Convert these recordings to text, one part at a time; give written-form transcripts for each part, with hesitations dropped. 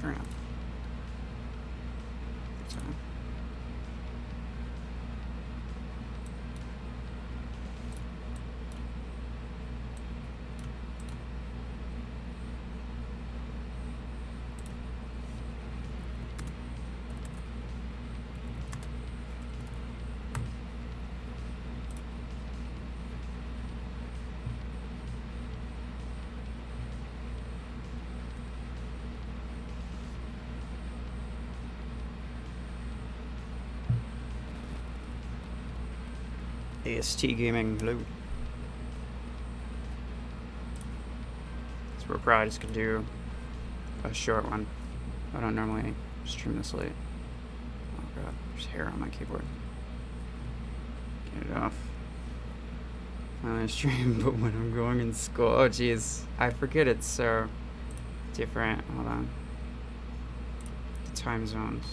fair enough. So. AST Gaming, hello. So we're probably just gonna do a short one. I don't normally stream this late. Oh god, there's hair on my keyboard. Get it off. I stream, but when I'm going in school, oh jeez, I forget it's so different. Hold on. The time zones.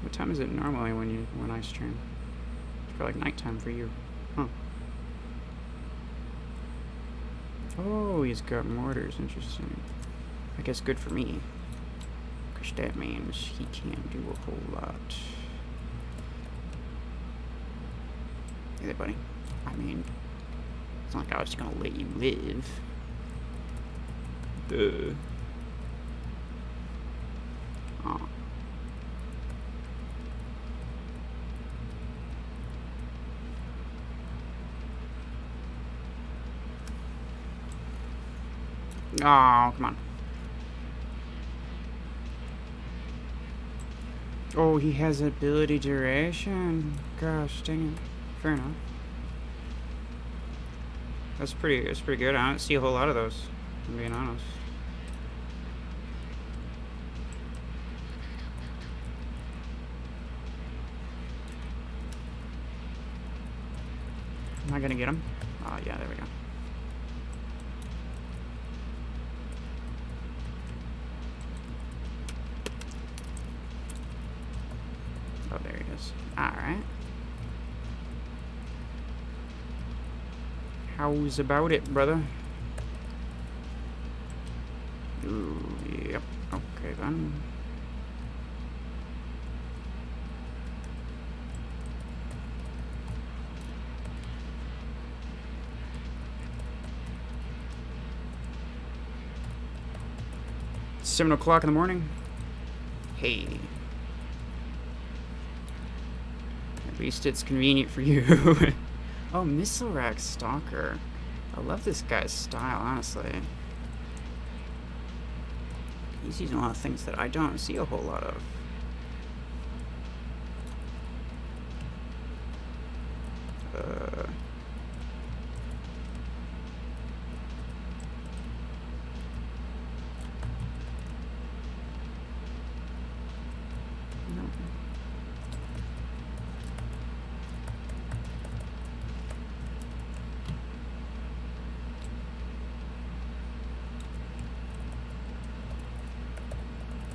What time is it normally when I stream? It's like nighttime for you, huh? Oh, he's got mortars. Interesting. I guess good for me, because that means he can't do a whole lot. Hey there, buddy. I mean, it's not like I was just gonna let you live. Duh. Oh. Oh, come on. Oh, he has ability duration. Gosh, dang it. Fair enough. That's pretty good. I don't see a whole lot of those, I'm being honest. Am I gonna get him? Oh, yeah, there we go. Oh, there he is. Alright. How's about it, brother? Ooh, yep. Okay, then. It's 7 o'clock in the morning. Hey. At least it's convenient for you. Oh, Missile Rack Stalker. I love this guy's style, honestly. He's using a lot of things that I don't see a whole lot of.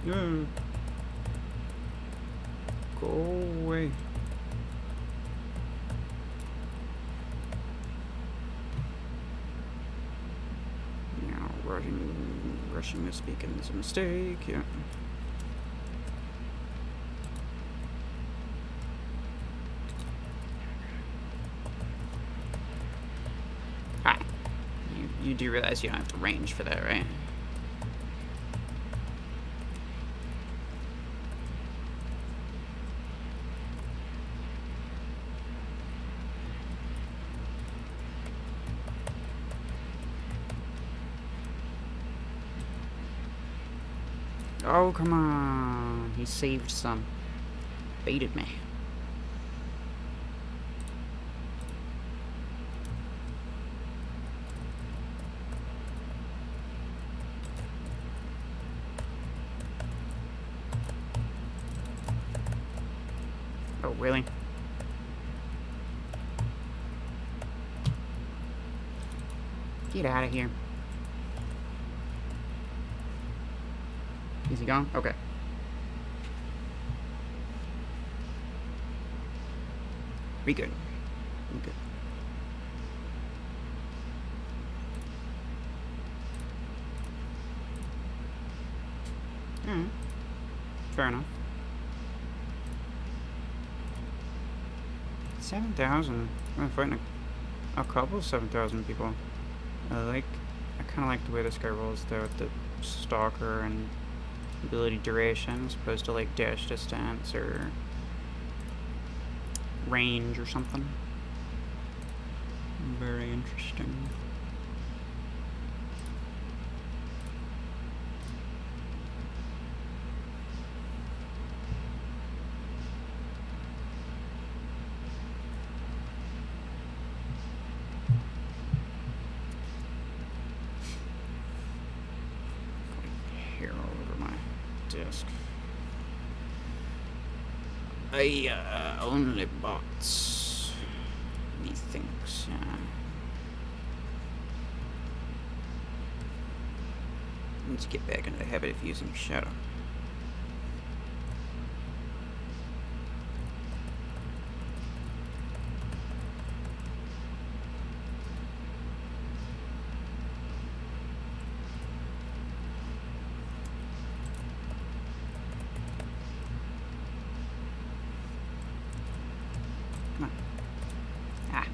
No. Go away. Now, rushing this beacon is a mistake, yeah. Hi. You do realize you don't have to range for that, right? Oh, come on. He saved some. Baited me. Oh, really? Get out of here. Is he gone? Okay. We good. We good. Fair enough. 7,000. I'm fighting a couple of 7,000 people. I kind of like the way this guy rolls though, with the stalker and ability duration, as opposed to like dash distance or range or something. Very interesting. Here over my desk. I only bought these things. Let's get back into the habit of using shadow. Come on. Ah.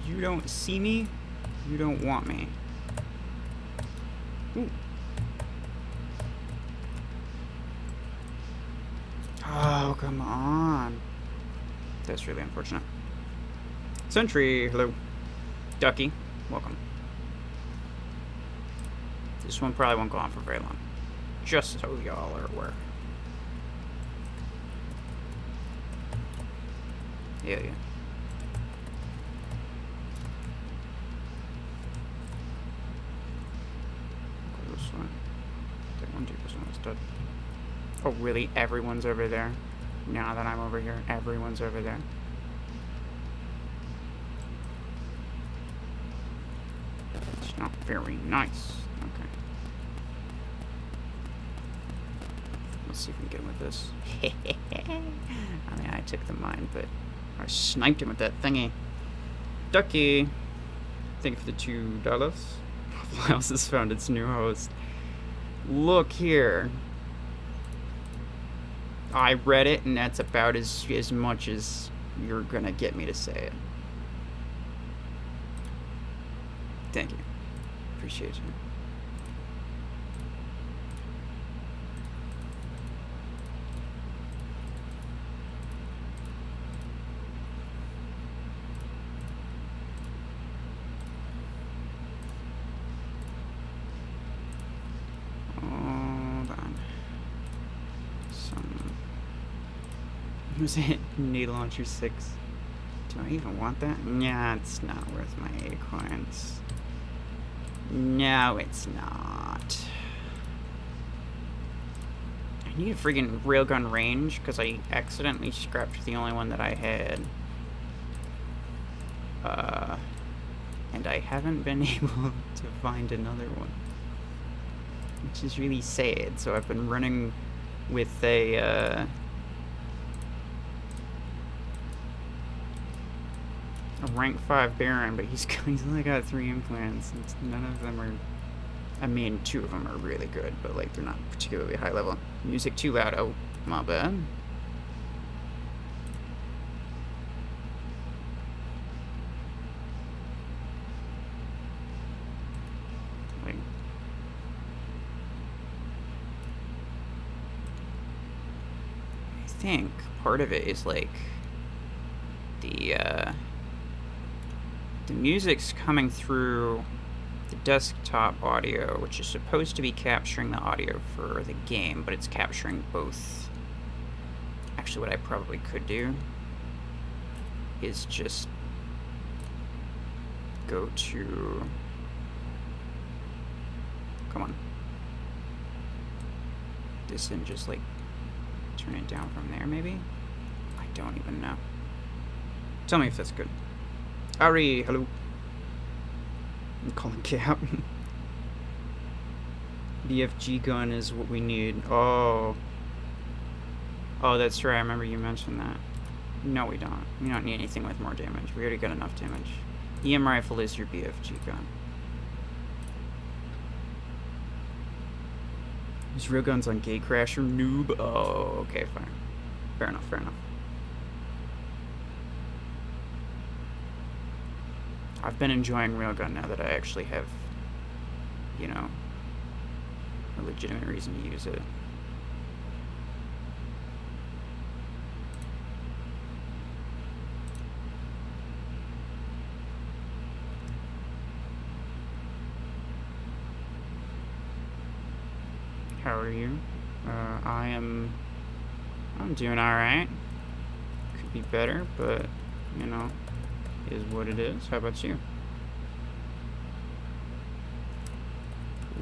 You don't see me, you don't want me. Ooh. Oh, come on. That's really unfortunate. Sentry, hello. Ducky, welcome. This one probably won't go on for very long. Just so y'all are aware. Yeah. Go this way. That 1-2% is dead. Oh, really? Everyone's over there? Now that I'm over here, everyone's over there. It's not very nice. Okay. Let's see if we can get him with this. I mean, I took the mine, but I sniped him with that thingy. Ducky! Thank you for the $2. Waffle House has found its new host. Look here. I read it, and that's about as much as you're gonna get me to say it. Thank you. Appreciate you. Was it need launcher 6? Do I even want that? Nah, it's not worth my acorns. No, it's not. I need a friggin' railgun range because I accidentally scrapped the only one that I had. And I haven't been able to find another one, which is really sad. So I've been running with a rank 5 Baron, but he's only got 3 implants, and none of them are, I mean, 2 of them are really good, but like they're not particularly high level. Music too loud. Oh, my bad. think part of it is like the music's coming through the desktop audio, which is supposed to be capturing the audio for the game, but it's capturing both. Actually, what I probably could do is just go to... Come on. This and just, like, turn it down from there, maybe? I don't even know. Tell me if that's good. Ari, hello. I'm calling Cap. BFG gun is what we need. Oh. Oh, that's right. I remember you mentioned that. No, we don't. We don't need anything with more damage. We already got enough damage. EM rifle is your BFG gun. There's real guns on Gatecrasher, noob. Oh, okay, fine. Fair enough, fair enough. I've been enjoying Railgun now that I actually have, you know, a legitimate reason to use it. How are you? I'm doing alright. Could be better, but, you know, is what it is. How about you?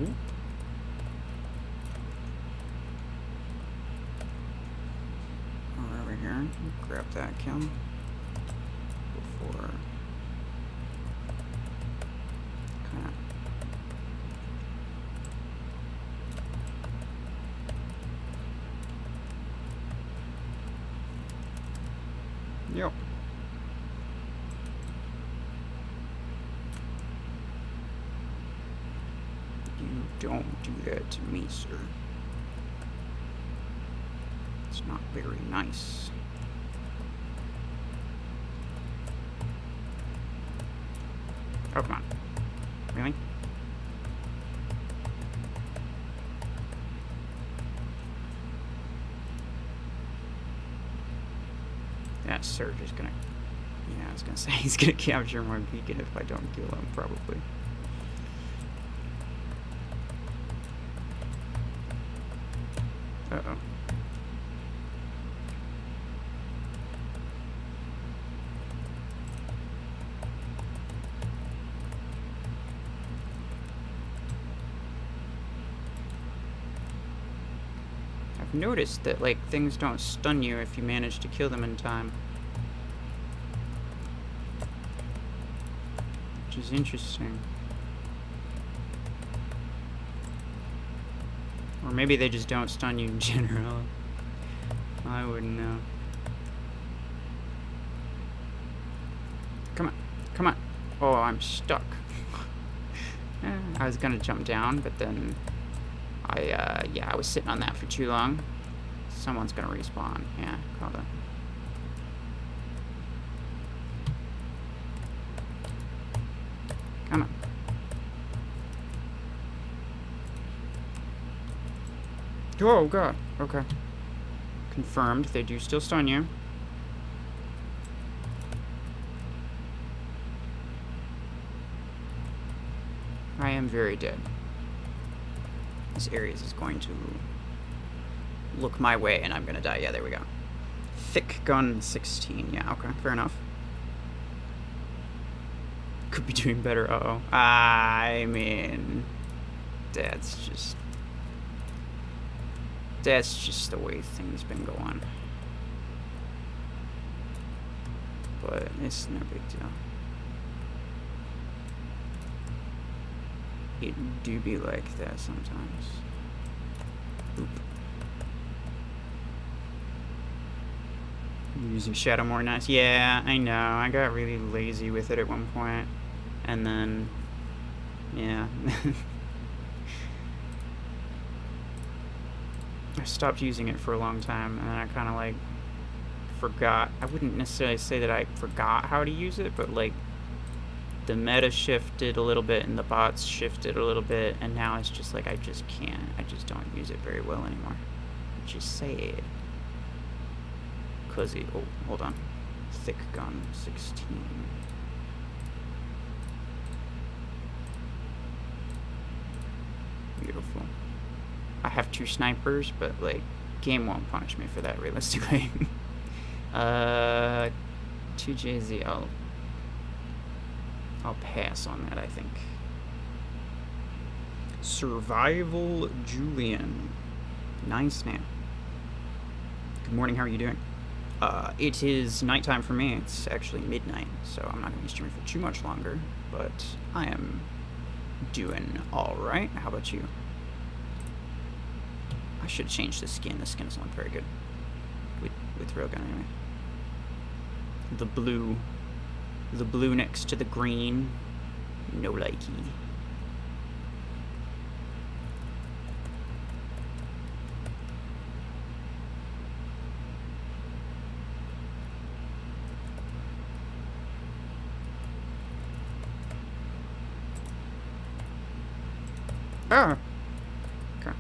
Ooh. Over here, grab that kill before kind of. Yep. You don't do that to me, sir. It's not very nice. Oh, come on. Really? That Surge is gonna... Yeah, I was gonna say he's gonna capture my beacon if I don't kill him, probably. Uh-oh. I've noticed that, like, things don't stun you if you manage to kill them in time. Which is interesting. Or maybe they just don't stun you in general. I wouldn't know. Come on. Come on. Oh, I'm stuck. I was gonna jump down, but then I was sitting on that for too long. Someone's gonna respawn. Yeah, called it. Come on. Oh, God. Okay. Confirmed. They do still stun you. I am very dead. This Ares is going to look my way and I'm gonna die. Yeah, there we go. Thick gun 16. Yeah, okay. Fair enough. Could be doing better. Uh-oh. I mean... That's just the way things been going. But it's no big deal. It do be like that sometimes. Oop. Using Shadow more nice. Yeah, I know. I got really lazy with it at one point. And then... Yeah. I stopped using it for a long time, and then I kind of, like, forgot. I wouldn't necessarily say that I forgot how to use it, but, like, the meta shifted a little bit, and the bots shifted a little bit, and now it's just, like, I just can't. I just don't use it very well anymore. Which is sad. fuzzy. Oh, hold on. Thick gun, 16. Beautiful. I have 2 snipers, but, like, game won't punish me for that, realistically. 2JZ, I'll pass on that, I think. Survival Julian. Nice name. Good morning, how are you doing? It is nighttime for me. It's actually midnight, so I'm not going to be streaming for too much longer, but I am doing alright. How about you? I should change the skin. The skin doesn't look very good with railgun anyway. The blue next to the green. No likey. Ah! Okay.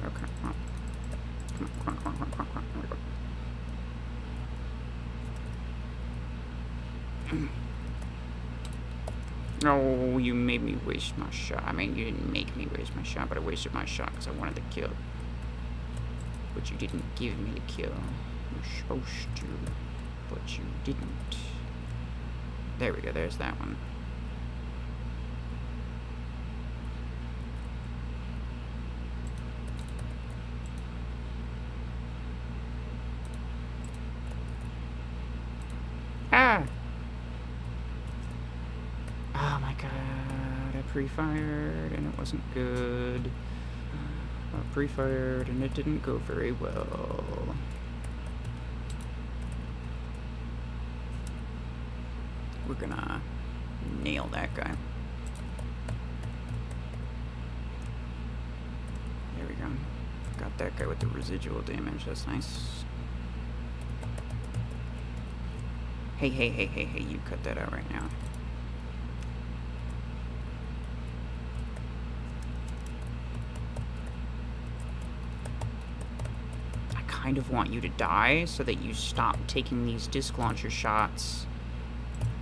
Okay. Oh. Come on. There we go. No, you made me waste my shot. I mean, you didn't make me waste my shot, but I wasted my shot because I wanted the kill. But you didn't give me the kill. You're supposed to, but you didn't. There we go, there's that one. Ah! Oh my god, I pre-fired and it wasn't good. I pre-fired and it didn't go very well. We're gonna nail that guy. There we go. Got that guy with the residual damage, that's nice. Hey, you cut that out right now. I kind of want you to die so that you stop taking these disc launcher shots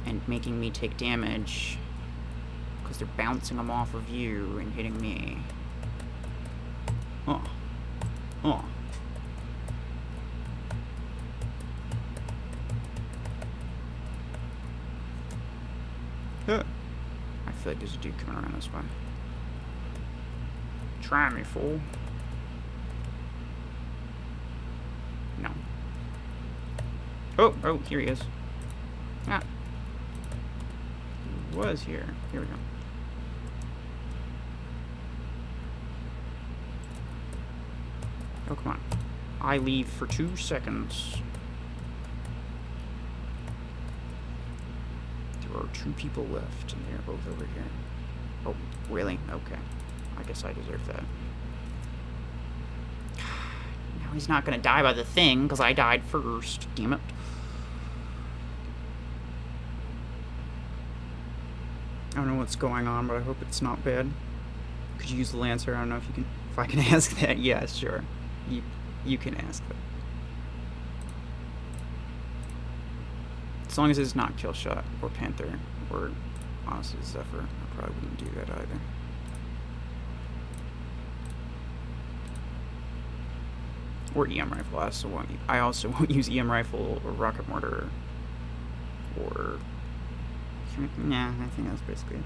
and making me take damage, because they're bouncing them off of you and hitting me. Oh. I feel like there's a dude coming around this way. Try me, fool. No. Oh, here he is. Ah. He was here. Here we go. Oh, come on. I leave for 2 seconds. There are 2 people left, and they're both over here. Oh, really? Okay. I guess I deserve that. Now he's not gonna die by the thing, because I died first. Damn it. I don't know what's going on, but I hope it's not bad. Could you use the Lancer? I don't know if you can... If I can ask that. Yeah, sure. You can ask that. As long as it's not Killshot or Panther or honestly Zephyr, I probably wouldn't do that either. Or EM rifle. I also won't use EM rifle or rocket mortar or... Nah, I think that's basically it.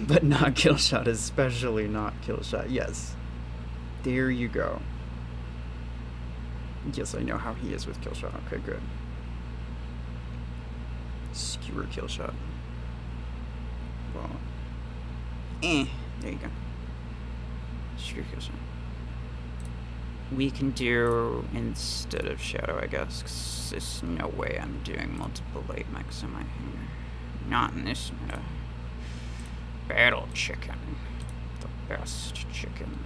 But not Killshot, especially not Killshot. Yes. There you go. Yes, I know how he is with Killshot. Okay, good. Skewer Killshot. Well, there you go. Skewer Killshot. We can do instead of Shadow, I guess, 'cause there's no way I'm doing multiple light mechs in my hangar. Not in this meta. Battle chicken. The best chicken.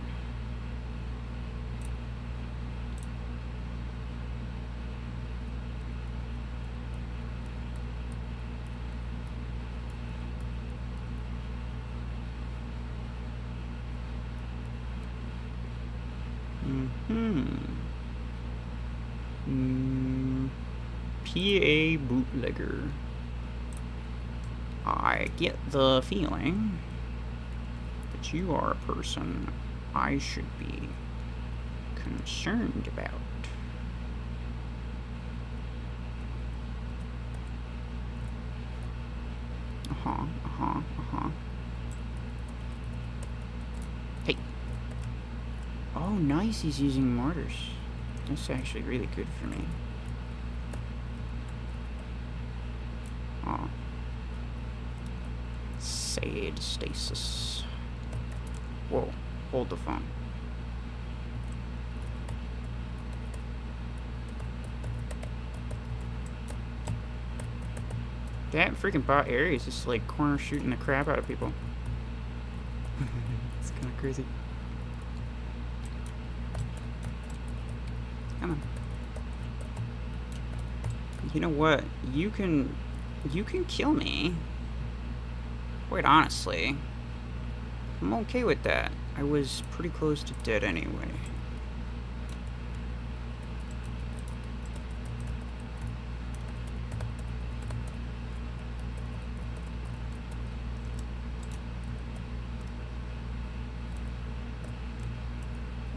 PA bootlegger. I get the feeling that you are a person I should be concerned about. Hey. Oh, nice, he's using mortars. That's actually really good for me. Oh. Sad stasis. Whoa, hold the phone. That freaking bot area is just like corner shooting the crap out of people. It's kind of crazy. Come on. You know what? You can kill me. Quite honestly. I'm okay with that. I was pretty close to dead anyway.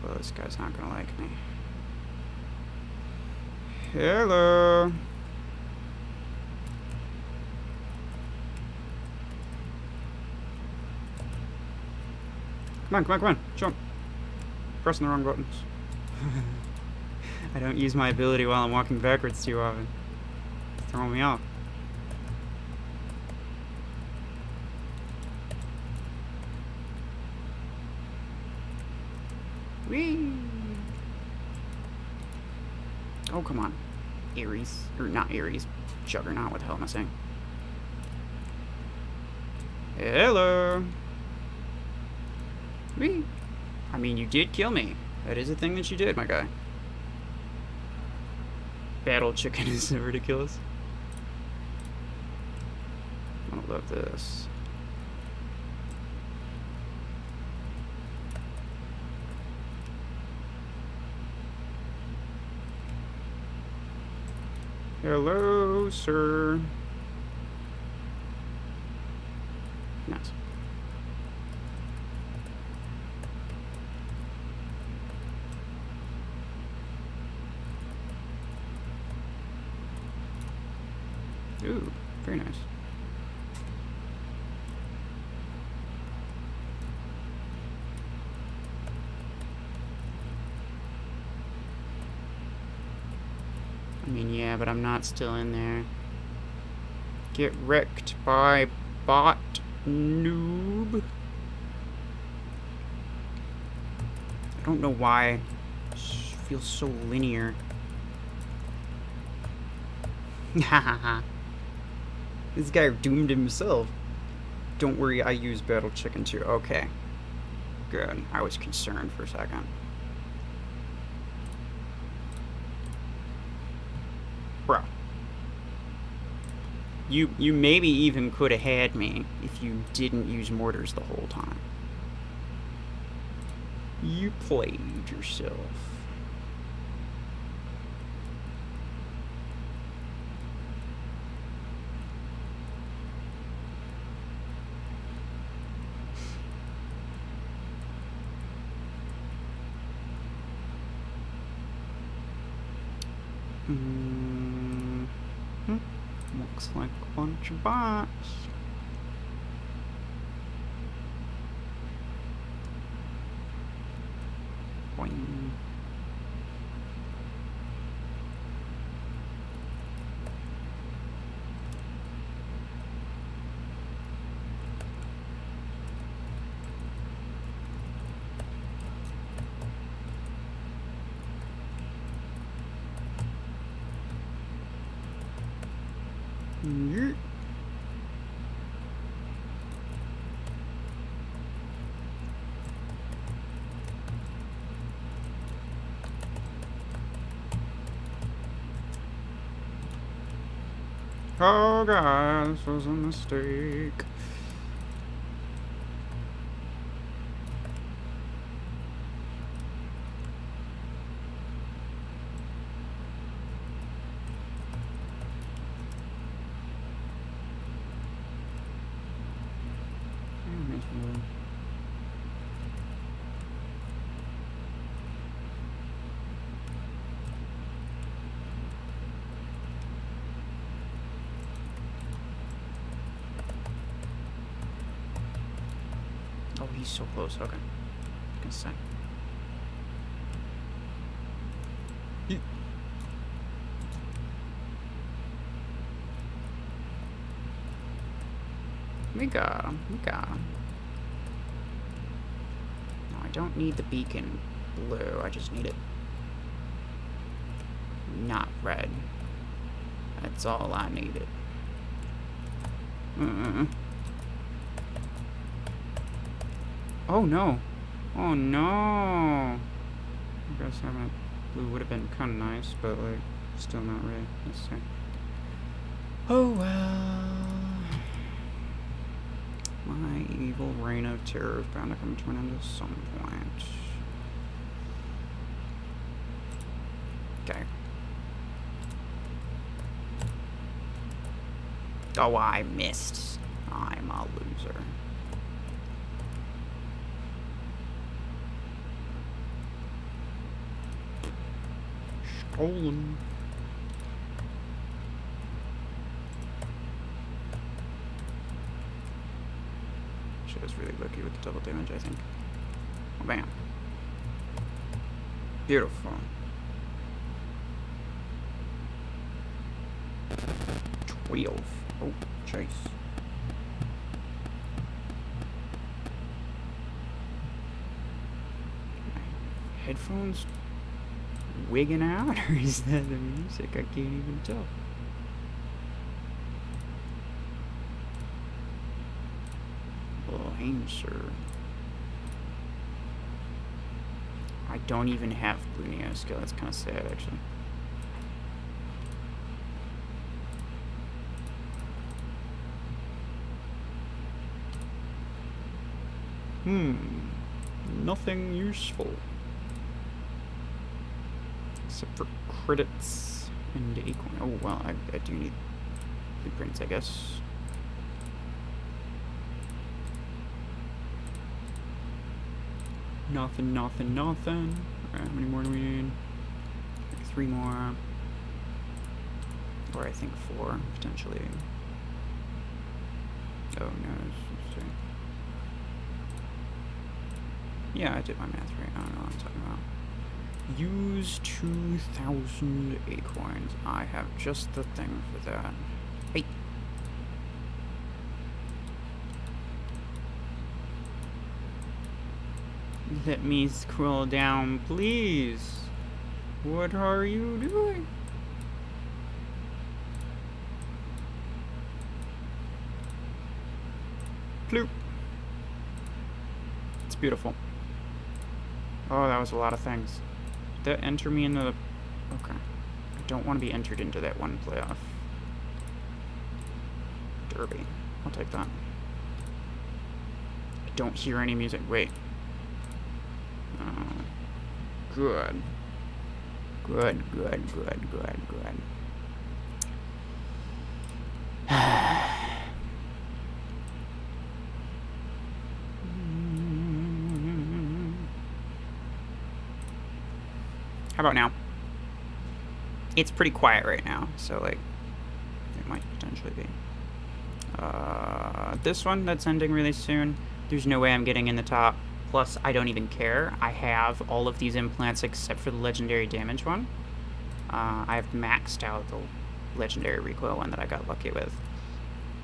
Well, this guy's not gonna like me. Hello. Come on, jump. Pressing the wrong buttons. I don't use my ability while I'm walking backwards too often. It's throwing me off. Whee! Oh, come on. Ares. Or not Ares. Juggernaut, what the hell am I saying? Hello! Whee! I mean, you did kill me. That is a thing that you did, my guy. Battle chicken is ridiculous. I love this. Hello, sir. Nice. Ooh, very nice. I mean, yeah, but I'm not still in there. Get wrecked by bot noob. I don't know why. It just feels so linear. Hahaha. This guy doomed himself. Don't worry, I use Battle Chicken too. Okay. Good. I was concerned for a second. Bro. You maybe even could have had me if you didn't use mortars the whole time. You played yourself. Looks like a bunch of bots. Boing. Yeet. Oh god, this was a mistake. he's so close. Okay. Gonna say. We got him. We got him. No, I don't need the beacon blue. I just need it not red. That's all I needed. Oh no. Oh no. I guess having a blue would have been kind of nice, but like still not really necessary. Oh well. My evil reign of terror is bound to come to an end at some point. Okay. Oh, I missed. I'm a loser. Stolen. She was really lucky with the double damage, I think. Oh, bam. Beautiful. 12. Oh, chase. My headphones wigging out, or is that the music? I can't even tell. Sir. I don't even have blue neo skill. That's kind of sad, actually. Nothing useful. Except for credits and acorn. Oh, well, I do need blueprints, I guess. Nothing. Alright, how many more do we need? Like 3 more. Or I think 4, potentially. Oh, no. Let's see. Yeah, I did my math right. I don't know what I'm talking about. Use 2,000 acorns. I have just the thing for that. Hey! Let me scroll down, please. What are you doing? Ploop. It's beautiful. Oh, that was a lot of things. Did that enter me into the... Okay. I don't want to be entered into that one playoff. Derby. I'll take that. I don't hear any music. Wait. Oh, good. Good. How about now? It's pretty quiet right now, so like it might potentially be. This one that's ending really soon. There's no way I'm getting in the top. Plus, I don't even care. I have all of these implants except for the legendary damage one. I have maxed out the legendary recoil one that I got lucky with.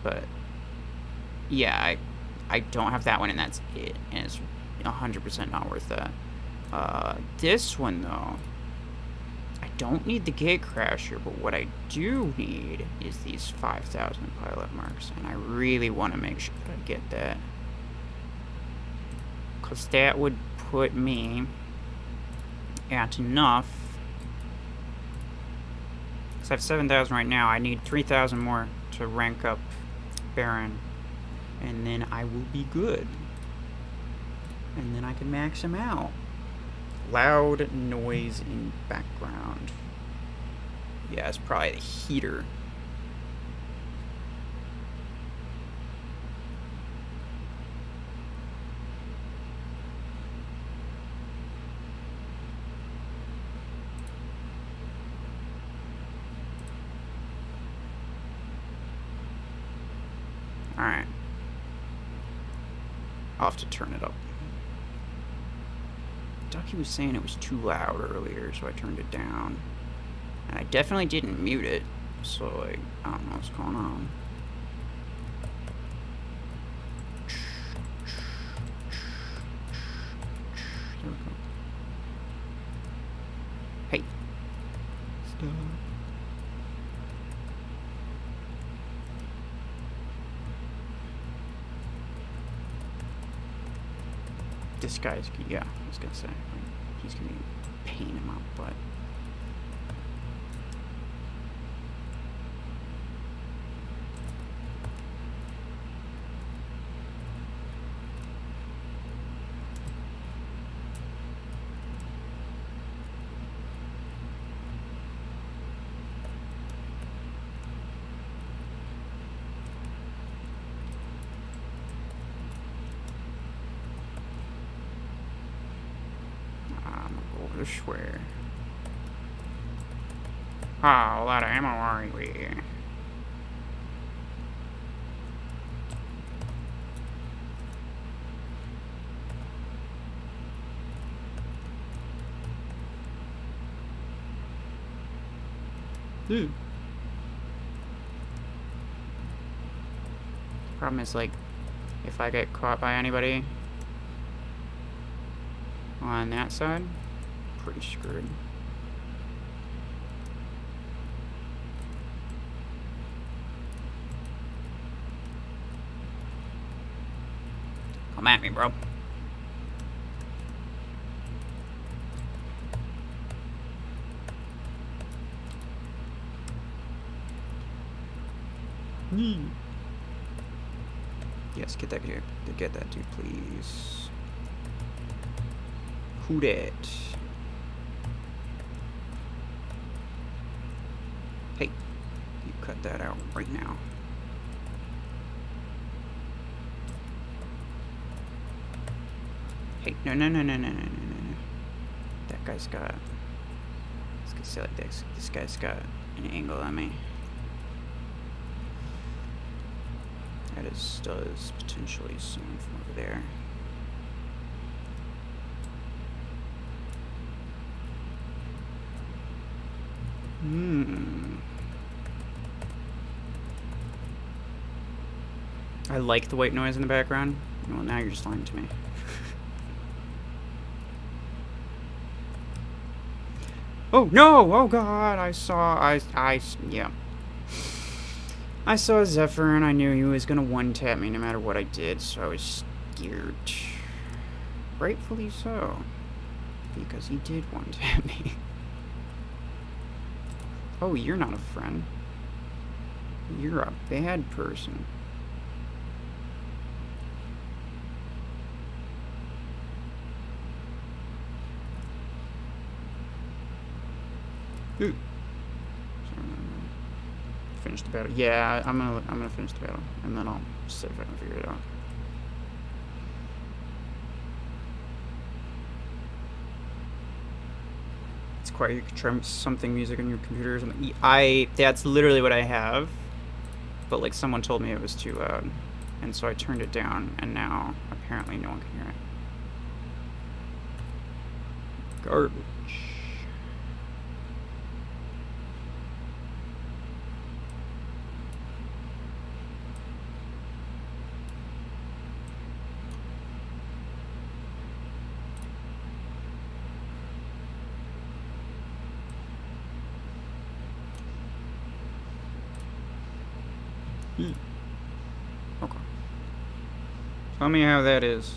But, yeah, I don't have that one, and that's it. And it's 100% not worth that. This one, though, I don't need the Gate Crasher, but what I do need is these 5,000 pilot marks. And I really want to make sure that I get that. Because that would put me at enough. Because I have 7,000 right now. I need 3,000 more to rank up Baron. And then I will be good. And then I can max him out. Loud noise in background. Yeah, it's probably the heater. Alright. I'll have to turn it up. Ducky was saying it was too loud earlier, so I turned it down. And I definitely didn't mute it, so like, I don't know what's going on. There we go. Hey. Stop. This guy's, yeah, I was gonna say, he's gonna be a pain in my butt. This way. Ah, a lot of ammo, aren't we? Dude. Problem is, like, if I get caught by anybody on that side, pretty screwed. Come at me, bro. Yes, get that here. Get that dude, please. Who dat? Hey, you cut that out right now. Hey, no. That guy's got, let's get say like this. This guy's got an angle on me. That does potentially someone from over there. I like the white noise in the background. Well, now you're just lying to me. Oh no! Oh god! I saw Zephyr and I knew he was gonna one-tap me no matter what I did, so I was scared. Rightfully so. Because he did one-tap me. Oh, you're not a friend. You're a bad person. Ooh. Finish the battle. Yeah, I'm gonna finish the battle, and then I'll see if I can figure it out. It's quiet. You can try something music on your computer or something. That's literally what I have, but like someone told me it was too loud, and so I turned it down, and now apparently no one can hear it. Garbage. Okay. Tell me how that is.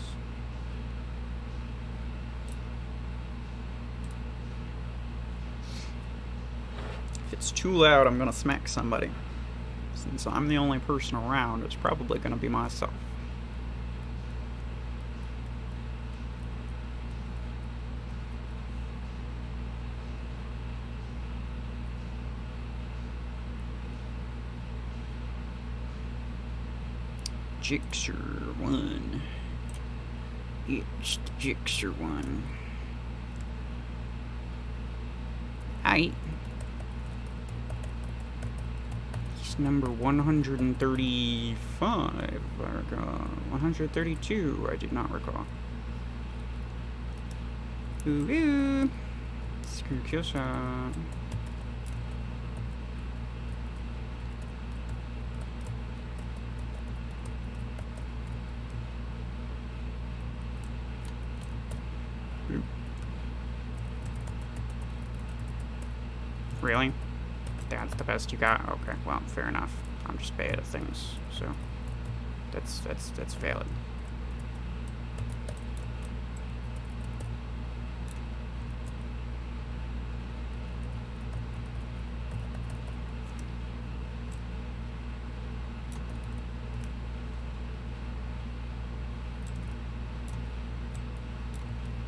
If it's too loud, I'm gonna smack somebody. Since I'm the only person around, it's probably gonna be myself. Jixer one. It's the Jixer one. Aight. He's number 135. 132, I did not recall. Ooh, ooh. Screw kill shot. Really? That's the best you got? Okay, well, fair enough. I'm just bad at things, so that's valid.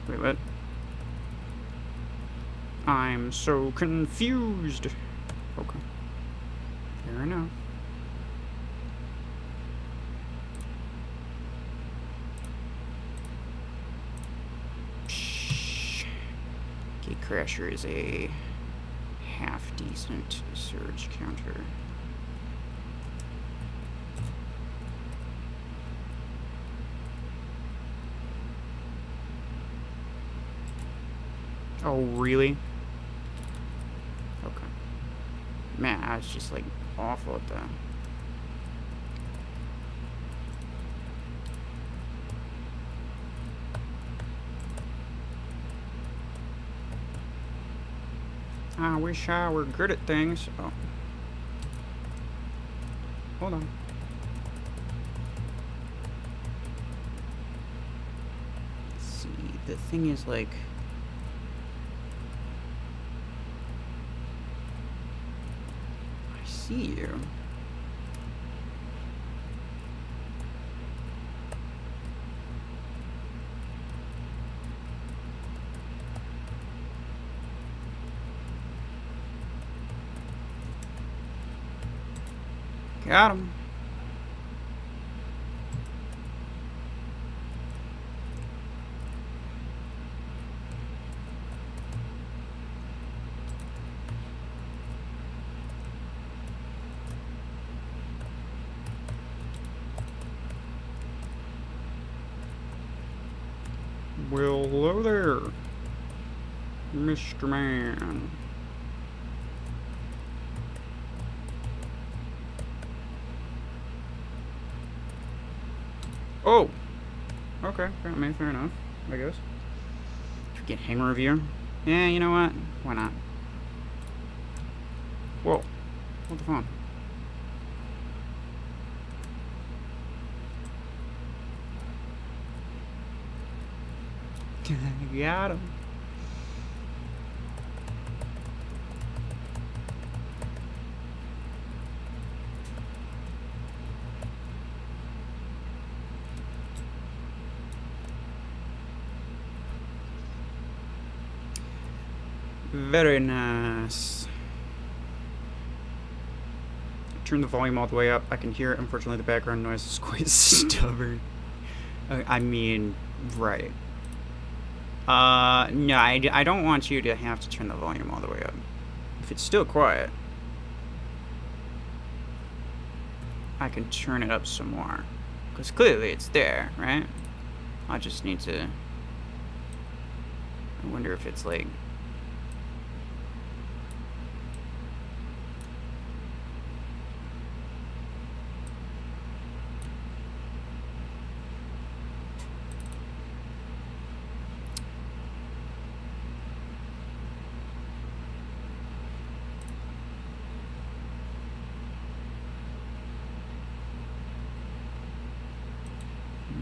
Wait, what? I'm so confused. Okay. Fair enough. Gatecrasher is a half-decent surge counter. Oh, really? Okay. Man, I was just, like, awful at that. I wish I were good at things. Oh. Hold on. Let's see. The thing is, like... I see you. Got him. Well, hello there, Mr. Man. Oh! Okay, fair enough, I guess. Get hang review. Yeah, you know what? Why not? Whoa. Hold the phone. Got him. Very nice. Turn the volume all the way up. I can hear it. Unfortunately, the background noise is quite stubborn. I mean, right. No, I don't want you to have to turn the volume all the way up. If it's still quiet, I can turn it up some more. Because clearly it's there, right? I just need to... I wonder if it's like...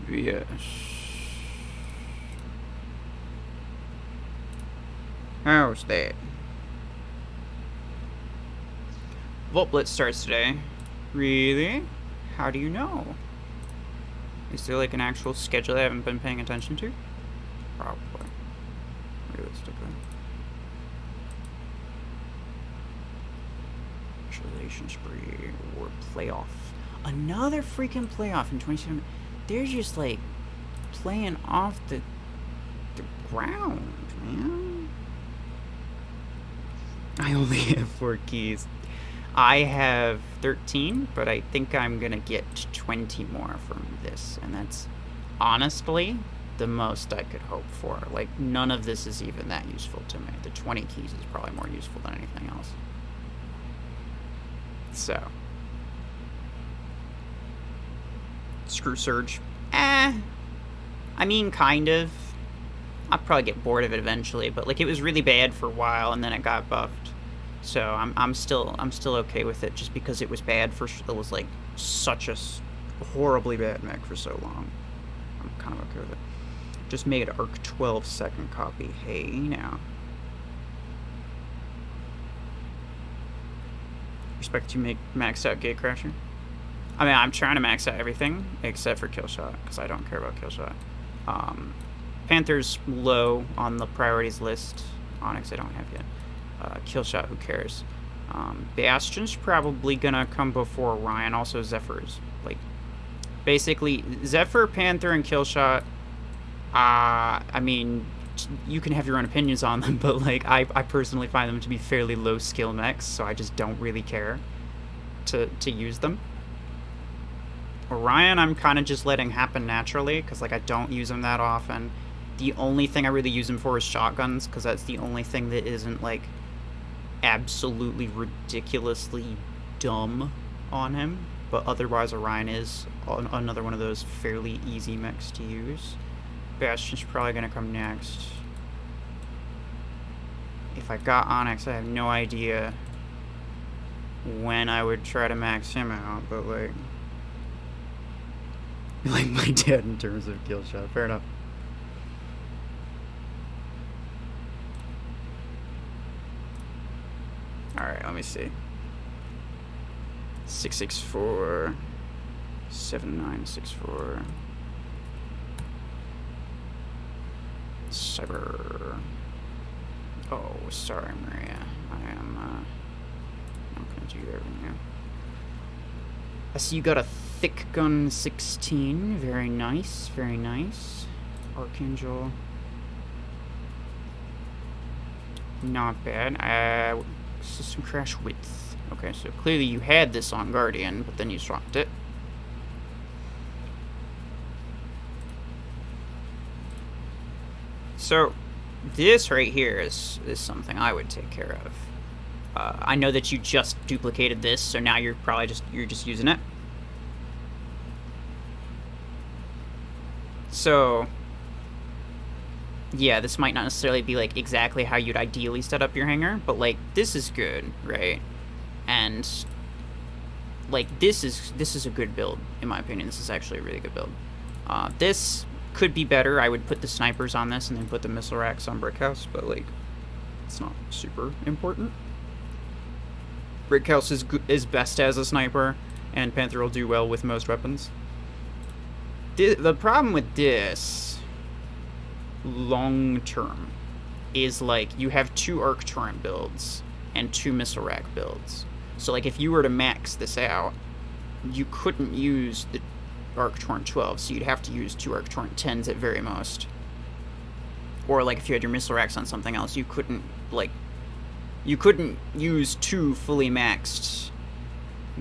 Yes. How's that? Volt Blitz starts today. Really? How do you know? Is there like an actual schedule I haven't been paying attention to? Probably. Realistically. Relation spree or playoff. Another freaking playoff in 27. They're just like playing off the ground, man. I only have 4 keys. I have 13, but I think I'm gonna get 20 more from this, and that's honestly the most I could hope for. Like, none of this is even that useful to me. The 20 keys is probably more useful than anything else. So. Screw Surge. I mean, kind of. I'll probably get bored of it eventually, but like it was really bad for a while and then it got buffed. So I'm still okay with it just because it was bad for it was like such a horribly bad mech for so long. I'm kind of okay with it. Just made Arc 12 second copy. Hey now. Expect to make max out Gatecrasher. I mean, I'm trying to max out everything except for Killshot because I don't care about Killshot. Panther's low on the priorities list. Onyx I don't have yet. Killshot, who cares? Bastion's probably gonna come before Orion. Also Zephyr's. Like, basically, Zephyr, Panther, and Killshot. I mean, you can have your own opinions on them, but like, I personally find them to be fairly low skill mechs, so I just don't really care to use them. Orion, I'm kind of just letting happen naturally, because like I don't use him that often. The only thing I really use him for is shotguns, because that's the only thing that isn't like absolutely ridiculously dumb on him. But otherwise, Orion is another one of those fairly easy mechs to use. Bastion's probably going to come next. If I got Onyx, I have no idea when I would try to max him out, but like my dad in terms of kill shot. Fair enough. Alright, let me see. 664 7964 Cyber. Oh, sorry, Maria. I am not gonna do everything now. I see you got a thick gun 16. Very nice, very nice. Archangel. Not bad. System crash width. Okay, so clearly you had this on Guardian, but then you swapped it. So, this right here is something I would take care of. I know that you just duplicated this, so now you're probably just using it. So, yeah, this might not necessarily be like exactly how you'd ideally set up your hangar, but like this is good, right? And like this is a good build in my opinion. This is actually a really good build. This could be better. I would put the snipers on this and then put the missile racks on Brickhouse, but like it's not super important. Brickhouse is best as a sniper, and Panther will do well with most weapons. The problem with this long term is like you have 2 arc torrent builds and 2 missile rack builds. So like if you were to max this out, you couldn't use the arc torrent 12, so you'd have to use 2 arc torrent 10s at very most. Or like if you had your missile racks on something else, you couldn't use 2 fully maxed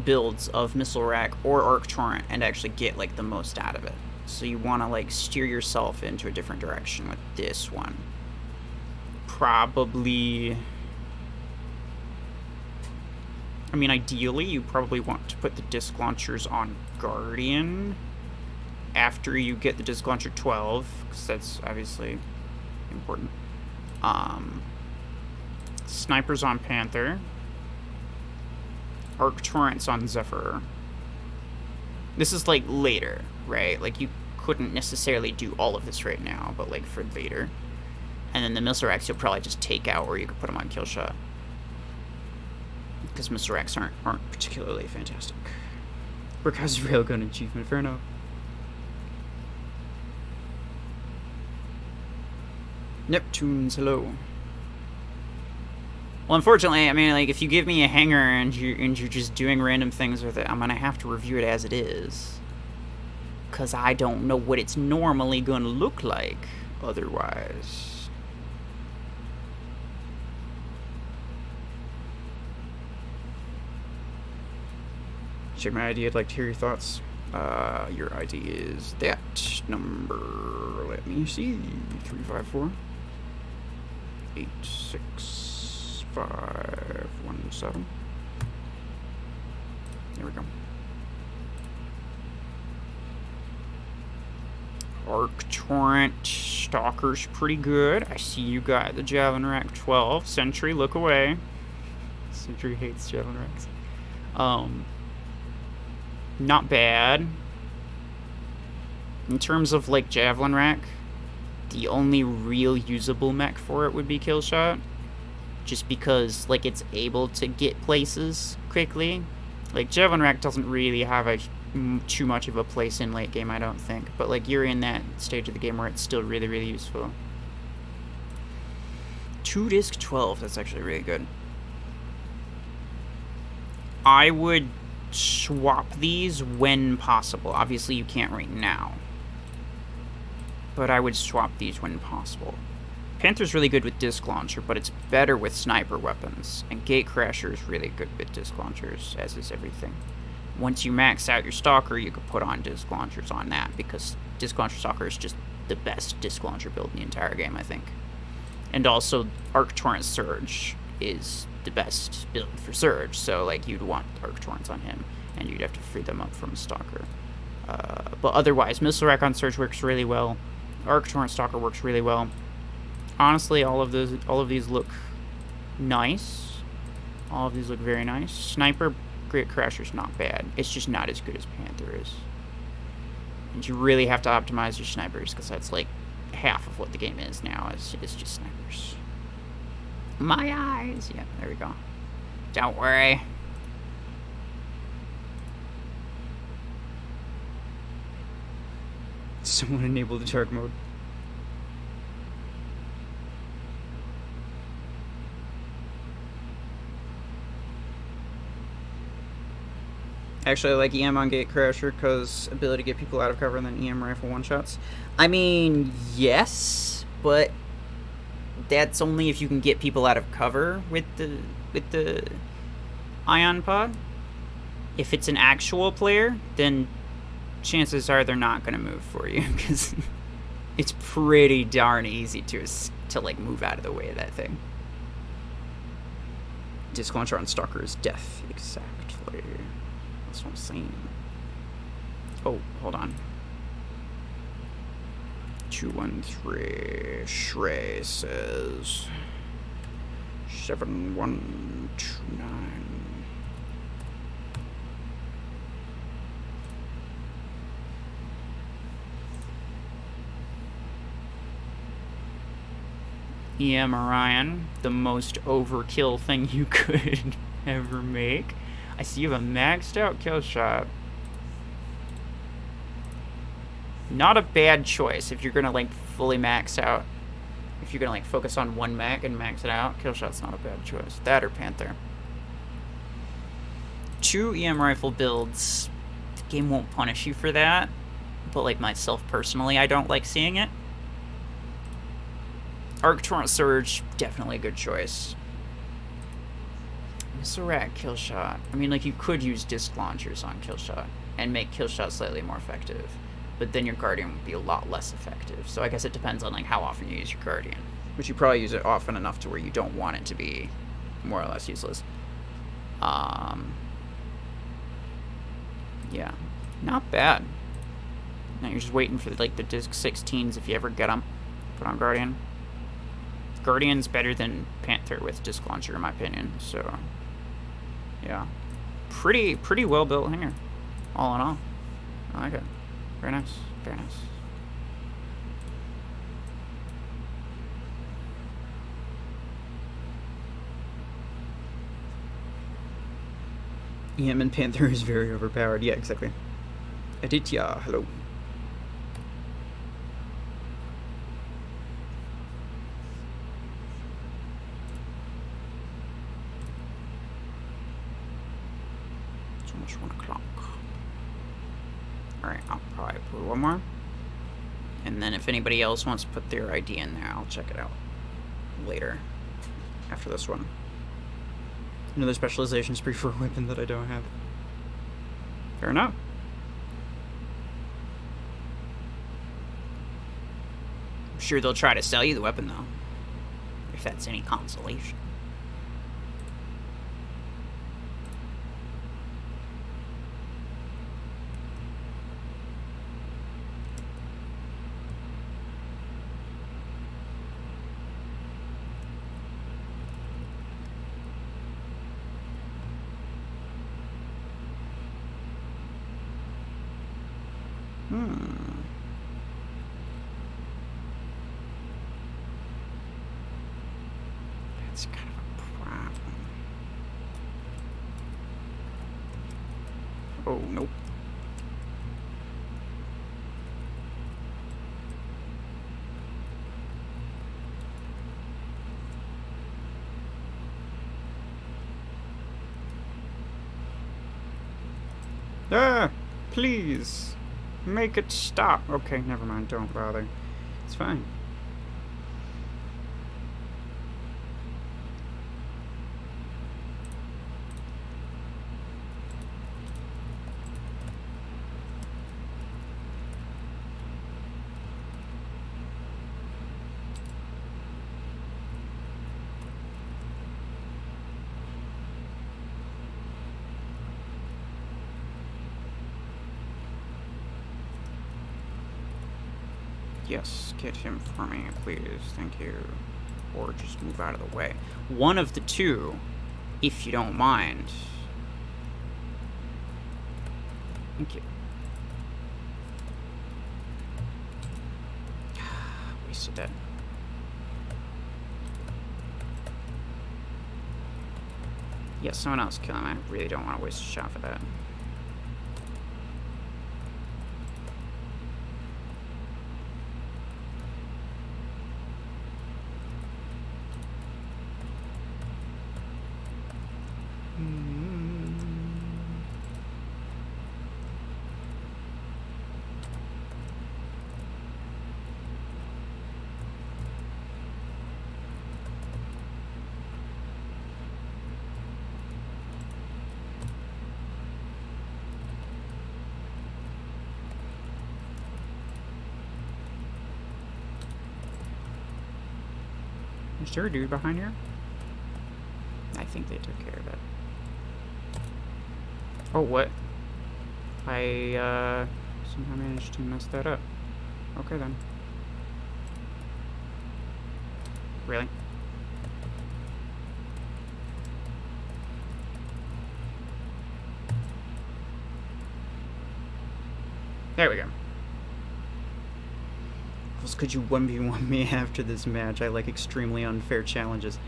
builds of missile rack or arc torrent and actually get like the most out of it. So you want to like steer yourself into a different direction with this one. Probably, I mean, ideally you probably want to put the disc launchers on Guardian after you get the disc launcher 12, because that's obviously important. Snipers on Panther. Arc torrents on Zephyr. This is like later, right? Like you couldn't necessarily do all of this right now, but like for later. And then the missile racks you'll probably just take out, or you could put them on Killshot, because missile racks aren't particularly fantastic. Brickhouse Railgun achievement, fair enough. Neptunes, hello. Well, unfortunately, I mean, like, if you give me a hangar and you're just doing random things with it, I'm gonna have to review it as it is, because I don't know what it's normally gonna look like otherwise. Share my idea. I'd like to hear your thoughts. Your ID is that number. Let me see. 354 86517. There we go. Arc Torrent Stalker's pretty good. I see you got the Javelin Rack 12. Sentry, look away. Sentry hates Javelin Racks. Not bad. In terms of like Javelin Rack, the only real usable mech for it would be Killshot. Just because like it's able to get places quickly. Like Javelin Rack doesn't really have too much of a place in late game, I don't think. But like you're in that stage of the game where it's still really, really useful. 2-disc 12, that's actually really good. I would swap these when possible. Obviously you can't right now. But I would swap these when possible. Panther's really good with disc launcher, but it's better with sniper weapons. And Gatecrasher is really good with disc launchers, as is everything. Once you max out your Stalker, you could put on disc launchers on that, because disc launcher Stalker is just the best disc launcher build in the entire game, I think. And also, Arc Torrent Surge is the best build for Surge, so like you'd want Arc Torrents on him, and you'd have to free them up from Stalker. But otherwise, Missile Rack on Surge works really well. Arc Torrent Stalker works really well. Honestly, all of these look nice. All of these look very nice. Sniper Gatecrasher's not bad. It's just not as good as Panther is. And you really have to optimize your snipers, because that's like half of what the game is now. It's just snipers. My eyes. Yeah, there we go. Don't worry. Someone enable the dark mode. Actually, I like EM on Gatecrasher because ability to get people out of cover and then EM rifle one-shots. I mean, yes, but that's only if you can get people out of cover with the ion pod. If it's an actual player, then chances are they're not going to move for you, because it's pretty darn easy to like move out of the way of that thing. Disc launcher on Stalker is death, exactly. That's what I'm saying. Oh, hold on. 213 Shrey says 7129. EM Orion, the most overkill thing you could ever make. I see you have a maxed out Killshot. Not a bad choice if you're gonna like fully max out. If you're gonna like focus on one mech and max it out, Killshot's not a bad choice. That or Panther. 2 EM rifle builds. The game won't punish you for that, but like myself personally, I don't like seeing it. Arc Torrent Surge, definitely a good choice. Missile Rack Killshot. I mean, like, you could use disc launchers on Killshot and make Killshot slightly more effective, but then your Guardian would be a lot less effective. So I guess it depends on like how often you use your Guardian, which you probably use it often enough to where you don't want it to be more or less useless. Yeah, not bad. Now you're just waiting for like the disc 16s if you ever get them. Put on Guardian. Guardian's better than Panther with disc launcher in my opinion. So yeah, pretty well built hangar, all in all. I like it. Very nice, very nice. EM and Panther is very overpowered. Yeah, exactly. Aditya, hello. It's almost 1 o'clock. Alright, I'll probably put one more. And then if anybody else wants to put their ID in there, I'll check it out later. After this one. Another specialization spree for a weapon that I don't have. Fair enough. sure they'll try to sell you the weapon, though. If that's any consolation. That's kind of a problem. Oh, nope. Ah, please. Make it stop. Okay, never mind. Don't bother. It's fine. Yes, get him for me, please. Thank you. Or just move out of the way. One of the two, if you don't mind. Thank you. Wasted that. Yeah, someone else kill him. I really don't want to waste a shot for that. Is there a dude behind here? I think they took care of it. Oh, what? I, somehow managed to mess that up. Okay, then. Really? There we go. Could you 1v1 me after this match? I like extremely unfair challenges.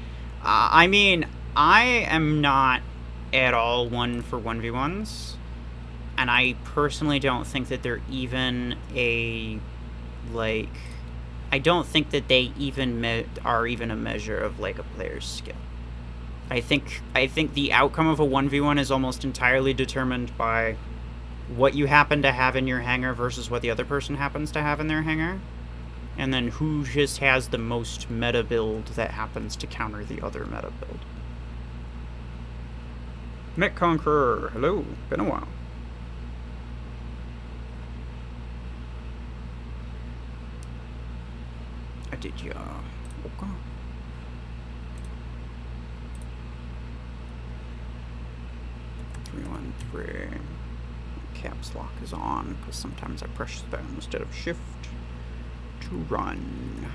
I mean, I am not at all one for 1v1s. And I personally don't think that they're even a, like... I don't think that they even are even a measure of, like, a player's skill. I think the outcome of a 1v1 is almost entirely determined by what you happen to have in your hangar versus what the other person happens to have in their hangar. And then who just has the most meta build that happens to counter the other meta build. Mech Conqueror, hello, been a while. I did ya. Okay. Three. Caps lock is on, because sometimes I press that instead of shift to run.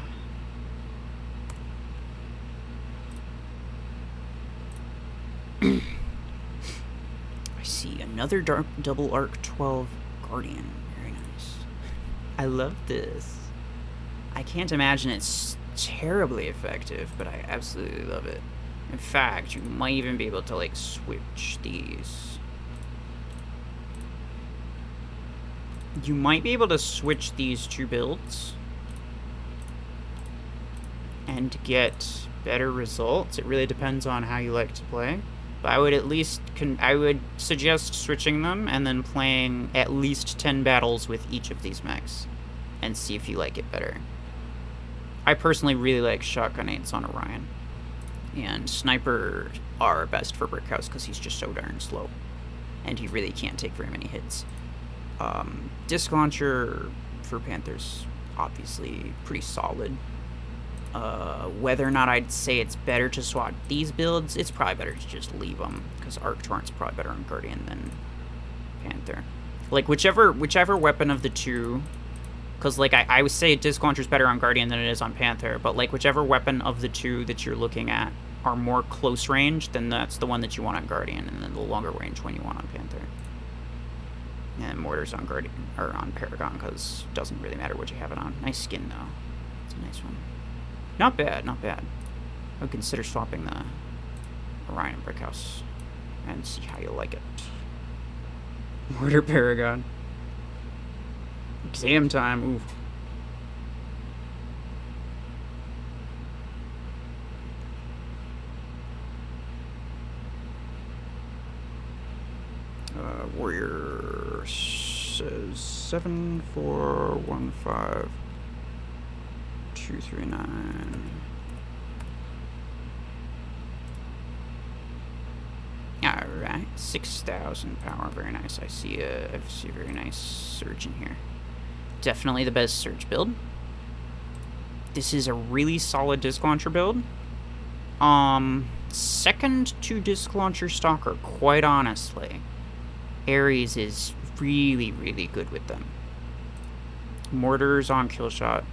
I see another double arc 12 Guardian. Very nice. I love this. I can't imagine it's terribly effective, but I absolutely love it. In fact, you might even be able to, like, switch these. You might be able to switch these two builds and get better results. It really depends on how you like to play. But I would at least, I would suggest switching them and then playing at least 10 battles with each of these mechs and see if you like it better. I personally really like shotgun 8s on Orion. And sniper are best for Brickhouse because he's just so darn slow. And he really can't take very many hits. Disc launcher for Panthers obviously pretty solid. Whether or not I'd say it's better to swap these builds, it's probably better to just leave them, because Arc Torrent's probably better on Guardian than Panther. Like, whichever weapon of the two, because, like, I would say Disc Launcher's better on Guardian than it is on Panther, but, like, whichever weapon of the two that you're looking at are more close range, then that's the one that you want on Guardian, and then the longer range one you want on Panther. And Mortar's on Guardian, or on Paragon, because it doesn't really matter what you have it on. Nice skin, though. It's a nice one. Not bad, not bad. I would consider swapping the Orion and Brickhouse and see how you like it. Mortar Paragon. Exam time, oof. Warrior says 7415 239. Alright, 6,000 power, very nice. I see a very nice surge in here. Definitely the best surge build. This is a really solid Disc Launcher build. Second to Disc Launcher Stalker, quite honestly. Ares is really, really good with them. Mortars on Killshot,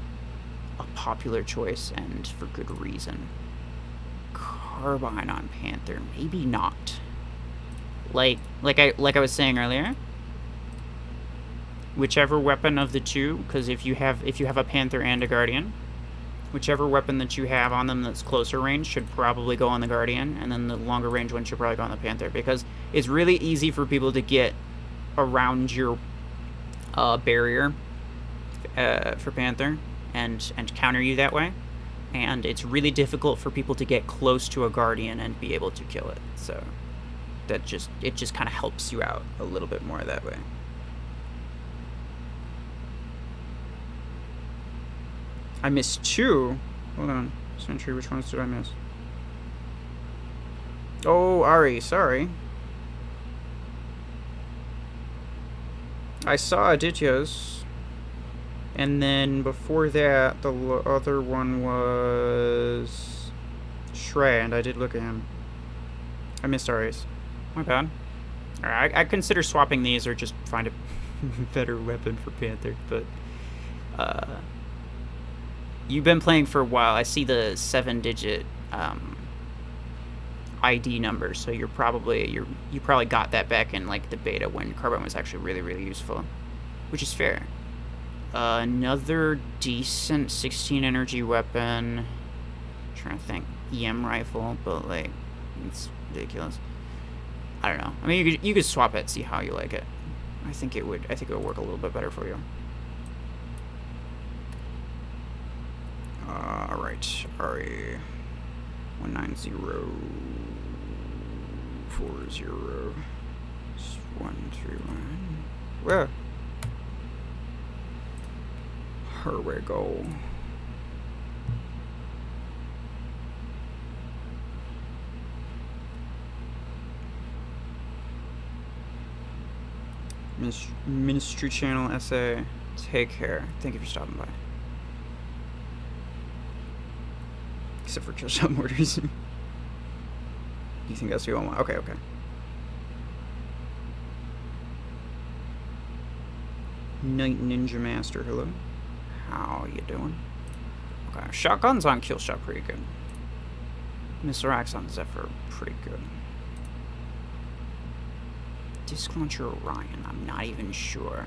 a popular choice, and for good reason. Carbine on Panther, maybe not. Like I was saying earlier, whichever weapon of the two, because if you have a Panther and a Guardian, whichever weapon that you have on them that's closer range should probably go on the Guardian, and then the longer range one should probably go on the Panther, because it's really easy for people to get around your barrier for Panther and counter you that way, and it's really difficult for people to get close to a Guardian and be able to kill it. So it just kind of helps you out a little bit more that way. I missed two. Hold on. Sentry, which ones did I miss? Oh, Ari, sorry. I saw Aditya's. And then before that, the other one was Shrey, and I did look at him. I missed Ari's. My bad. Alright, I consider swapping these or just find a better weapon for Panther, but you've been playing for a while. I see the 7-digit ID number, so you probably got that back in like the beta when Carbine was actually really, really useful, which is fair. Another decent 16 energy weapon. I'm trying to think. EM rifle, but like it's ridiculous. I don't know. I mean, you could swap it, see how you like it. I think it would work a little bit better for you. Alright, RA 19040 Where? Here we go. Ministry Channel SA, take care. Thank you for stopping by. Except for Killshot Mortars. You think that's who I want? Okay. Night Ninja Master, hello. How you doing? Okay, shotguns on Killshot pretty good. Missile Axe on Zephyr pretty good. Disc Launcher Orion, I'm not even sure.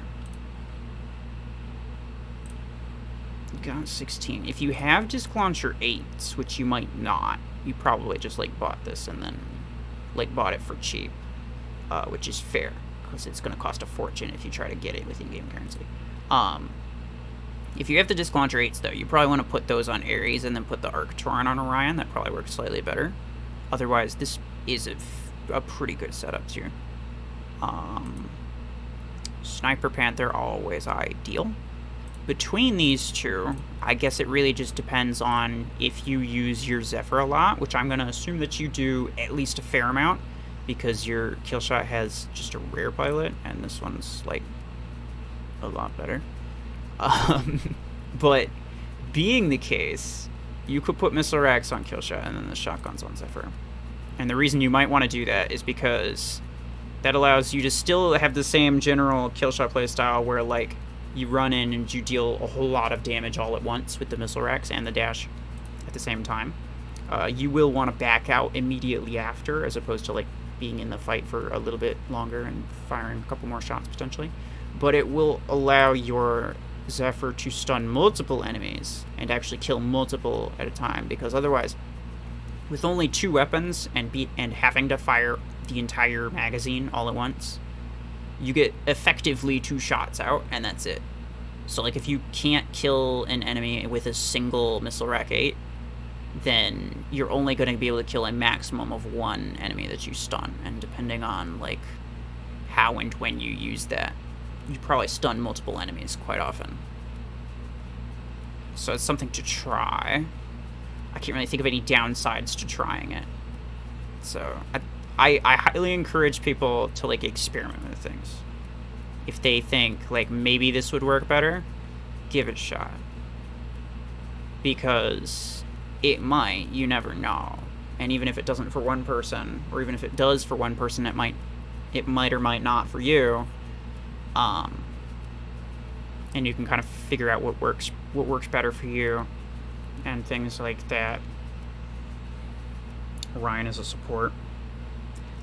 Got 16. If you have Disc Launcher 8s, which you might not, you probably just like bought this and then like bought it for cheap, which is fair because it's going to cost a fortune if you try to get it with in-game currency. If you have the Disc Launcher 8s though, you probably want to put those on Ares and then put the Arc Torrent on Orion. That probably works slightly better. Otherwise, this is a pretty good setup tier. Sniper Panther, always ideal. Between these two, I guess it really just depends on if you use your Zephyr a lot, which I'm going to assume that you do at least a fair amount, because your Killshot has just a rare pilot, and this one's, like, a lot better. But being the case, you could put missile racks on Killshot and then the shotguns on Zephyr. And the reason you might want to do that is because that allows you to still have the same general Killshot playstyle where, like, you run in and you deal a whole lot of damage all at once with the missile racks and the dash at the same time. You will want to back out immediately after, as opposed to, like, being in the fight for a little bit longer and firing a couple more shots potentially. But it will allow your Zephyr to stun multiple enemies and actually kill multiple at a time, because otherwise, with only 2 weapons and having to fire the entire magazine all at once, you get effectively 2 shots out, and that's it. So, like, if you can't kill an enemy with a single missile rack 8, then you're only going to be able to kill a maximum of 1 enemy that you stun, and depending on, like, how and when you use that, you probably stun multiple enemies quite often. So it's something to try. I can't really think of any downsides to trying it. So I highly encourage people to, like, experiment with things. If they think, like, maybe this would work better, give it a shot. Because it might, you never know. And even if it doesn't for one person, or even if it does for one person, it might or might not for you. And you can kind of figure out what works better for you, and things like that. Orion is a support.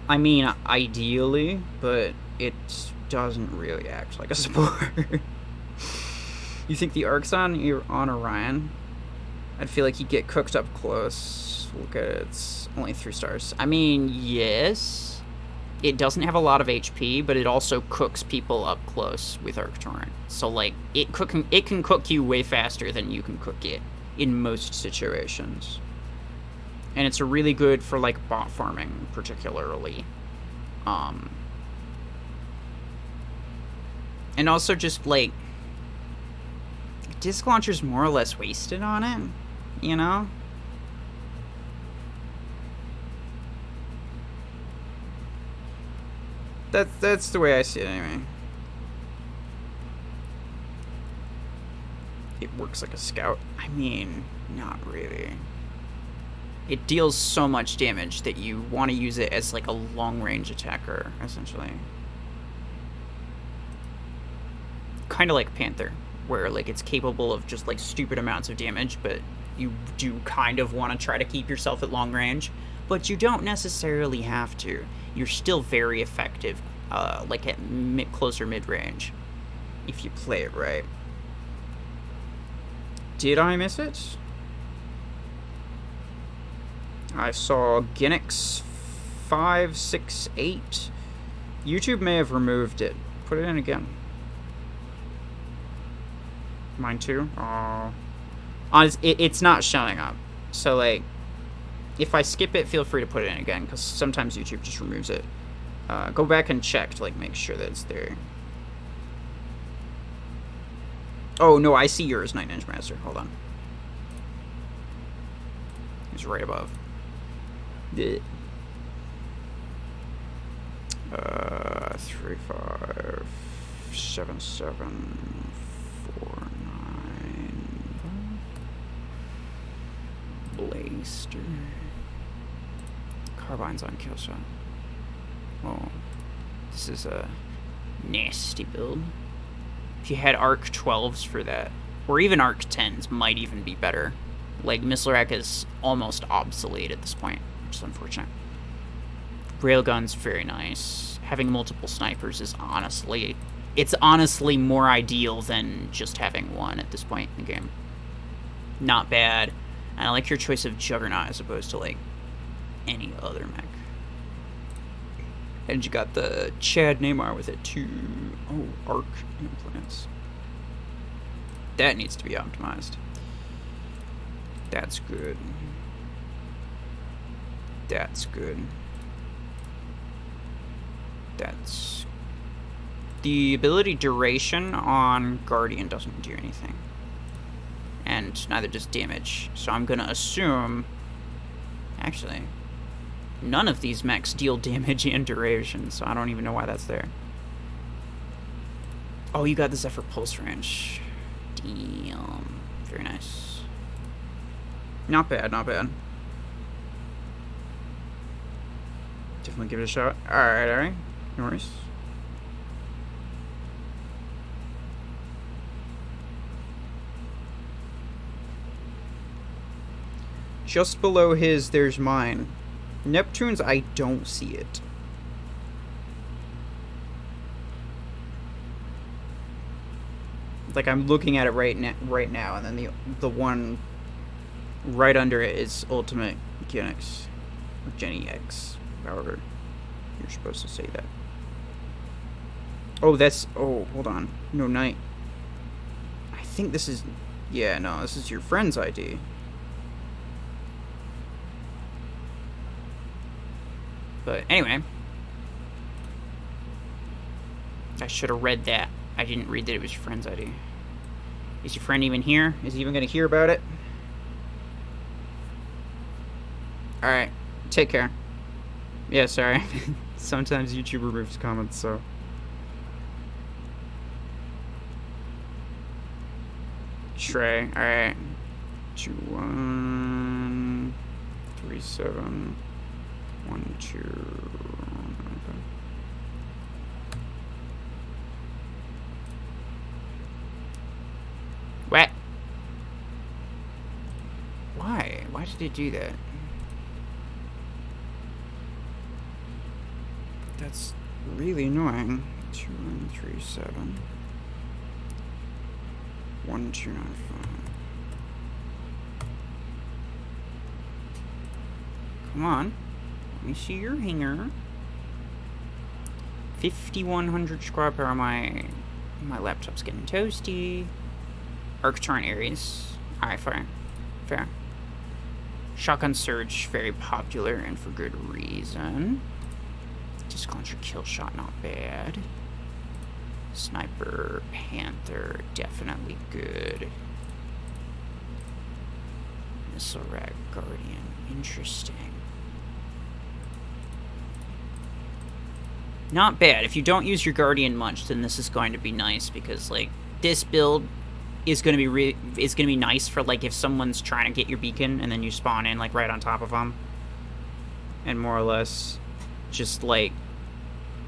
I mean, ideally, but it doesn't really act like a support. You think the arc's on Orion? I'd feel like he'd get cooked up close. Look at it, it's only 3 stars. I mean, yes. It doesn't have a lot of HP, but it also cooks people up close with Arc Torrent. So, like, it can cook you way faster than you can cook it in most situations. And it's really good for, like, bot farming, particularly. And also just, like, disc launcher's more or less wasted on it, you know? That's the way I see it anyway. It works like a scout. I mean, not really. It deals so much damage that you want to use it as, like, a long-range attacker, essentially. Kind of like Panther, where, like, it's capable of just, like, stupid amounts of damage, but you do kind of want to try to keep yourself at long range. But you don't necessarily have to. You're still very effective, like, at closer mid-range, if you play it right. Did I miss it? I saw Ginix 568. YouTube may have removed it. Put it in again. Mine too? Oh. It's not showing up. So, like, if I skip it, feel free to put it in again, because sometimes YouTube just removes it. Go back and check to, like, make sure that it's there. Oh, no, I see yours, Night Ninja Master. Hold on. It's right above. 357749. Blaster. Carbine's on Killshot. Oh, this is a nasty build. If you had Arc 12s for that, or even Arc 10s might even be better. Like, Missile Rack is almost obsolete at this point, which is unfortunate. Railgun's very nice. Having multiple snipers is honestly more ideal than just having one at this point in the game. Not bad. And I like your choice of Juggernaut as opposed to, like, any other mech. And you got the Chad Neymar with it too. Oh, arc implants. That needs to be optimized. That's good. That's good. That's... The ability duration on Guardian doesn't do anything. And neither does damage. So I'm gonna assume... Actually... None of these mechs deal damage and duration, so I don't even know why that's there. Oh, you got the Zephyr Pulse Range. Damn. Very nice. Not bad, not bad. Definitely give it a shot. Alright, alright. No worries. Just below his, there's mine. Neptune's, I don't see it. Like, I'm looking at it right now, and then the one right under it is Ultimate Mechanics. Or Jenny X, however you're supposed to say that. Oh, that's... Oh, hold on. No, night. I think this is... Yeah, no, this is your friend's ID. But anyway, I should have read that. I didn't read that it was your friend's ID. Is your friend even here? Is he even going to hear about it? Alright, take care. Yeah, sorry. Sometimes YouTube removes comments, so... Trey, alright. 2137 12. What? Why? Why did it do that? That's really annoying. 2137 1295. Come on. Let me see your hanger. 5100 squad power. My laptop's getting toasty. Arctron Ares. Alright, fine. Fair. Shotgun Surge, very popular and for good reason. Disc Launcher Kill Shot, not bad. Sniper Panther, definitely good. Missile Rag Guardian, interesting. Not bad. If you don't use your Guardian much, then this is going to be nice because, like, this build is going to be nice for, like, if someone's trying to get your beacon and then you spawn in, like, right on top of them, and more or less just, like,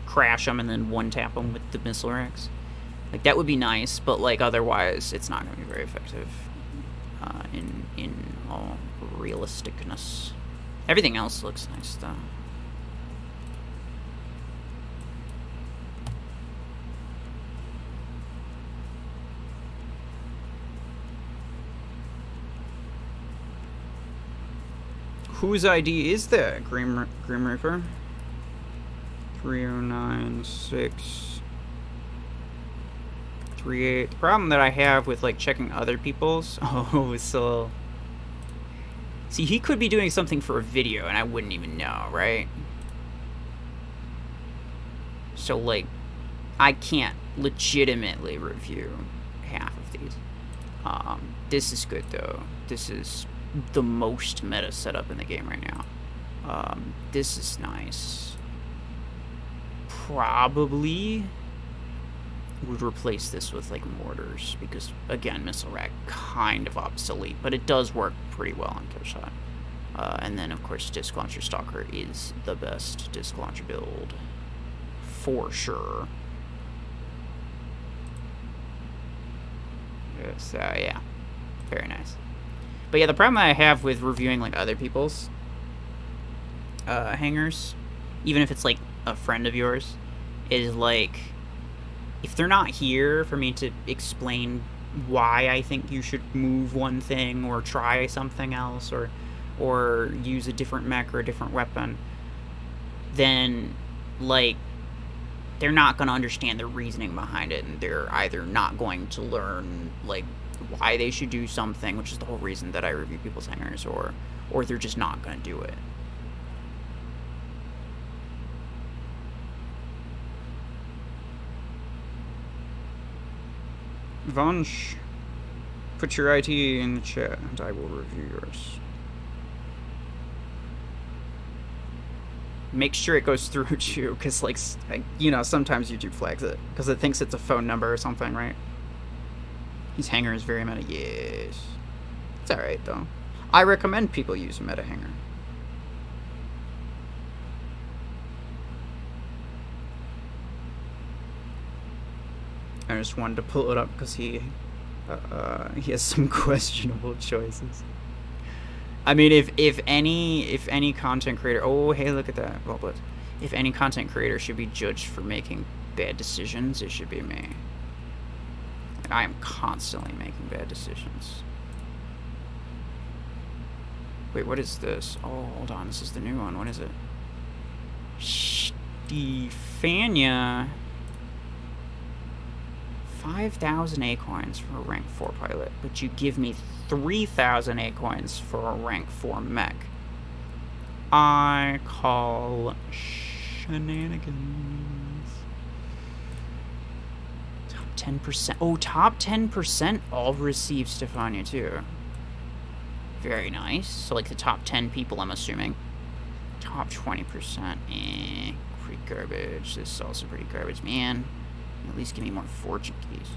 crash them and then one tap them with the missile racks. Like, that would be nice, but, like, otherwise it's not going to be very effective in all realisticness. Everything else looks nice though. Whose ID is that? Grim Reaper? 309638. The problem that I have with, like, checking other people's... Oh, so... See, he could be doing something for a video, and I wouldn't even know, right? So, like, I can't legitimately review half of these. This is good, though. This is the most meta setup in the game right now. This is nice. Probably would replace this with, like, mortars because, again, missile rack kind of obsolete, but it does work pretty well on Killshot. And then, of course, Disc Launcher Stalker is the best Disc Launcher build for sure. So yeah, very nice. But yeah, the problem I have with reviewing, like, other people's hangers, even if it's, like, a friend of yours, is, like, if they're not here for me to explain why I think you should move one thing or try something else or use a different mech or a different weapon, then, like, they're not going to understand the reasoning behind it, and they're either not going to learn, like, why they should do something, which is the whole reason that I review people's hangers, or they're just not going to do it. Vansh, put your IT in the chat, and I will review yours. Make sure it goes through you, because, like, you know, sometimes YouTube flags it, because it thinks it's a phone number or something, right? His hanger is very meta. Yes. It's alright, though. I recommend people use a meta hanger. I just wanted to pull it up because he has some questionable choices. I mean, if any content creator, oh hey, look at that, well, but if any content creator should be judged for making bad decisions, it should be me. Like, I am constantly making bad decisions. Wait, what is this? Oh, hold on, this is the new one. What is it? Stefania. 5,000 A coins for a rank 4 pilot, but you give me 3,000 A coins for a rank 4 mech. I call shenanigans. Top 10%. Oh, top 10% all receive Stefania too. Very nice. So like the top 10 people, I'm assuming. Top 20%. Pretty garbage. This is also pretty garbage, man. At least give me more fortune keys.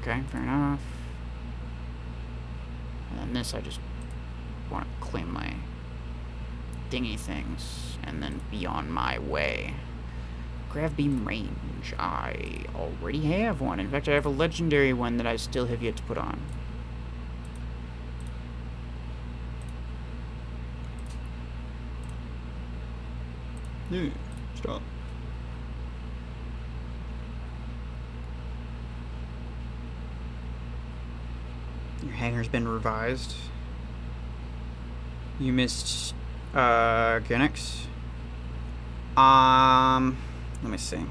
Okay, fair enough. And then this, I just want to claim my dingy things and then be on my way. Grav beam range. I already have one. In fact, I have a legendary one that I still have yet to put on. Yeah, stop. Your hanger's been revised. You missed Genix. Let me see.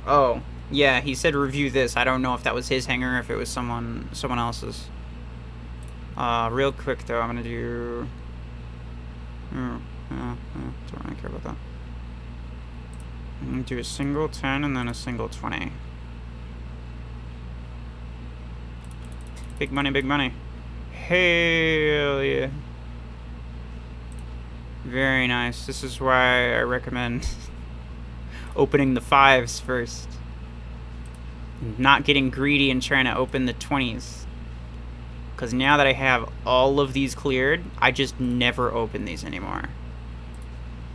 Oh, yeah, he said review this. I don't know if that was his hanger or if it was someone else's. Real quick though, I'm gonna do. Don't really care about that. I'm gonna do a single 10 and then a single 20. Big money, big money. Hell yeah. Very nice. This is why I recommend opening the 5s first. Not getting greedy and trying to open the 20s. Because now that I have all of these cleared, I just never open these anymore.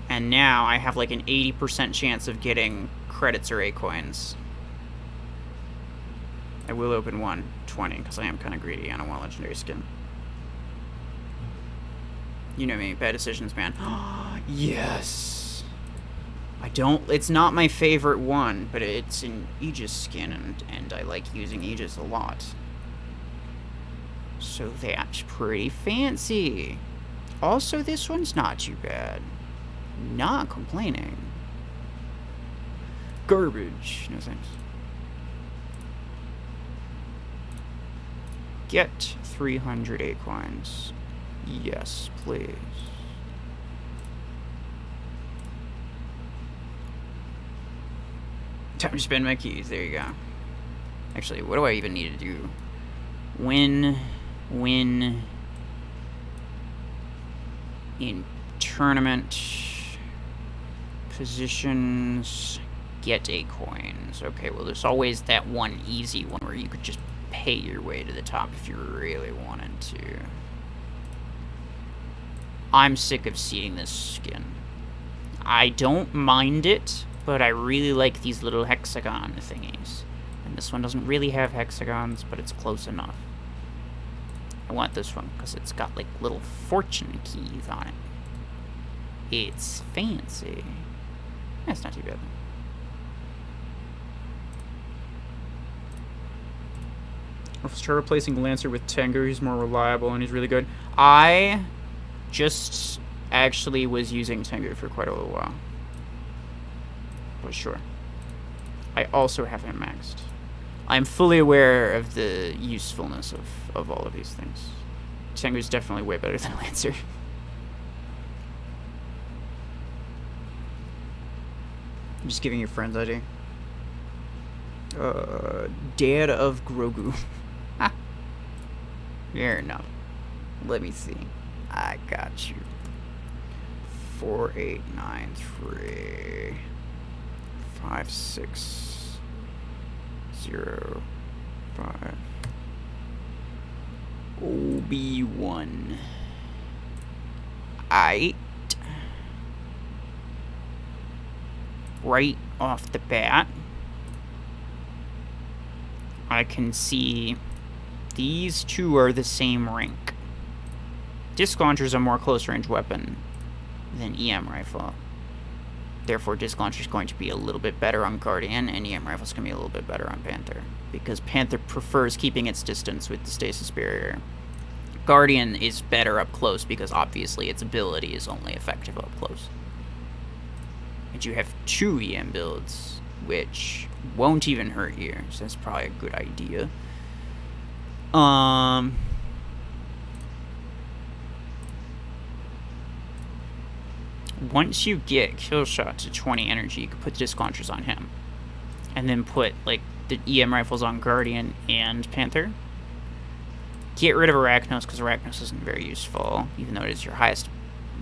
And now I have like an 80% chance of getting credits or A coins. I will open 120 because I am kind of greedy. I don't want a legendary skin. You know me, bad decisions, man. Yes! I don't, it's not my favorite one, but it's an Aegis skin, and I like using Aegis a lot. So that's pretty fancy. Also, this one's not too bad. Not complaining. Garbage. No thanks. Get 300 A coins. Yes, please. Time to spend my keys. There you go. Actually, what do I even need to do? Win in tournament positions, get A coins. Okay, well, there's always that one easy one where you could just pay your way to the top if you really wanted to. I'm sick of seeing this skin. I don't mind it, but I really like these little hexagon thingies. And this one doesn't really have hexagons, but it's close enough. I want this one because it's got like little fortune keys on it. It's fancy. That's not too bad. Let's try replacing Lancer with Tengu. He's more reliable and he's really good. I just actually was using Tengu for quite a little while. But sure. I also have him maxed. I'm fully aware of the usefulness of all of these things. Tengu's definitely way better than Lancer. I'm just giving you friends ID. Dad of Grogu. Fair enough. Let me see. I got you. 4893 5605 OB1. Aight. Right off the bat, I can see these two are the same rank. Disc launcher's a more close-range weapon than EM rifle. Therefore, disc launcher's going to be a little bit better on Guardian, and EM rifle's going to be a little bit better on Panther. Because Panther prefers keeping its distance with the stasis barrier. Guardian is better up close because obviously its ability is only effective up close. And you have 2 EM builds, which won't even hurt you, so that's probably a good idea. Once you get Killshot to 20 energy, you can put disc launchers on him. And then put, like, the EM rifles on Guardian and Panther. Get rid of Arachnos, because Arachnos isn't very useful, even though it is your highest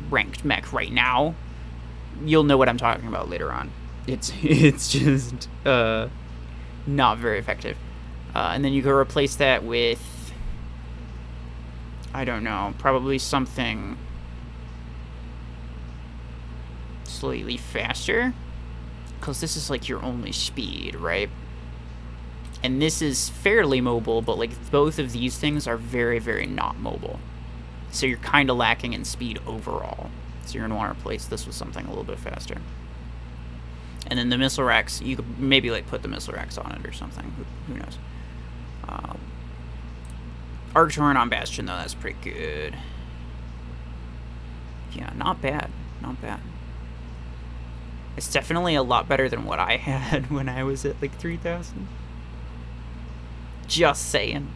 ranked mech right now. You'll know what I'm talking about later on. It's just not very effective. And then you can replace that with, I don't know, probably something slightly faster, because this is like your only speed, right? And this is fairly mobile, but like both of these things are very, very not mobile. So you're kind of lacking in speed overall. So you're going to want to replace this with something a little bit faster. And then the missile racks, you could maybe like put the missile racks on it or something. Who knows? Arc Torrent on Bastion, though, that's pretty good. Yeah, not bad. Not bad. It's definitely a lot better than what I had when I was at like 3,000. Just saying.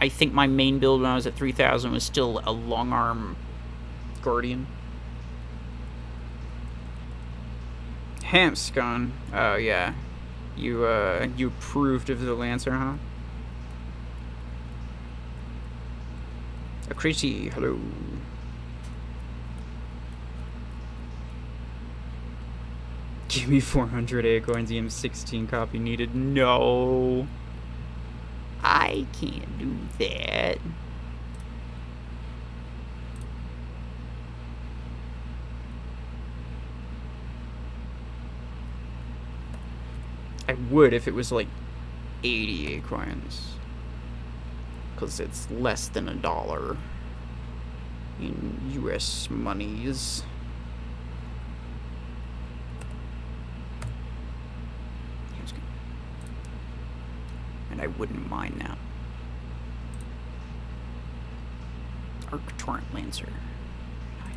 I think my main build when I was at 3,000 was still a long arm Guardian. Hampscon. Oh yeah. You approved of the Lancer, huh? Akriti, hello. Give me 400 A coins, EM16 copy needed. No. I can't do that. I would if it was like 80 A coins. Because it's less than $1 in US monies. And I wouldn't mind that. Arc Torrent Lancer. Nice.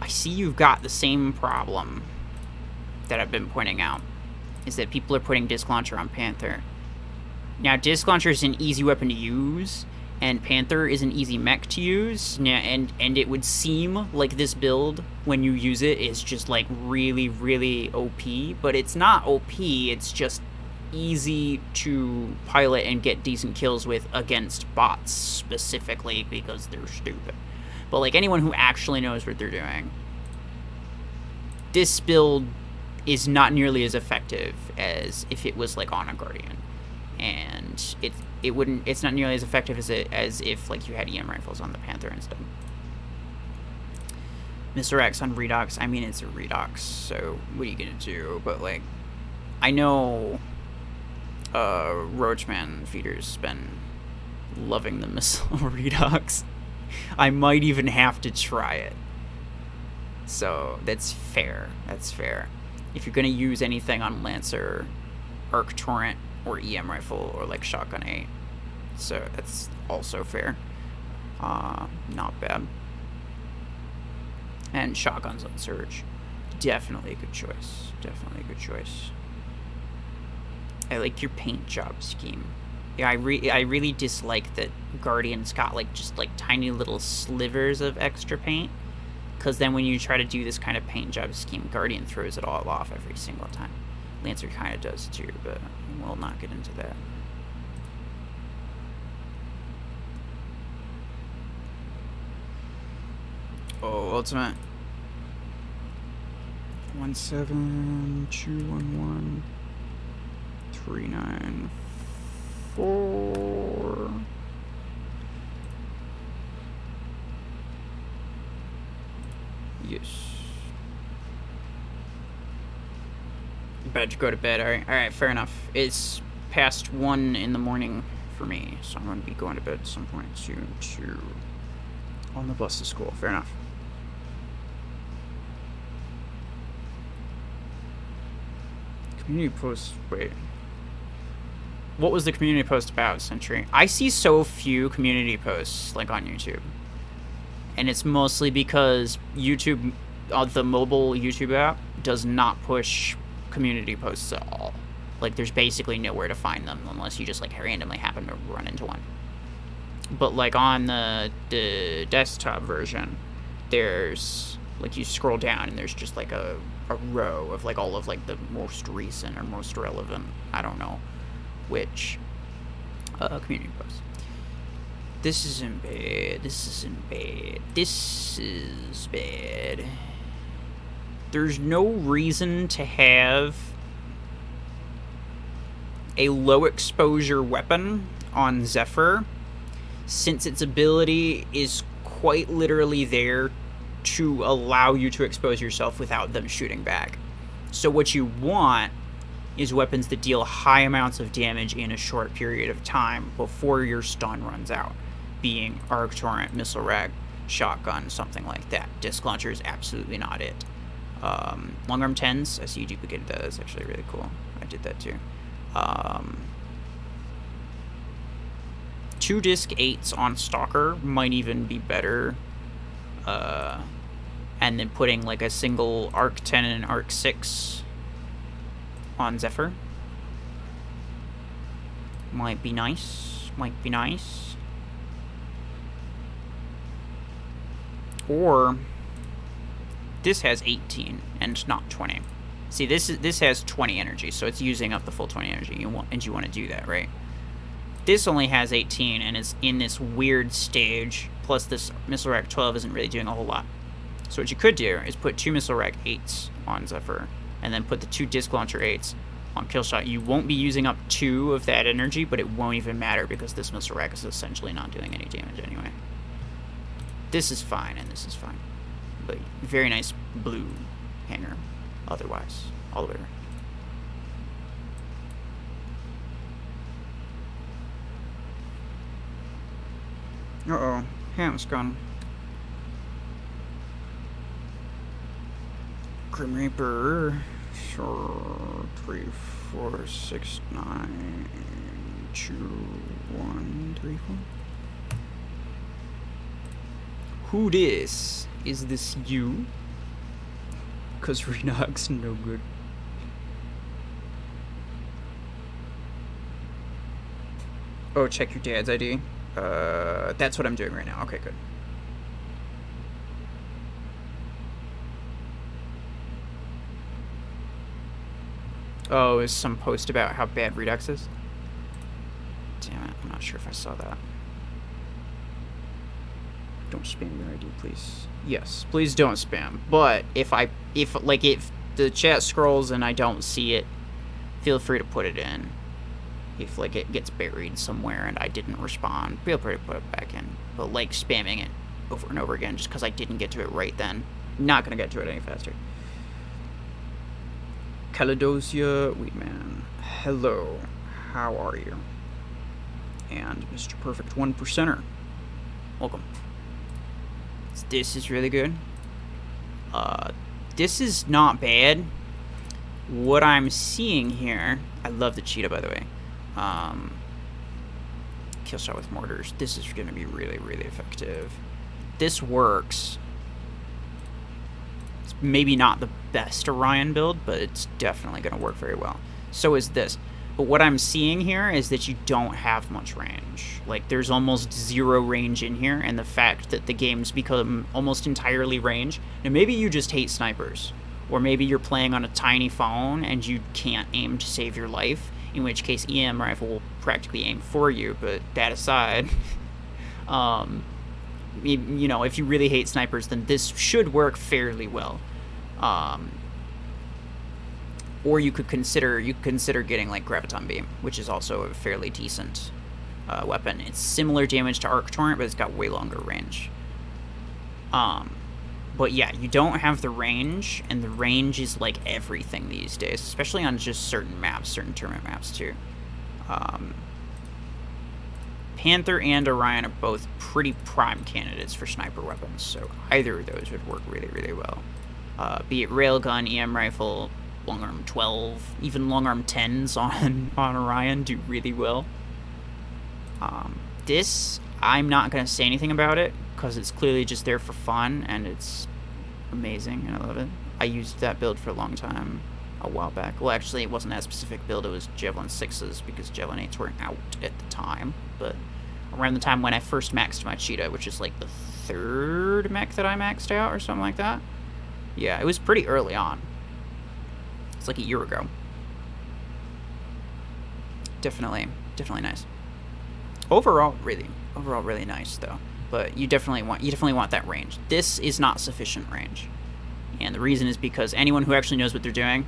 I see you've got the same problem that I've been pointing out, is that people are putting Disc Launcher on Panther. Now, Disc Launcher is an easy weapon to use, and Panther is an easy mech to use, and it would seem like this build, when you use it, is just like really, really OP, but it's not OP, it's just easy to pilot and get decent kills with against bots, specifically because they're stupid. But like anyone who actually knows what they're doing, this build is not nearly as effective as if it was like on a Guardian, and it's not nearly as effective as if like you had EM rifles on the Panther instead. Mr. X on Redox, I mean it's a Redox, so what are you gonna do? But like, I know Roachman Feeder's been loving the missile Redox. I might even have to try it. So that's fair. That's fair. If you're gonna use anything on Lancer, Arc Torrent, or EM rifle, or like Shotgun 8, so that's also fair. Not bad. And shotguns on Surge, definitely a good choice. Definitely a good choice. I like your paint job scheme. Yeah, I really dislike that Guardian's got like just like tiny little slivers of extra paint, because then when you try to do this kind of paint job scheme, Guardian throws it all off every single time. Lancer kind of does too, but we'll not get into that. ultimate. 17211 394. Yes. About to go to bed. All right, fair enough. It's past 1 in the morning for me, so I'm going to be going to bed at some point soon too. On the bus to school. Fair enough. Community post. Wait. What was the community post about, Sentry? I see so few community posts like on YouTube, and it's mostly because YouTube, the mobile YouTube app, does not push community posts at all. Like, there's basically nowhere to find them unless you just like randomly happen to run into one. But like on the desktop version, there's like, you scroll down and there's just like a row of like all of like the most recent or most relevant, I don't know which, community posts. This isn't bad. This isn't bad. This is bad. There's no reason to have a low exposure weapon on Zephyr, since its ability is quite literally there to allow you to expose yourself without them shooting back. So what you want is weapons that deal high amounts of damage in a short period of time before your stun runs out, being Arc Torrent, Missile Rack, Shotgun, something like that. Disc Launcher is absolutely not it. Long Arm 10s, I see you duplicated that. That's actually really cool. I did that too. 2 disc 8s on Stalker might even be better. And then putting like a single Arc 10 and an Arc 6 on Zephyr might be nice. Might be nice. Or this has 18 and not 20. See, this has 20 energy, so it's using up the full 20 energy. You want to do that, right? This only has 18 and is in this weird stage. Plus, this Missile Rack 12 isn't really doing a whole lot. So what you could do is put 2 Missile Rack 8s on Zephyr, and then put the 2 Disc Launcher 8s on Killshot. You won't be using up 2 of that energy, but it won't even matter because this Missile Rack is essentially not doing any damage anyway. This is fine, and this is fine. But very nice blue hanger. Otherwise, all the way around. Uh-oh. Ham's gone. Grim Reaper. Sure. 3, 4, 6, 9, 2, 1, 3, 4. Who this? Is this you? Because Renox no good. Oh, check your dad's ID. That's what I'm doing right now. Okay, good. Oh, is some post about how bad Redux is? Damn it, I'm not sure if I saw that. Don't spam your ID, please. Yes, please don't spam. But if the chat scrolls and I don't see it, feel free to put it in. If like it gets buried somewhere and I didn't respond, feel free to put it back in. But like spamming it over and over again just because I didn't get to it right then, not gonna get to it any faster. Caledosia Weedman, hello, how are you? And Mr. Perfect 1%er, welcome. This is really good. This is not bad. What I'm seeing here, I love the cheetah, by the way. Killshot with mortars. This is going to be really, really effective. This works. It's maybe not the best Orion build, but it's definitely going to work very well. So is this. But what I'm seeing here is that you don't have much range. Like, there's almost 0 range in here, and the fact that the game's become almost entirely range. Now, maybe you just hate snipers, or maybe you're playing on a tiny phone and you can't aim to save your life, in which case EM rifle will practically aim for you, but that aside, you know, if you really hate snipers, then this should work fairly well. Or you could consider getting like Graviton Beam, which is also a fairly decent weapon. It's similar damage to Arc Torrent, but it's got way longer range. But yeah, you don't have the range, and the range is like everything these days, especially on just certain maps, certain tournament maps too. Panther and Orion are both pretty prime candidates for sniper weapons, so either of those would work really, really well. Be it Railgun, EM Rifle, Long Arm 12, even Long Arm 10s on Orion do really well. This, I'm not going to say anything about it, because it's clearly just there for fun, and it's amazing, and I love it. I used that build for a long time, a while back. Well, actually, it wasn't that specific build, it was Javelin 6s, because Javelin 8s weren't out at the time, but around the time when I first maxed my Cheetah, which is like the 3rd mech that I maxed out, or something like that. Yeah, it was pretty early on. It's like a year ago. Definitely nice. Overall really nice though. But you definitely want that range. This is not sufficient range. And the reason is because anyone who actually knows what they're doing,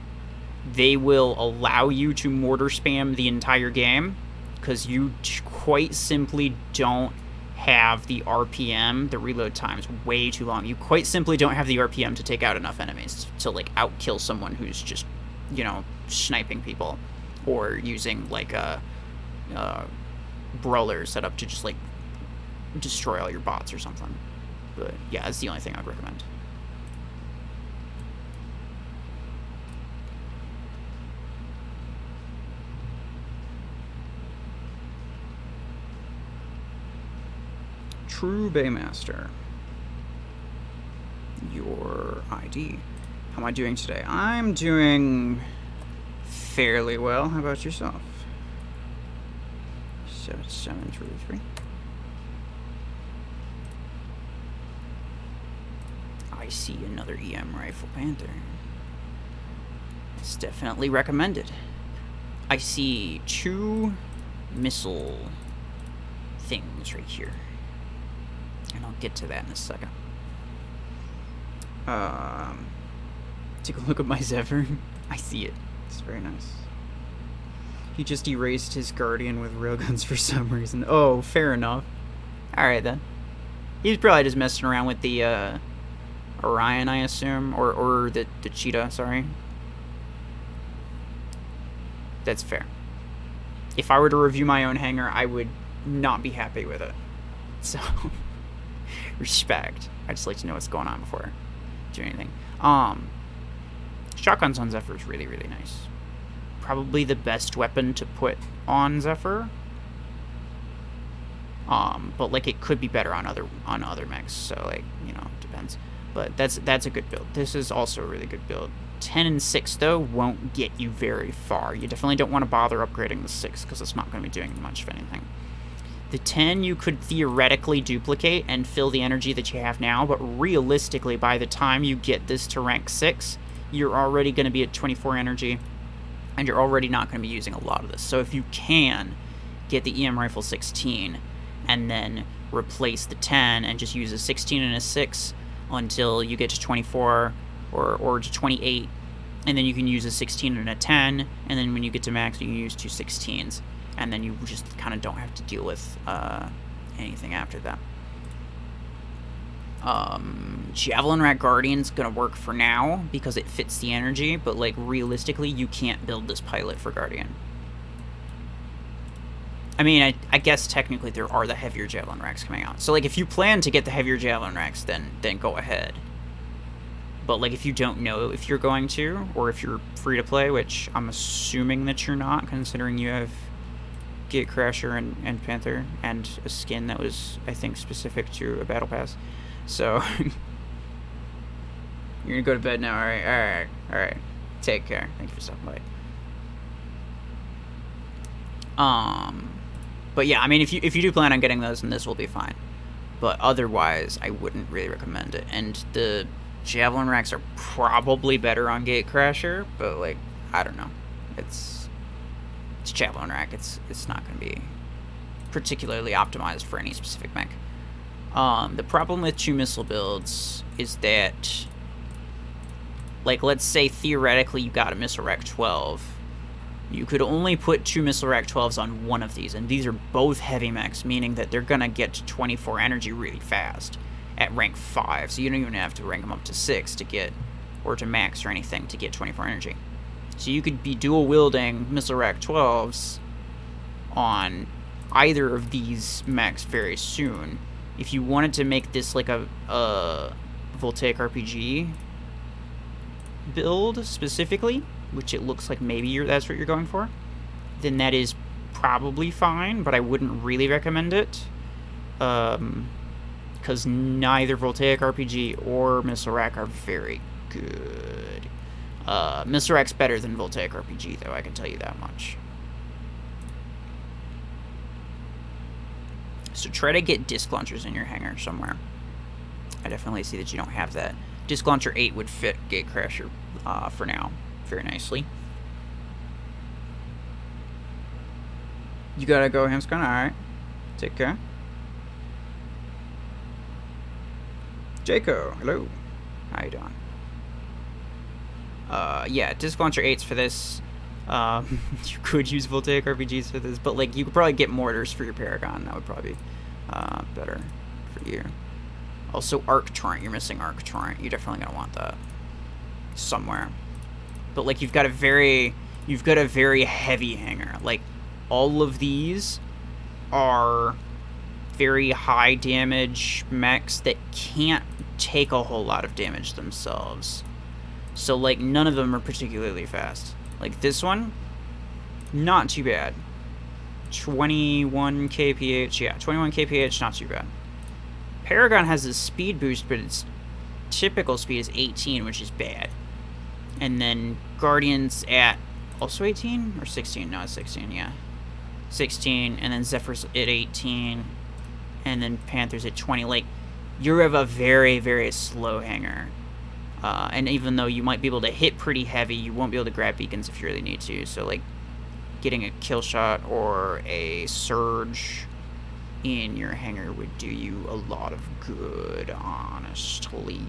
they will allow you to mortar spam the entire game, because you quite simply don't have the RPM. The reload time's way too long. You quite simply don't have the RPM to take out enough enemies to like outkill someone who's just, you know, sniping people, or using like a brawler set up to just like destroy all your bots or something. But yeah, that's the only thing I'd recommend. True Baymaster. Your ID. How am I doing today? I'm doing fairly well. How about yourself? 7733. I see another EM Rifle Panther. It's definitely recommended. I see 2 missile things right here, and I'll get to that in a second. Take a look at my Zephyr. I see it. It's very nice. He just erased his Guardian with railguns for some reason. Oh, fair enough. Alright then. He's probably just messing around with the Orion, I assume. Or the Cheetah, sorry. That's fair. If I were to review my own hangar, I would not be happy with it. So, respect. I just like to know what's going on before I do anything. Shotguns on Zephyr is really, really nice. Probably the best weapon to put on Zephyr. But like it could be better on other mechs, so like, you know, it depends. But that's a good build. This is also a really good build. 10 and 6 though won't get you very far. You definitely don't want to bother upgrading the 6 because it's not going to be doing much of anything. The 10 you could theoretically duplicate and fill the energy that you have now, but realistically by the time you get this to rank 6, you're already going to be at 24 energy, and you're already not going to be using a lot of this. So if you can get the EM Rifle 16 and then replace the 10 and just use a 16 and a 6 until you get to 24 or to 28, and then you can use a 16 and a 10, and then when you get to max you can use 2 16s, and then you just kind of don't have to deal with anything after that. Javelin Rat Guardian's gonna work for now because it fits the energy, but like realistically you can't build this pilot for Guardian. I mean, I guess technically there are the heavier Javelin Racks coming out, so like if you plan to get the heavier Javelin Racks, then go ahead. But like if you don't know if you're going to, or if you're free to play, which I'm assuming that you're not, considering you have Gatecrasher and Panther and a skin that was, I think, specific to a battle pass. So you're gonna go to bed now. All right. Take care. Thank you for stopping by. But yeah, I mean, if you do plan on getting those, then this will be fine. But otherwise, I wouldn't really recommend it. And the Javelin Racks are probably better on Gatecrasher, but like, I don't know. It's Javelin Rack. It's not going to be particularly optimized for any specific mech. The problem with 2 missile builds is that, like, let's say theoretically you got a missile rack 12. You could only put 2 missile rack 12s on one of these, and these are both heavy mechs, meaning that they're gonna get to 24 energy really fast at rank 5, so you don't even have to rank them up to 6 to get, or to max or anything to get 24 energy. So you could be dual wielding missile rack 12s on either of these mechs very soon. If you wanted to make this like a Voltaic RPG build specifically, which it looks like maybe that's what you're going for, then that is probably fine, but I wouldn't really recommend it. Because neither Voltaic RPG or Missile Rack are very good. Missile Rack's better than Voltaic RPG, though, I can tell you that much. So try to get disc launchers in your hangar somewhere. I definitely see that you don't have that. Disc Launcher 8 would fit Gatecrasher for now very nicely. You gotta go, Hamscon? Alright. Take care. Jaco, hello. How you doing? Yeah, Disc Launcher 8's for this. You could use Voltaic RPGs for this, but like you could probably get mortars for your Paragon. That would probably be better for you. Also, Arc Torrent. You're missing Arc Torrent. You're definitely gonna want that somewhere. But like you've got a very heavy hangar. Like all of these are very high damage mechs that can't take a whole lot of damage themselves. So like none of them are particularly fast. Like this one, not too bad. 21 kph, yeah, 21 kph, not too bad. Paragon has a speed boost, but its typical speed is 18, which is bad. And then Guardian's at also 18 or 16? No, it's 16, yeah. 16, and then Zephyr's at 18, and then Panther's at 20. Like, you have a very, very slow hangar. And even though you might be able to hit pretty heavy, you won't be able to grab beacons if you really need to. So, like, getting a kill shot or a surge in your hangar would do you a lot of good, honestly.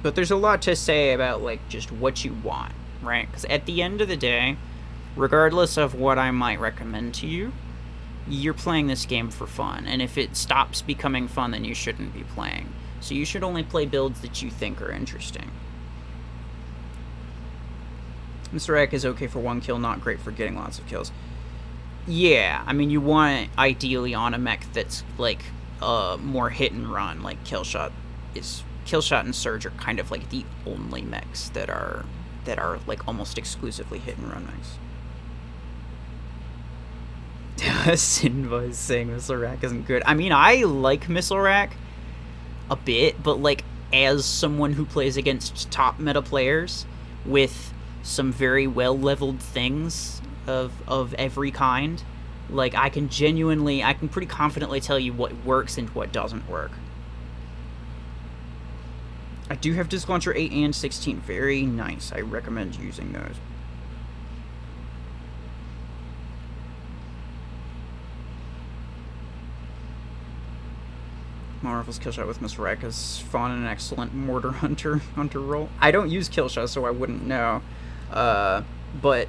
But there's a lot to say about, like, just what you want, right? Because at the end of the day, regardless of what I might recommend to you, you're playing this game for fun. And if it stops becoming fun, then you shouldn't be playing. So you should only play builds that you think are interesting. Mr. Rack is okay for one kill, not great for getting lots of kills. Yeah, I mean, you want it ideally on a mech that's, like, more hit and run, like Killshot is... Killshot and Surge are kind of like the only mechs that are like almost exclusively hit and run mechs. Sinva is saying Missile Rack isn't good. I mean, I like Missile Rack a bit, but like as someone who plays against top meta players with some very well leveled things of every kind, like I can pretty confidently tell you what works and what doesn't work. I do have Disc Launcher 8 and 16. Very nice. I recommend using those. Marvel's Killshot with Mr. Rack is fun and an excellent mortar hunter role. I don't use Killshot, so I wouldn't know. But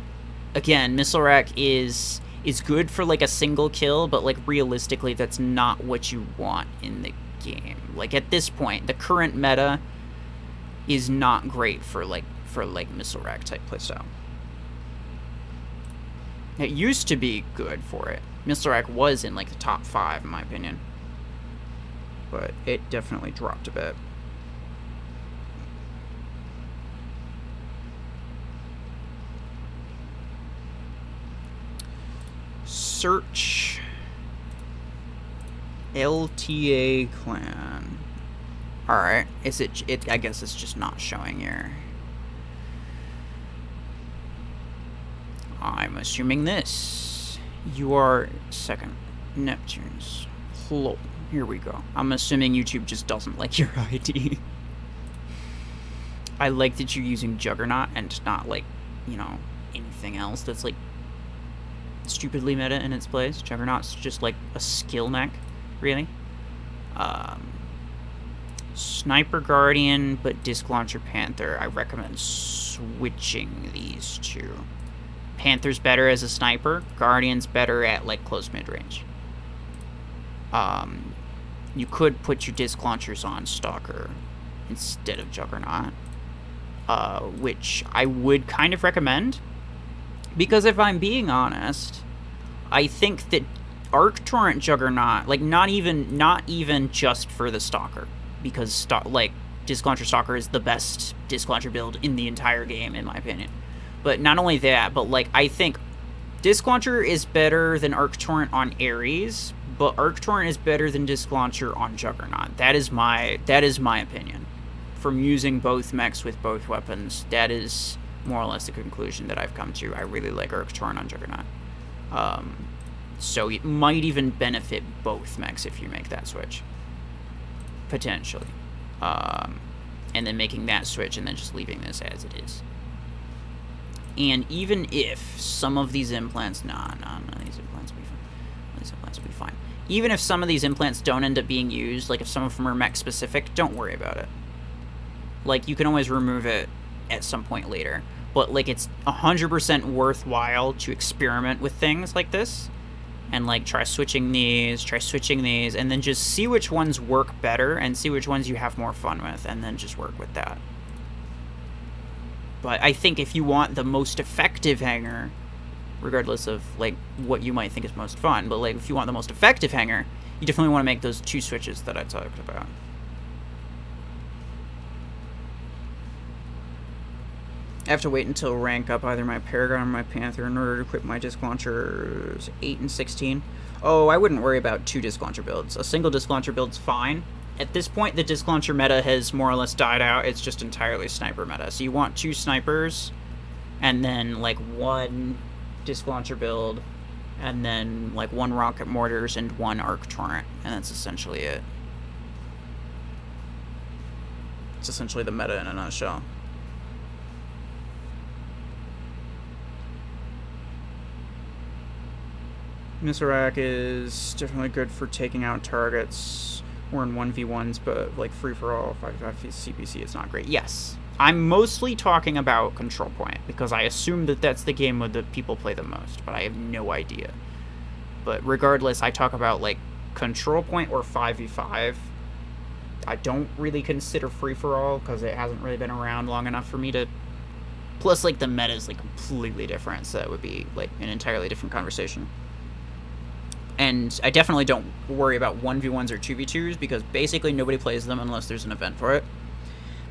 again, Missile Rack is good for like a single kill, but like realistically, that's not what you want in the game. Like at this point, the current meta is not great for Missile Rack type playstyle. It used to be good for it. Missile Rack was in like the top 5 in my opinion, but it definitely dropped a bit. Search LTA clan. Alright, is it I guess it's just not showing here. I'm assuming this. You are second. Neptune's. Hello. Here we go. I'm assuming YouTube just doesn't like your ID. I like that you're using Juggernaut and not, like, you know, anything else that's, like, stupidly meta in its place. Juggernaut's just, like, a skill mech, really. Sniper Guardian, but Disc Launcher Panther. I recommend switching these two. Panther's better as a sniper. Guardian's better at, like, close mid-range. You could put your Disc Launchers on Stalker instead of Juggernaut. Which I would kind of recommend. Because if I'm being honest, I think that Arc Torrent Juggernaut, like, not even just for the Stalker. Because, like, Disc Launcher Stalker is the best Disc Launcher build in the entire game, in my opinion. But not only that, but, like, I think Disc Launcher is better than Arc Torrent on Ares, but Arc Torrent is better than Disc Launcher on Juggernaut. That is my opinion. From using both mechs with both weapons, that is more or less the conclusion that I've come to. I really like Arc Torrent on Juggernaut. So it might even benefit both mechs if you make that switch. Potentially. And then making that switch and then just leaving this as it is. And even if some of these implants... None of these implants will be fine. These implants will be fine. Even if some of these implants don't end up being used, like if some of them are mech specific, don't worry about it. Like, you can always remove it at some point later. But, like, it's 100% worthwhile to experiment with things like this. And, like, try switching these, and then just see which ones work better and see which ones you have more fun with, and then just work with that. But I think if you want the most effective hanger, regardless of, like, what you might think is most fun, but, like, if you want the most effective hanger, you definitely want to make those two switches that I talked about. I have to wait until rank up either my Paragon or my Panther in order to equip my Disc Launchers 8 and 16. Oh, I wouldn't worry about two Disc Launcher builds. A single Disc Launcher build's fine. At this point, the Disc Launcher meta has more or less died out. It's just entirely Sniper meta. So you want two Snipers, and then, like, one Disc Launcher build, and then, like, one Rocket Mortars and one Arc Torrent. And that's essentially it. It's essentially the meta in a nutshell. Missirak is definitely good for taking out targets or in 1v1s, but like free-for-all, 5v5 CPC, it's not great. Yes, I'm mostly talking about Control Point, because I assume that that's the game where the people play the most, but I have no idea. But regardless, I talk about, like, Control Point or 5v5. I don't really consider free-for-all, because it hasn't really been around long enough for me to... Plus, like, the meta is, like, completely different, so that would be, like, an entirely different conversation. And I definitely don't worry about 1v1s or 2v2s, because basically nobody plays them unless there's an event for it.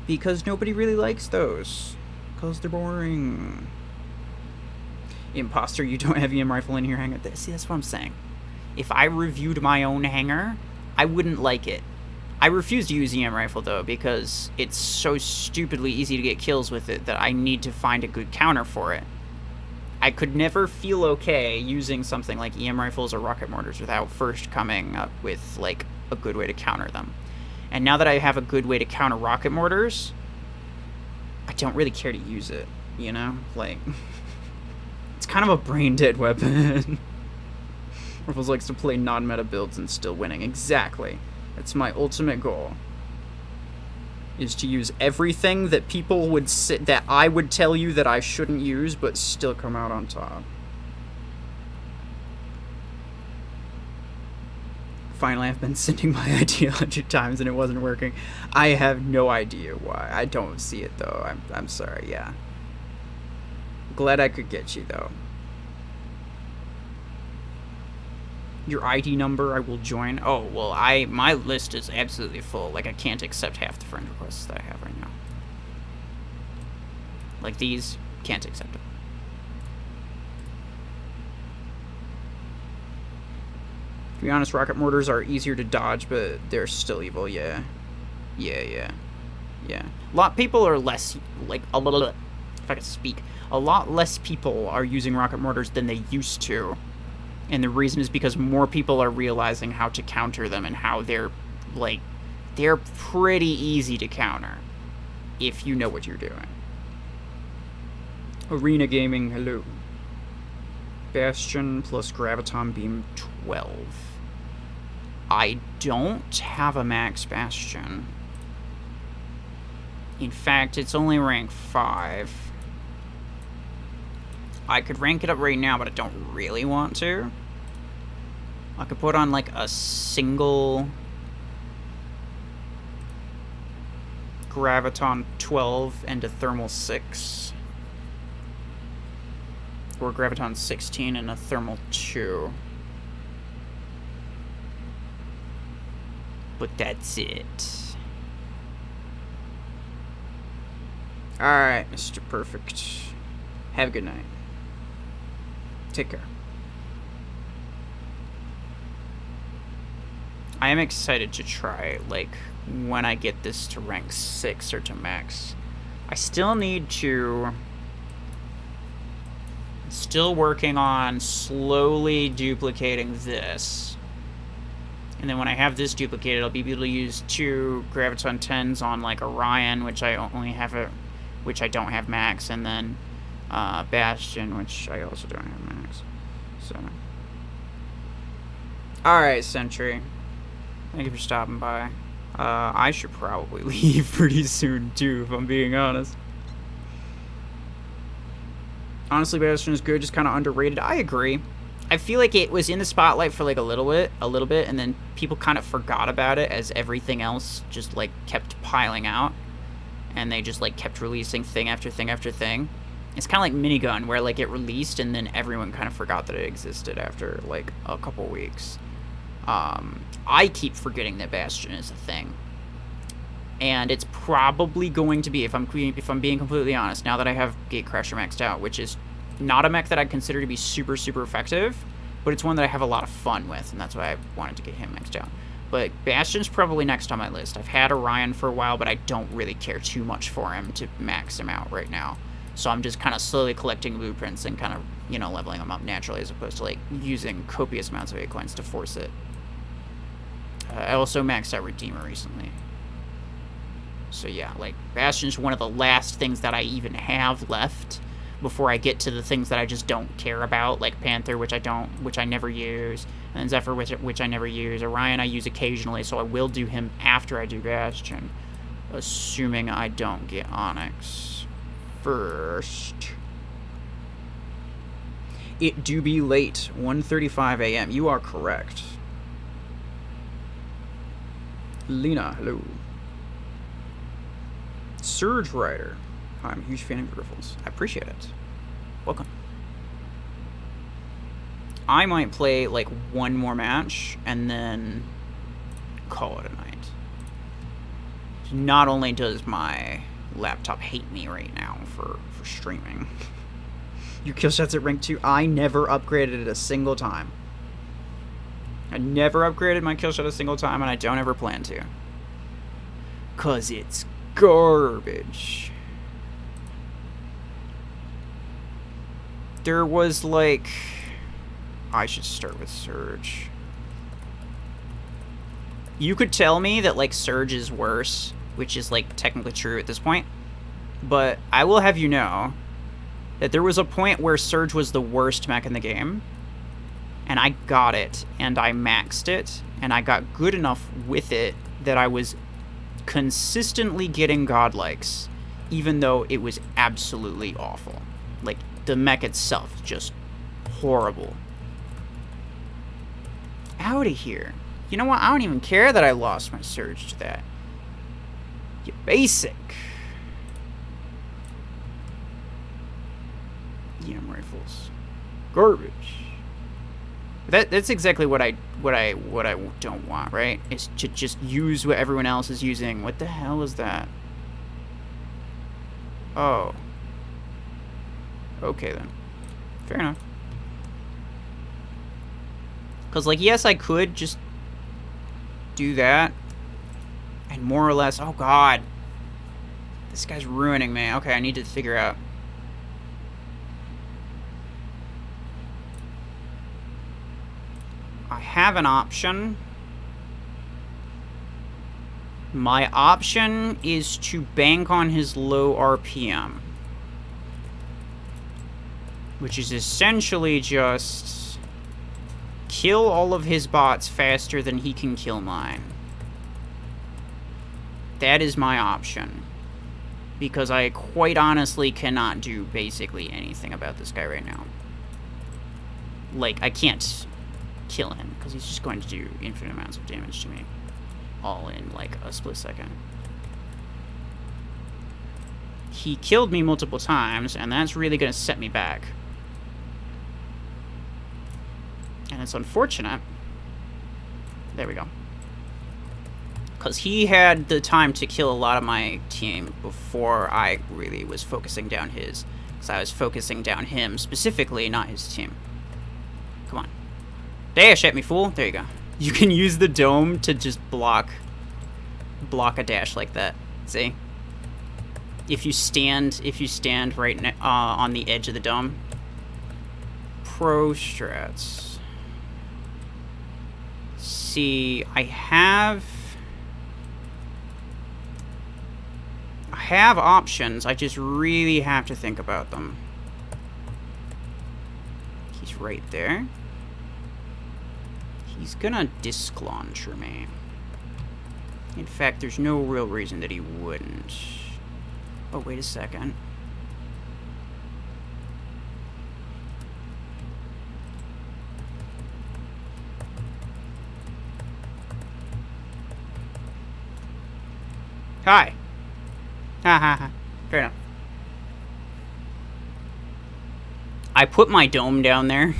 Because nobody really likes those. Because they're boring. Imposter, you don't have EM rifle in your hangar. See, that's what I'm saying. If I reviewed my own hangar, I wouldn't like it. I refuse to use EM rifle, though, because it's so stupidly easy to get kills with it that I need to find a good counter for it. I could never feel okay using something like EM rifles or rocket mortars without first coming up with, like, a good way to counter them. And now that I have a good way to counter rocket mortars, I don't really care to use it, you know? Like, it's kind of a brain-dead weapon. Rifles likes to play non-meta builds and still winning. Exactly. That's my ultimate goal. Is to use everything that people would that I would tell you that I shouldn't use, but still come out on top. Finally, I've been sending my idea 100 times and it wasn't working. I have no idea why. I don't see it though. I'm sorry. Yeah. Glad I could get you though. Your ID number, I will join. Oh, well, my list is absolutely full. Like, I can't accept half the friend requests that I have right now. Like these, can't accept them. To be honest, rocket mortars are easier to dodge, but they're still evil, yeah. Yeah. A lot of people are less, like, if I could speak, a lot less people are using rocket mortars than they used to. And the reason is because more people are realizing how to counter them and how they're, like, they're pretty easy to counter. if you know what you're doing. Arena Gaming, hello. Bastion plus Graviton Beam 12. I don't have a max Bastion. In fact, it's only rank 5. I could rank it up right now, but I don't really want to. I could put on like a single Graviton 12 and a Thermal 6. Or Graviton 16 and a Thermal 2. But that's it. Alright, Mr. Perfect. Have a good night. Take care. I am excited to try, like, when I get this to rank 6 or to max. I still need to... Still working on slowly duplicating this. And then when I have this duplicated, I'll be able to use 2 Graviton 10s on, like, Orion, which I only have which I don't have max, and then Bastion, which I also don't have max. So, alright, Sentry. Thank you for stopping by. I should probably leave pretty soon, too, if I'm being honest. Honestly, Bastion is good, just kind of underrated. I agree. I feel like it was in the spotlight for like a little bit, and then people kind of forgot about it as everything else just like kept piling out, and they just like kept releasing thing after thing after thing. It's kind of like Minigun, where like it released and then everyone kind of forgot that it existed after like a couple weeks. I keep forgetting that Bastion is a thing, and it's probably going to be, if I'm being completely honest, now that I have Gatecrasher maxed out, which is not a mech that I'd consider to be super, super effective, but it's one that I have a lot of fun with, and that's why I wanted to get him maxed out. But Bastion's probably next on my list. I've had Orion for a while, but I don't really care too much for him to max him out right now. So I'm just kind of slowly collecting blueprints and kind of, you know, leveling them up naturally, as opposed to, like, using copious amounts of 8 coins to force it. I also maxed out Redeemer recently. So yeah, like, Bastion's one of the last things that I even have left before I get to the things that I just don't care about, like Panther, which I never use, and Zephyr, which I never use. Orion I use occasionally, so I will do him after I do Bastion, assuming I don't get Onyx first. It do be late, 1:35 a.m. You are correct. Lena, hello. Surge Rider. I'm a huge fan of Griffles. I appreciate it. Welcome. I might play, like, one more match and then call it a night. Not only does my laptop hate me right now for streaming. Your kill shots at rank 2. I never upgraded it a single time. I never upgraded my kill shot a single time, and I don't ever plan to. 'Cause it's garbage. There was, like... I should start with Surge. You could tell me that, like, Surge is worse, which is, like, technically true at this point. But I will have you know that there was a point where Surge was the worst mech in the game. And I got it, and I maxed it, and I got good enough with it that I was consistently getting godlikes, even though it was absolutely awful. Like, the mech itself, just horrible. Out of here. You know what? I don't even care that I lost my Surge to that. You basic. EM rifles. Garbage. That's exactly what I don't want, right? Is to just use what everyone else is using. What the hell is that? Oh. Okay then. Fair enough. Because, like, yes, I could just do that. And more or less... Oh, God. This guy's ruining me. Okay, I need to figure out... I have an option. My option is to bank on his low RPM, which is essentially just kill all of his bots faster than he can kill mine. That is my option, because I quite honestly cannot do basically anything about this guy right now. Like, I can't kill him, because he's just going to do infinite amounts of damage to me, all in, like, a split second. He killed me multiple times, and that's really going to set me back. And it's unfortunate. There we go. Because he had the time to kill a lot of my team before I really was focusing down his. Because I was focusing down him specifically, not his team. Come on. Dash at me, fool. There you go. You can use the dome to just block a dash like that. See? If you stand right on the edge of the dome. Pro strats. See, I have options. I just really have to think about them. He's right there. He's gonna disc launcher me. In fact, there's no real reason that he wouldn't. Oh, wait a second. Hi. Ha ha ha. Fair enough. I put my dome down there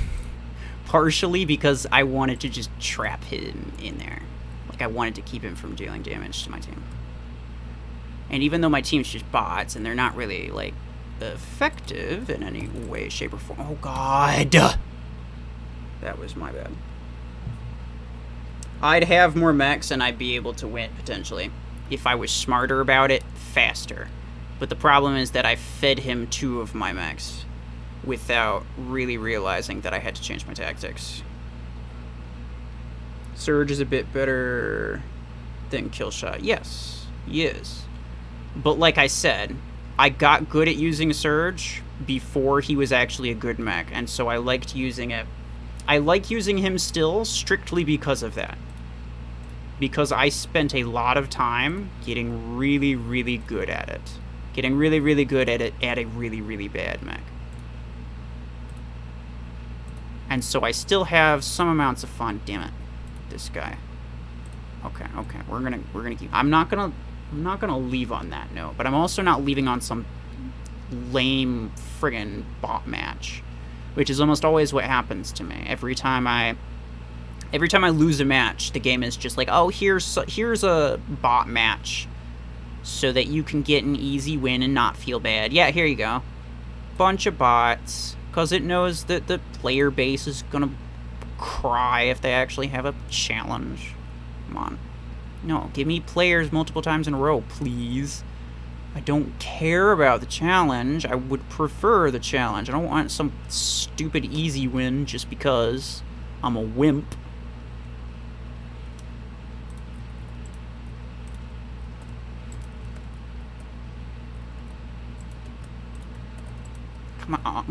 partially because I wanted to just trap him in there. Like, I wanted to keep him from dealing damage to my team. And even though my team's just bots and they're not really, like, effective in any way, shape, or form. Oh, God. That was my bad. I'd have more mechs and I'd be able to win, potentially. If I was smarter about it, faster. But the problem is that I fed him 2 of my mechs without really realizing that I had to change my tactics. Surge is a bit better than Killshot. Yes, he is. But like I said, I got good at using Surge before he was actually a good mech, and so I liked using it. I like using him still strictly because of that. Because I spent a lot of time getting really, really good at it. Getting really, really good at it at a really, really bad mech. And so I still have some amounts of fun. Damn it. This guy. Okay, okay. We're gonna keep. I'm not gonna leave on that note, but I'm also not leaving on some lame friggin' bot match. Which is almost always what happens to me. Every time I lose a match, the game is just like, oh, here's a bot match so that you can get an easy win and not feel bad. Yeah, here you go. Bunch of bots, because it knows that the player base is going to cry if they actually have a challenge. Come on. No, give me players multiple times in a row, please. I don't care about the challenge. I would prefer the challenge. I don't want some stupid easy win just because I'm a wimp. Come on.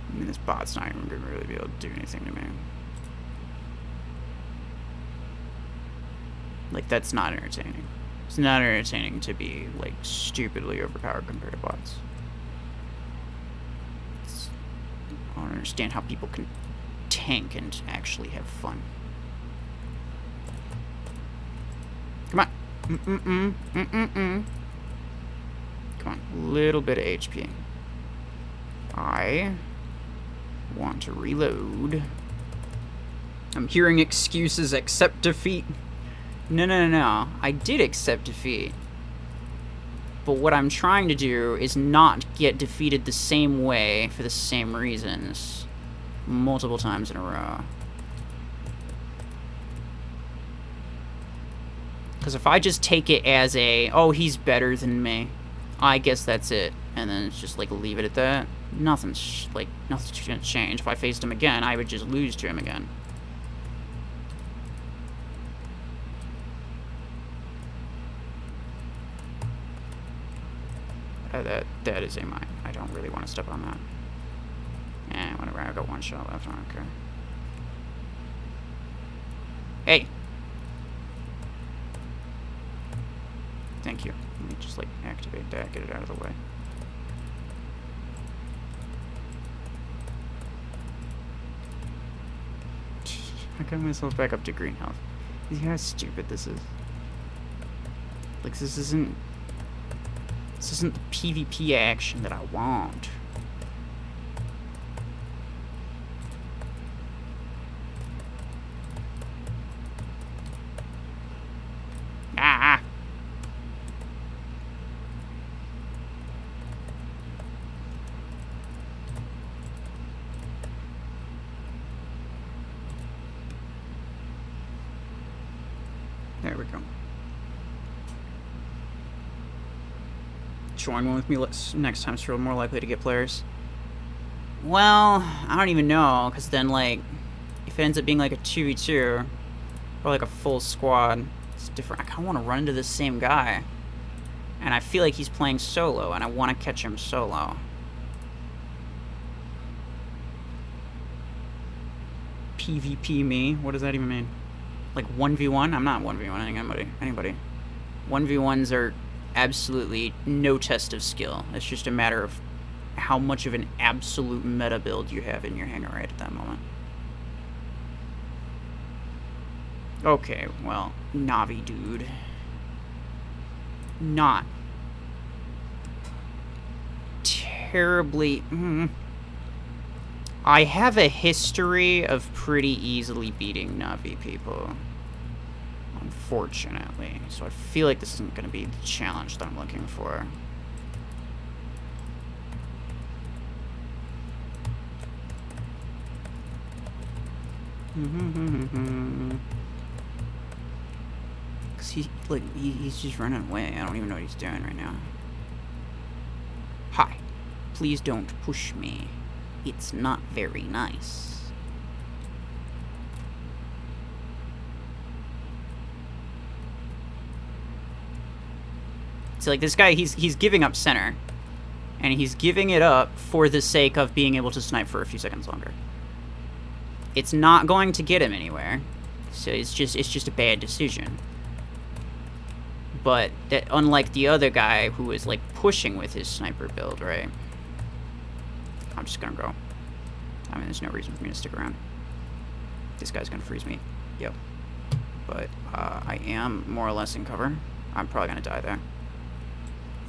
I mean, this bot's not even going to really be able to do anything to me. Like, that's not entertaining. It's not entertaining to be, like, stupidly overpowered compared to bots. I don't understand how people can tank and actually have fun. Come on. Come on. A little bit of HP. I want to reload. I'm hearing excuses, accept defeat. No. I did accept defeat. But what I'm trying to do is not get defeated the same way for the same reasons multiple times in a row. Because if I just take it as a, oh, he's better than me, I guess that's it. And then it's just, like, leave it at that. Nothing's gonna change. If I faced him again, I would just lose to him again. That is a mine. I don't really want to step on that. Eh, whatever. I've got one shot left. I don't care. Hey! Thank you. Let me just, like, activate that, get it out of the way. I got myself back up to green health. See how stupid this is? Like, this isn't the PvP action that I want. Ah! There we go. Join one with me next time, so we're more likely to get players. Well, I don't even know, because then, like, if it ends up being like a 2v2, or like a full squad, it's different. I kind of want to run into the same guy. And I feel like he's playing solo, and I want to catch him solo. PvP me? What does that even mean? Like 1v1? I'm not 1v1ing anybody. 1v1s are absolutely no test of skill. It's just a matter of how much of an absolute meta build you have in your hangar right at that moment. Okay, well, Navi dude. Not terribly... I have a history of pretty easily beating Navi people. Unfortunately. So I feel like this isn't going to be the challenge that I'm looking for. Because he's just running away. I don't even know what he's doing right now. Hi. Please don't push me. It's not very nice. So, like, this guy, he's giving up center. And he's giving it up for the sake of being able to snipe for a few seconds longer. It's not going to get him anywhere. So it's just a bad decision. But that, unlike the other guy who was, like, pushing with his sniper build, right? I'm just gonna go. I mean, there's no reason for me to stick around. This guy's gonna freeze me. Yep. But I am more or less in cover. I'm probably gonna die there.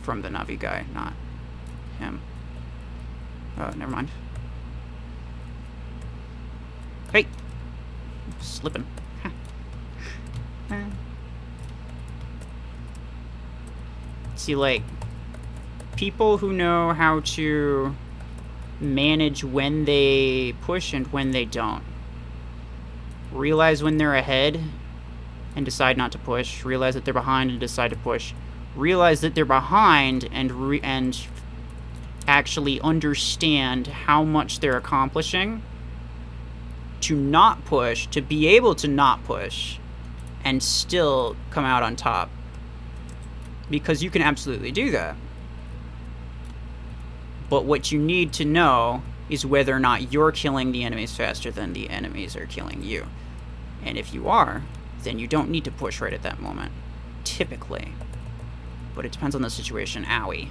From the Navi guy, not him. Never mind. Hey! Slipping. See, like, people who know how to manage when they push and when they don't. Realize when they're ahead and decide not to push. Realize that they're behind and decide to push. Realize that they're behind and actually understand how much they're accomplishing to not push, to be able to not push and still come out on top. Because you can absolutely do that. But what you need to know is whether or not you're killing the enemies faster than the enemies are killing you. And if you are, then you don't need to push right at that moment. Typically. But it depends on the situation. Owie.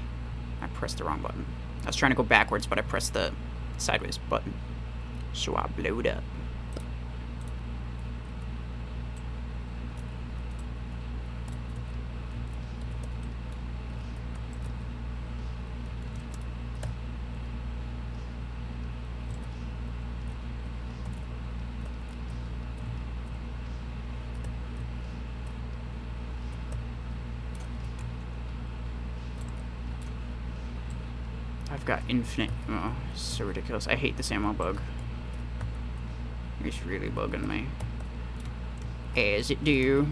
I pressed the wrong button. I was trying to go backwards, but I pressed the sideways button. So I blew it up. I've got infinite... Oh, so ridiculous. I hate this ammo bug. It's really bugging me. As it do.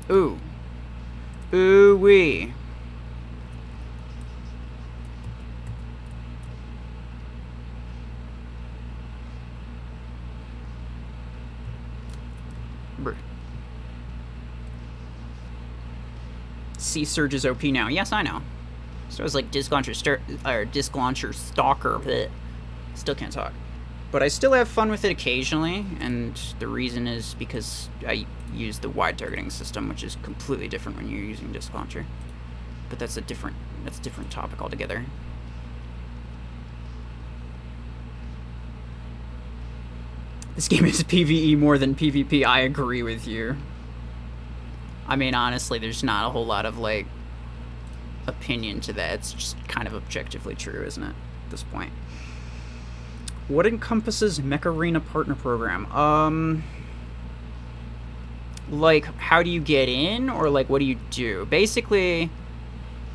Ooh. Ooh-wee. Sea Surge is OP now. Yes, I know. So it's like Disc Launcher Stalker, but still can't talk. But I still have fun with it occasionally, and the reason is because I use the wide targeting system, which is completely different when you're using Disc Launcher. But that's a different topic altogether. This game is PvE more than PvP. I agree with you. I mean, honestly, there's not a whole lot of, like, opinion to that. It's just kind of objectively true, isn't it, at this point? What encompasses Mech Arena Partner Program? Like, how do you get in, or, like, what do you do? Basically,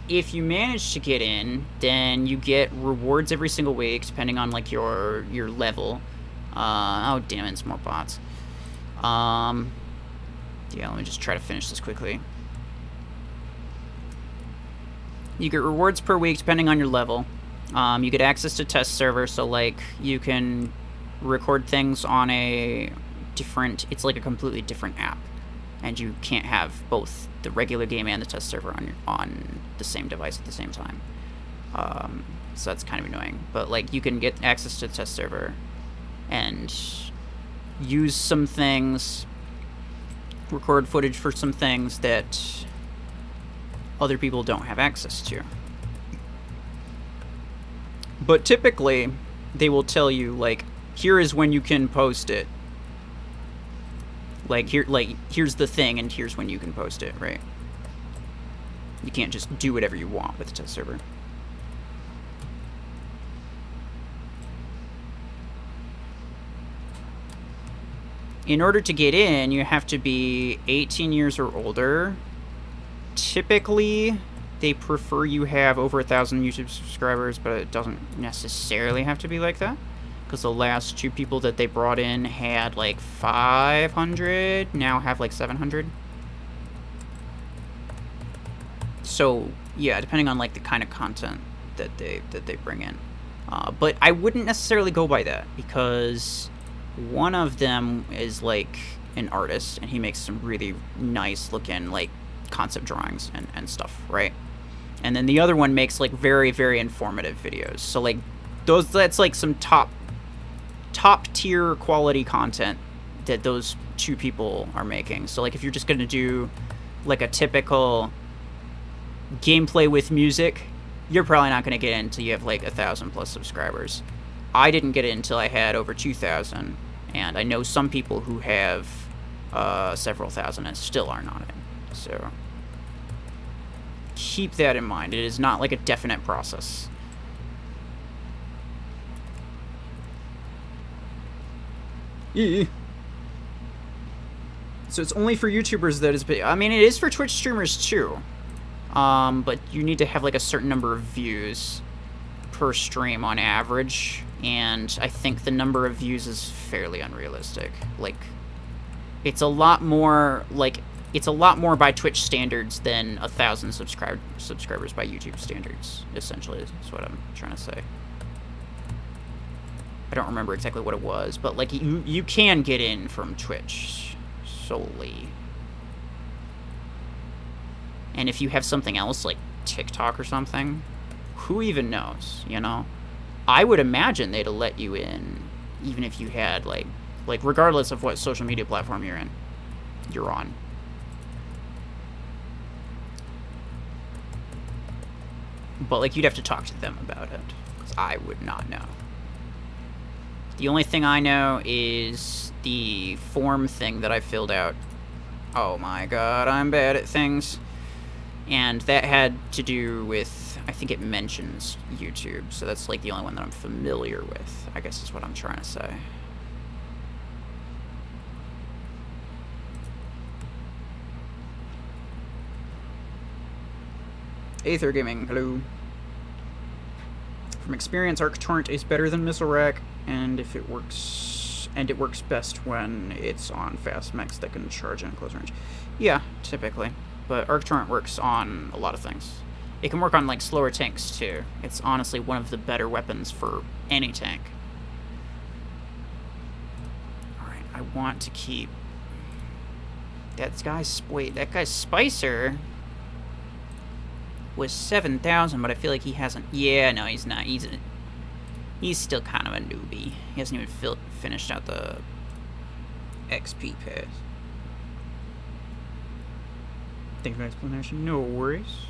if you manage to get in, then you get rewards every single week, depending on, like, your level. Oh, damn it, it's more bots. Yeah, let me just try to finish this quickly. You get rewards per week, depending on your level. You get access to test server, so, like, you can record things on a different... It's like a completely different app. And you can't have both the regular game and the test server on the same device at the same time. So that's kind of annoying. But, like, you can get access to the test server and use some things, record footage for some things that other people don't have access to. But typically, they will tell you, like, here is when you can post it. Here's the thing, and here's when you can post it, right? You can't just do whatever you want with the test server. In order to get in, you have to be 18 years or older. Typically, they prefer you have over 1,000 YouTube subscribers, but it doesn't necessarily have to be like that. Because the last 2 people that they brought in had like 500, now have like 700. So, yeah, depending on like the kind of content that they bring in. But I wouldn't necessarily go by that, because one of them is like an artist, and he makes some really nice looking like concept drawings and stuff, right? And then the other one makes like very, very informative videos. So like that's like some top tier quality content that those 2 people are making. So like if you're just gonna do like a typical gameplay with music, you're probably not gonna get in until you have like 1,000+ subscribers. I didn't get in until I had over 2,000, and I know some people who have several thousand and still are not in. So keep that in mind. It is not like a definite process. Yeah. So it's only for YouTubers that is... I mean, it is for Twitch streamers too. But you need to have like a certain number of views per stream on average, and I think the number of views is fairly unrealistic. Like, it's a lot more by Twitch standards than 1,000 subscribers by YouTube standards, essentially, is what I'm trying to say. I don't remember exactly what it was, but like you can get in from Twitch solely. And if you have something else like TikTok or something, who even knows, you know? I would imagine they'd let you in even if you had like regardless of what social media platform you're on. But like you'd have to talk to them about it, because I would not know. The only thing I know is the form thing that I filled out. Oh my god, I'm bad at things. And that had to do with, I think it mentions YouTube, so that's like the only one that I'm familiar with, I guess is what I'm trying to say. Aether Gaming, hello. From experience, ArcTorrent is better than Missile Rack, and it works best when it's on fast mechs that can charge in close range. Yeah, typically. But ArcTorrent works on a lot of things. It can work on like slower tanks too. It's honestly one of the better weapons for any tank. Alright, I want to keep... That guy's Spicer. was 7,000, but I feel like he hasn't. Yeah, no, he's not. He's still kind of a newbie. He hasn't even finished out the XP pass. Thank you for the explanation. No worries.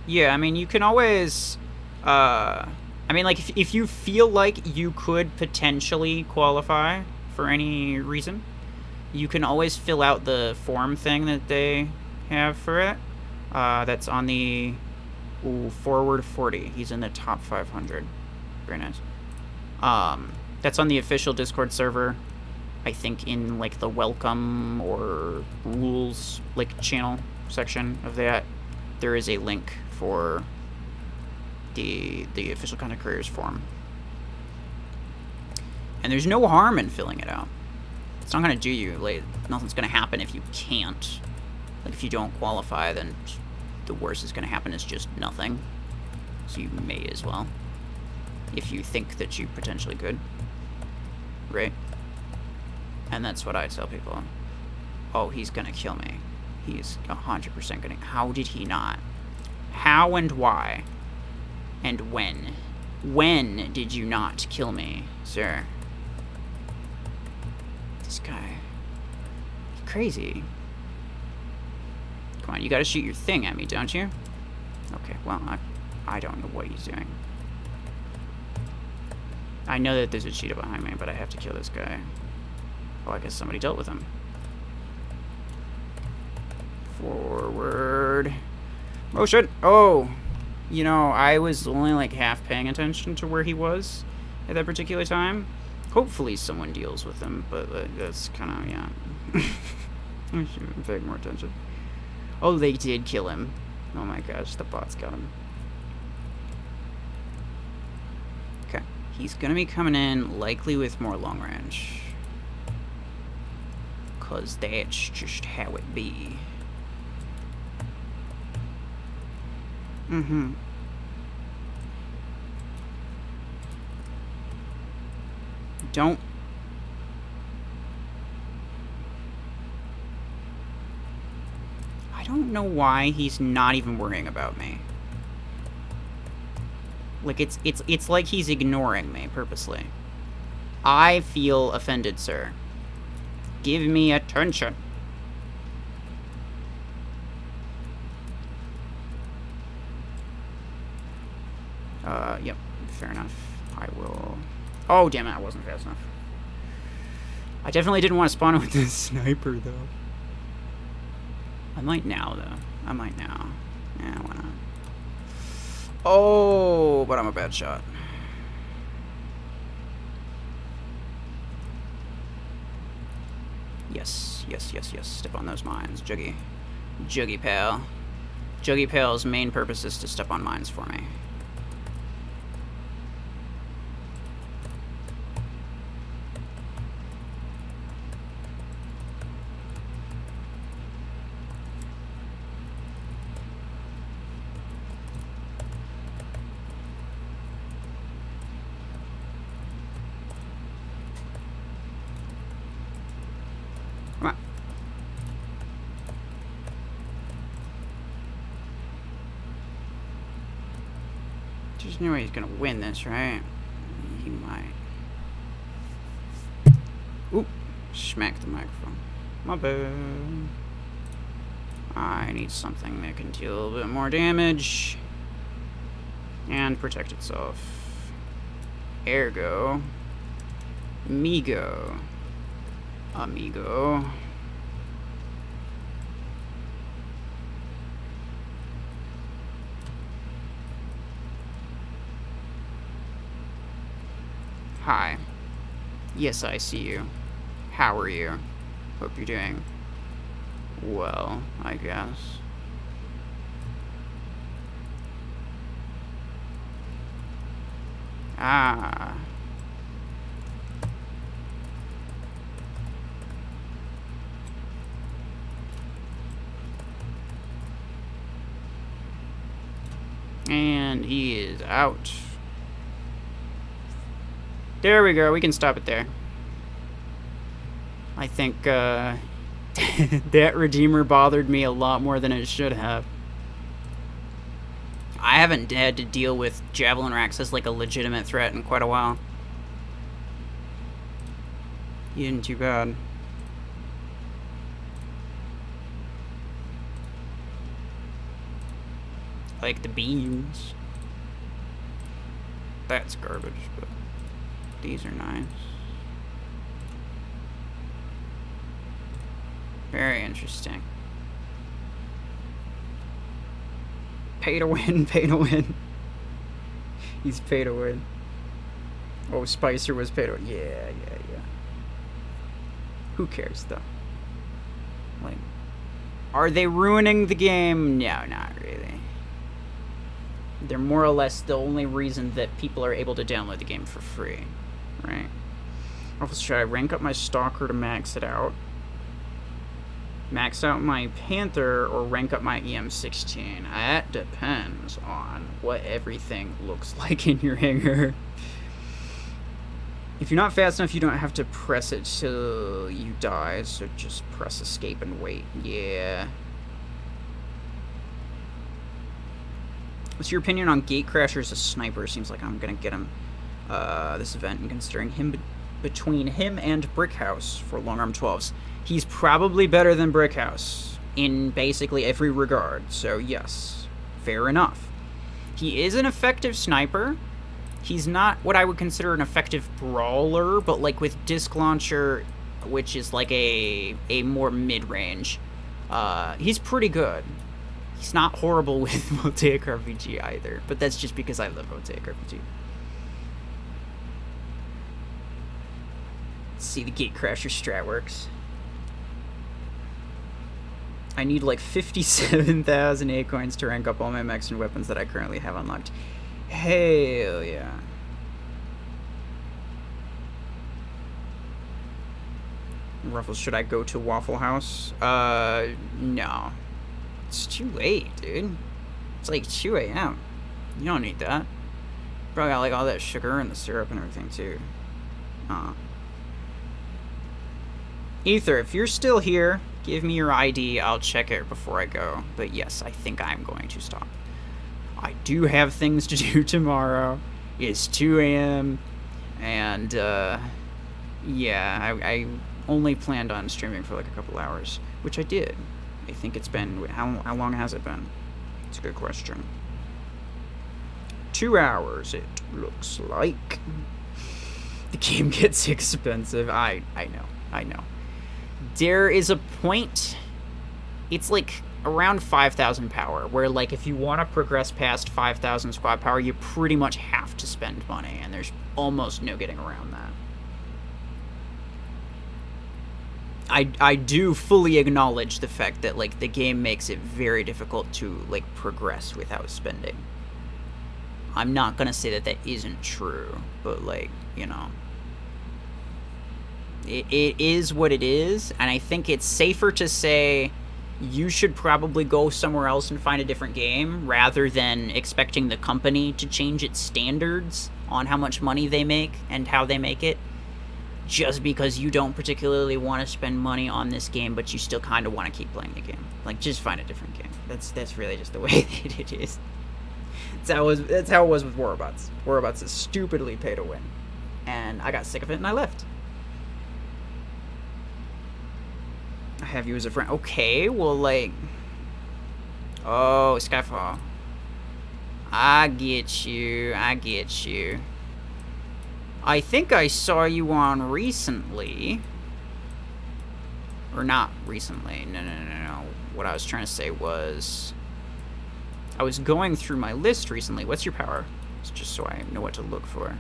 Yeah, I mean, you can always. I mean, like, if you feel like you could potentially qualify for any reason, you can always fill out the form thing that they have for it. That's on the forward 40. He's in the top 500. Very nice. That's on the official Discord server. I think in like the welcome or rules like channel section of that, there is a link for the official content creators form. And there's no harm in filling it out. It's not gonna do you, like, nothing's gonna happen if you can't. Like, if you don't qualify, then the worst is gonna happen is just nothing. So you may as well, if you think that you potentially could. Right? And that's what I tell people. Oh, he's gonna kill me. He's 100% gonna. How did he not? How and why? And when? When did you not kill me, sir? This guy. He's crazy. Come on, you gotta shoot your thing at me, don't you? Okay, well, I don't know what he's doing. I know that there's a cheetah behind me, but I have to kill this guy. Oh, I guess somebody dealt with him. Forward. Motion! Oh! You know, I was only like half paying attention to where he was at that particular time. Hopefully someone deals with him, but that's kind of, yeah. I should have paid more attention. Oh, they did kill him. Oh my gosh, the bots got him. Okay, he's gonna be coming in likely with more long range. 'Cause that's just how it be. Mm-hmm. Don't. I don't know why he's not even worrying about me. Like, it's like he's ignoring me purposely. I feel offended, sir. Give me attention. Yep, fair enough. I will... Oh, damn it, I wasn't fast enough. I definitely didn't want to spawn with this sniper, though. I might now, though. I might now. Yeah, why not? Oh, but I'm a bad shot. Yes, yes, yes, yes. Step on those mines, Juggy. Juggy pal. Juggy pal's main purpose is to step on mines for me. Come on. There's no way he's gonna win this, right? He might. Oop! Smack the microphone. My bad. I need something that can deal a little bit more damage. And protect itself. Ergo. Migo. Amigo. Hi. Yes, I see you. How are you? Hope you're doing well, I guess. Ah. And he is out. There we go. We can stop it there. I think that Redeemer bothered me a lot more than it should have. I haven't had to deal with javelin racks as like a legitimate threat in quite a while. You didn't too bad. Like the beams. That's garbage, but these are nice. Very interesting. Pay to win, pay to win. He's pay to win. Oh, Spicer was pay to win. Yeah. Who cares, though? Like, are they ruining the game? No, not really. They're more or less the only reason that people are able to download the game for free, right? Also, should I rank up my Stalker to max it out? Max out my Panther or rank up my EM16? That depends on what everything looks like in your hangar. If you're not fast enough, you don't have to press it till you die, so just press escape and wait. Yeah. What's your opinion on Gatecrasher as a sniper? Seems like I'm gonna get him this event, and considering him between him and Brickhouse for long arm 12s. He's probably better than Brickhouse in basically every regard, so yes, fair enough. He is an effective sniper. He's not what I would consider an effective brawler, but like with Disc Launcher, which is like a more mid-range, he's pretty good. He's not horrible with Voltaic RPG either, but that's just because I love Voltaic RPG. Let's see the Gatecrasher strat works. I need like 57,000 A-coins to rank up all my mechs and weapons that I currently have unlocked. Hell yeah. Ruffles, should I go to Waffle House? No. It's too late, dude. It's like 2 a.m. You don't need that. Probably got like all that sugar and the syrup and everything too. Ether, if you're still here, give me your ID. I'll check it before I go. But yes, I think I'm going to stop. I do have things to do tomorrow. It's 2 a.m. And, yeah, I only planned on streaming for like a couple hours, which I did. I think it's been, how long has it been? It's a good question. 2 hours, it looks like. The game gets expensive. I know. There is a point, it's like around 5,000 power, where like if you want to progress past 5,000 squad power, you pretty much have to spend money, and there's almost no getting around that. I do fully acknowledge the fact that like the game makes it very difficult to like progress without spending. I'm not gonna say that that isn't true, but like, you know, it is what it is, and I think it's safer to say you should probably go somewhere else and find a different game rather than expecting the company to change its standards on how much money they make and how they make it, just because you don't particularly want to spend money on this game, but you still kind of want to keep playing the game. Like, just find a different game. That's really just the way that it is. That's how it was with Warbots. Warbots is stupidly pay to win, and I got sick of it and I left. I have you as a friend. Okay, well, like, oh, Skyfall. I get you. I think I saw you on recently. Or not recently. No. What I was trying to say was, I was going through my list recently. What's your power? It's just so I know what to look for.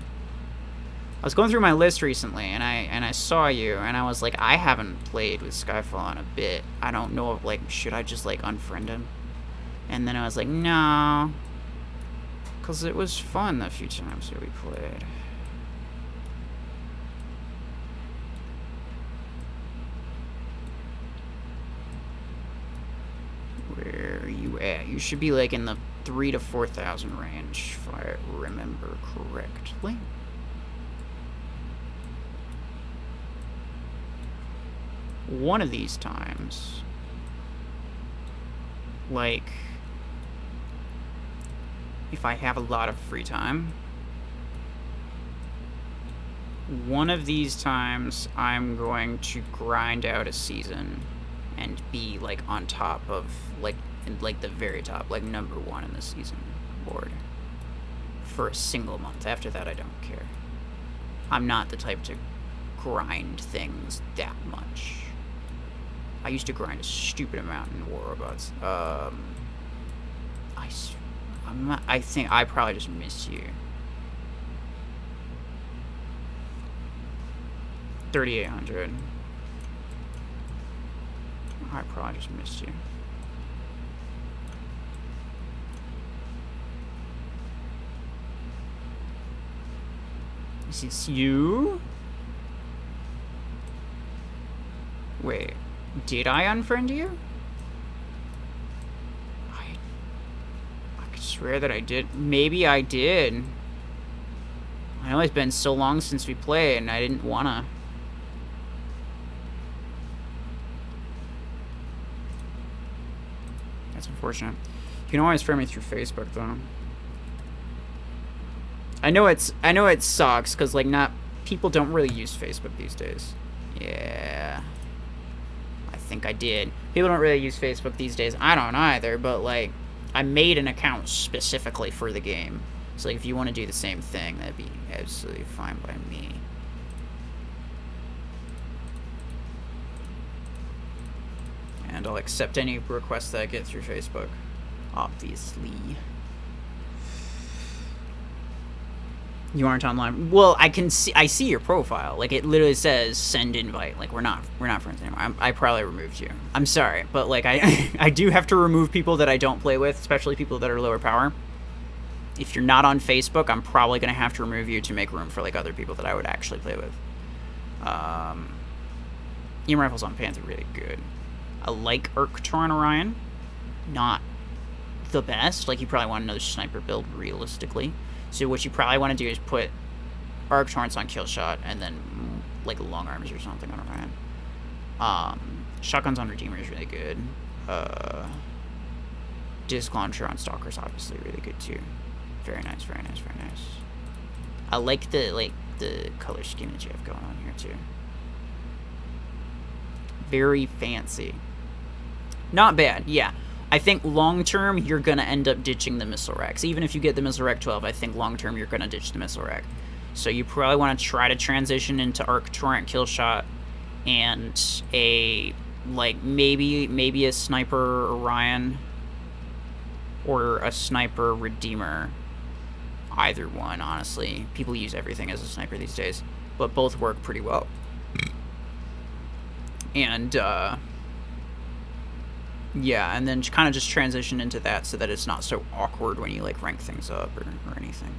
I was going through my list recently, and I saw you, and I was like, I haven't played with Skyfall in a bit. I don't know if, like, should I just, like, unfriend him? And then I was like, no. Because it was fun the few times that we played. Where are you at? You should be, like, in the 3,000 to 4,000 range, if I remember correctly. One of these times, like, if I have a lot of free time, one of these times I'm going to grind out a season and be like on top of like the very top, like number 1 in the season board for a single month. After that, I don't care. I'm not the type to grind things that much. I used to grind a stupid amount in War Robots. I think I probably just missed you. 3,800. I probably just missed you. Is this you? Wait, did I unfriend you? I could swear that I did. Maybe I did. I know it's been so long since we played, and I didn't wanna. That's unfortunate. You can always friend me through Facebook, though. I know it sucks because like people don't really use Facebook these days. Yeah, I think I did. People don't really use Facebook these days. I don't either, but like I made an account specifically for the game. So like if you want to do the same thing, that'd be absolutely fine by me. And I'll accept any requests that I get through Facebook, obviously. You aren't online. Well, I see your profile. Like it literally says send invite. Like we're not friends anymore. I probably removed you. I'm sorry, but like I do have to remove people that I don't play with, especially people that are lower power. If you're not on Facebook, I'm probably gonna have to remove you to make room for like other people that I would actually play with. EM rifles on Panther really good. I like Arctron Orion. Not the best. Like you probably want another sniper build realistically. So what you probably want to do is put Arc Torrents on Killshot and then like long arms or something on Orion. Shotguns on Redeemer is really good. Disc Launcher on Stalker is obviously really good too. Very nice, very nice, very nice. I like the color scheme that you have going on here too. Very fancy. Not bad, yeah. I think long-term, you're going to end up ditching the missile racks. Even if you get the missile rack 12, I think long-term, you're going to ditch the missile rack. So you probably want to try to transition into Arc Torrent Killshot and a, like, maybe a Sniper Orion or a Sniper Redeemer. Either one, honestly. People use everything as a sniper these days. But both work pretty well. And, yeah, and then kind of just transition into that so that it's not so awkward when you, like, rank things up or anything.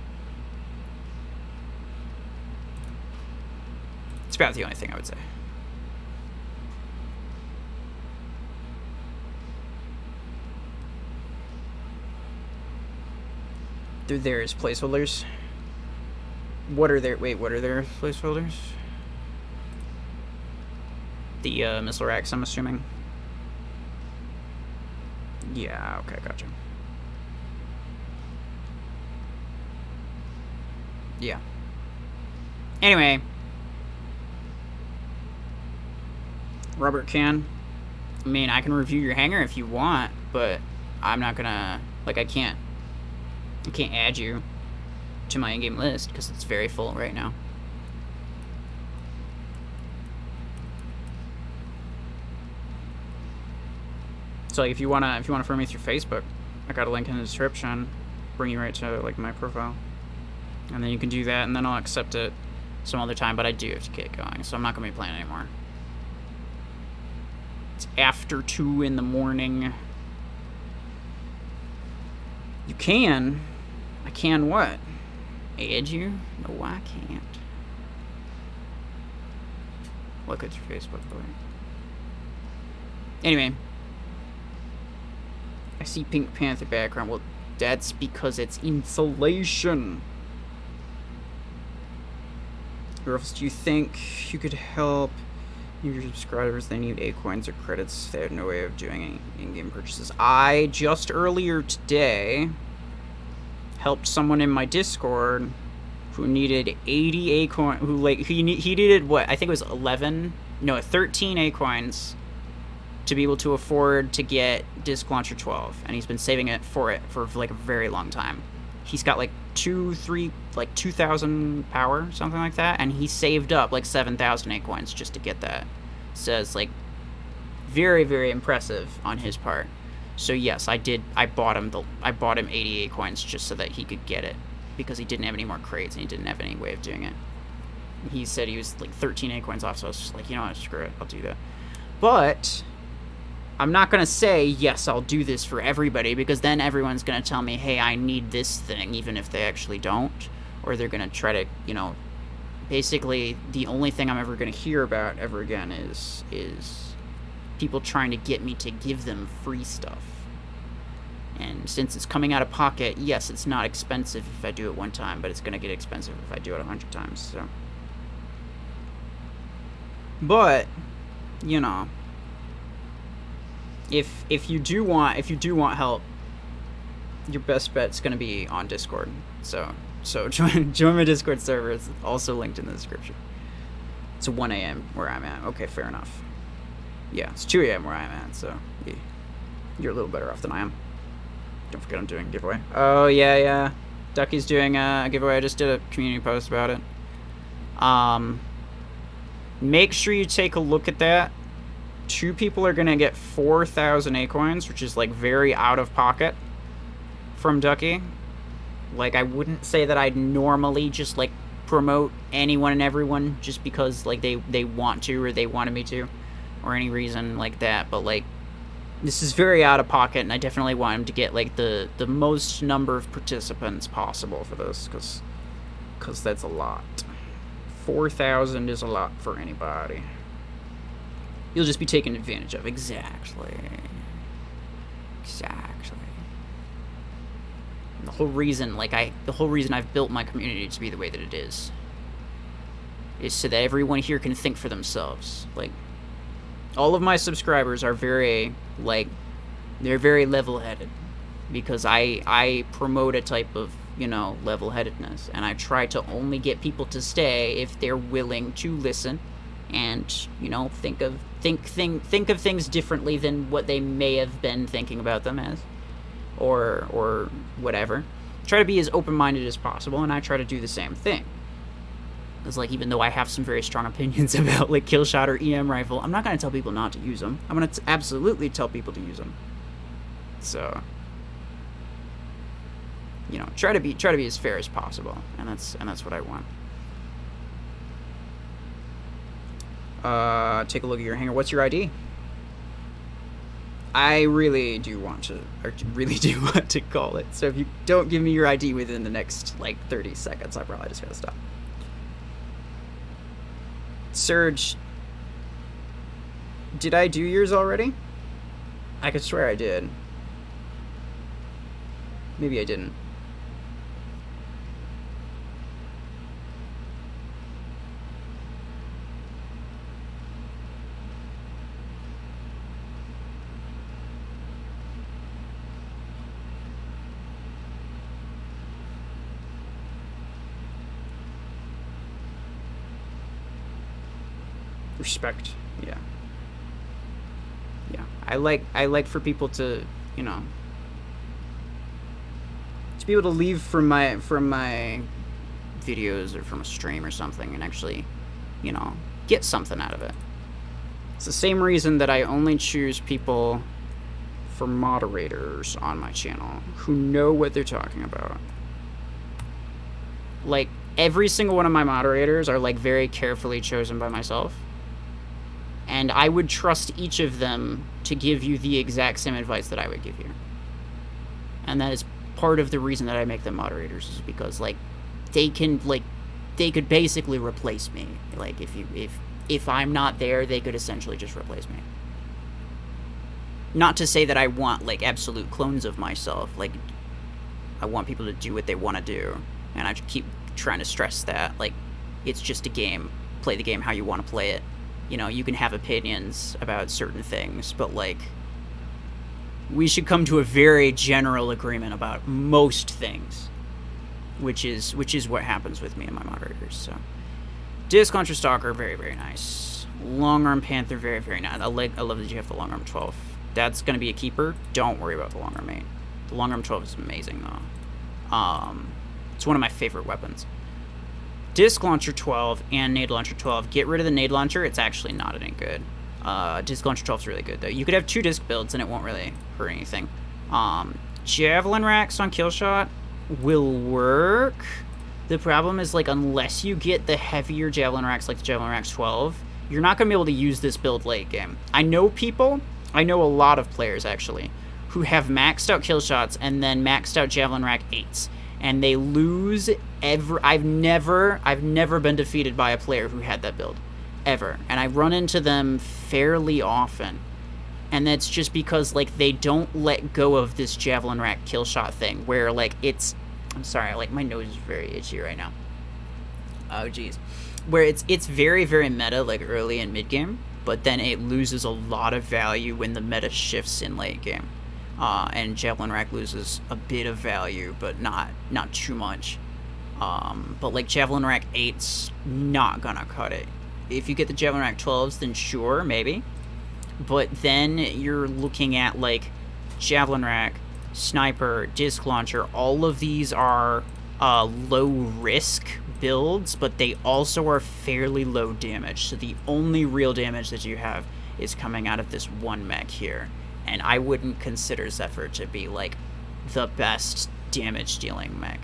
It's about the only thing I would say. They're there as placeholders. What are their placeholders? The missile racks, I'm assuming. Yeah, okay, gotcha. Yeah. Anyway. Robert can. I mean, I can review your hangar if you want, but I'm not gonna, like, I can't add you to my in-game list because it's very full right now. So like, if you wanna friend me through Facebook, I got a link in the description, bring you right to like my profile, and then you can do that, and then I'll accept it some other time. But I do have to get going, so I'm not gonna be playing anymore. It's after 2 in the morning. You can. I can what? Add you? No, I can't. Look at your Facebook, boy. Anyway. I see Pink Panther background. Well, that's because it's insulation. Ruffles, do you think you could help your subscribers? They need Acorns or credits. They have no way of doing any in-game purchases. I just earlier today helped someone in my Discord who needed 80 acorn, who like he needed what I think it was 13 acorns to be able to afford to get Disc Launcher 12, and he's been saving it for like a very long time. He's got like 2,000 power, something like that, and he saved up like 7,000 acorns just to get that. So it's like very, very impressive on his part. So yes, I bought him 80 acorns just so that he could get it, because he didn't have any more crates and he didn't have any way of doing it. He said he was like 13 acorns off, so I was just like, you know what, screw it, I'll do that. But I'm not going to say, yes, I'll do this for everybody, because then everyone's going to tell me, hey, I need this thing, even if they actually don't. Or they're going to try to, basically the only thing I'm ever going to hear about ever again is people trying to get me to give them free stuff. And since it's coming out of pocket, yes, it's not expensive if I do it one time, but it's going to get expensive if I do it 100 times, so. But, if you do want help, your best bet's gonna be on Discord. So join my Discord server. It's also linked in the description. It's 1 a.m. where I'm at. Okay, fair enough. Yeah, it's 2 a.m. where I'm at. So you're a little better off than I am. Don't forget I'm doing a giveaway. Oh yeah. Ducky's doing a giveaway. I just did a community post about it. Make sure you take a look at that. 2 people are going to get 4,000 acorns, which is like very out of pocket from Ducky. Like, I wouldn't say that I'd normally just like promote anyone and everyone just because like they want to, or they wanted me to, or any reason like that. But like, this is very out of pocket, and I definitely want him to get like the most number of participants possible for this, because that's a lot. 4,000 is a lot for anybody. You'll just be taken advantage of. Exactly. The whole reason I've built my community to be the way that it is so that everyone here can think for themselves. Like, all of my subscribers are very, they're very level-headed, because I promote a type of, level-headedness, and I try to only get people to stay if they're willing to listen and, think of things differently than what they may have been thinking about them as, or whatever. Try to be as open-minded as possible, and I try to do the same thing. Because, even though I have some very strong opinions about, Killshot or EM Rifle, I'm not going to tell people not to use them. I'm going to absolutely tell people to use them. So, try to be as fair as possible, and that's what I want. Take a look at your hanger. What's your ID? I really do want to call it. So if you don't give me your ID within the next 30 seconds, I probably just gotta stop. Surge, did I do yours already? I could swear I did. Maybe I didn't. Respect. Yeah. I like for people to, to be able to leave from my videos or from a stream or something and actually, get something out of it. It's the same reason that I only choose people for moderators on my channel who know what they're talking about. Every single one of my moderators are very carefully chosen by myself. And I would trust each of them to give you the exact same advice that I would give you. And that is part of the reason that I make them moderators, is because they could basically replace me. If I'm not there, they could essentially just replace me. Not to say that I want absolute clones of myself. I want people to do what they want to do, and I keep trying to stress that it's just a game. Play the game how you want to play it. You can have opinions about certain things, but we should come to a very general agreement about most things. which is what happens with me and my moderators. So, Disc Launcher Stalker, very, very nice. Long Arm Panther, very, very nice. I love that you have the Long Arm 12. That's going to be a keeper. Don't worry about the Long Arm 8. The Long Arm 12 is amazing, though. It's one of my favorite weapons. Disc Launcher 12 and Nade Launcher 12. Get rid of the Nade Launcher. It's actually not any good. Disc Launcher 12 is really good, though. You could have 2 disc builds, and it won't really hurt anything. Javelin racks on Killshot will work. The problem is, like, unless you get the heavier Javelin racks, like the Javelin Racks 12, you're not going to be able to use this build late game. I know a lot of players, actually, who have maxed out Killshots and then maxed out Javelin Rack 8s. And they lose I've never been defeated by a player who had that build. Ever. And I run into them fairly often. And that's just because, like, they don't let go of this Javelin Rack Killshot thing, where, like, I'm sorry, like, my nose is very itchy right now. Oh, jeez. Where it's very, very meta, like, early and mid-game, but then it loses a lot of value when the meta shifts in late game. And Javelin Rack loses a bit of value, but not too much. But, like, Javelin Rack 8's not gonna cut it. If you get the Javelin Rack 12s, then sure, maybe. But then you're looking at, like, Javelin Rack, Sniper, Disc Launcher. All of these are low-risk builds, but they also are fairly low damage. So the only real damage that you have is coming out of this one mech here. And I wouldn't consider Zephyr to be, like, the best damage-dealing mech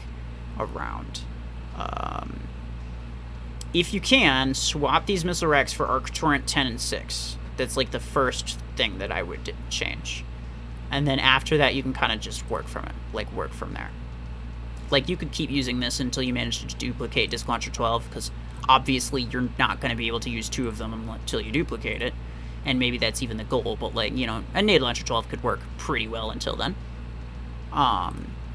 around. If you can, swap these missile racks for Arc Torrent 10 and 6. That's, like, the first thing that I would change. And then after that, you can kind of just work from it. Like, work from there. Like, you could keep using this until you manage to duplicate Disc Launcher 12, because obviously you're not going to be able to use 2 of them until you duplicate it. And maybe that's even the goal, but, like, you know, a Nade Launcher 12 could work pretty well until then.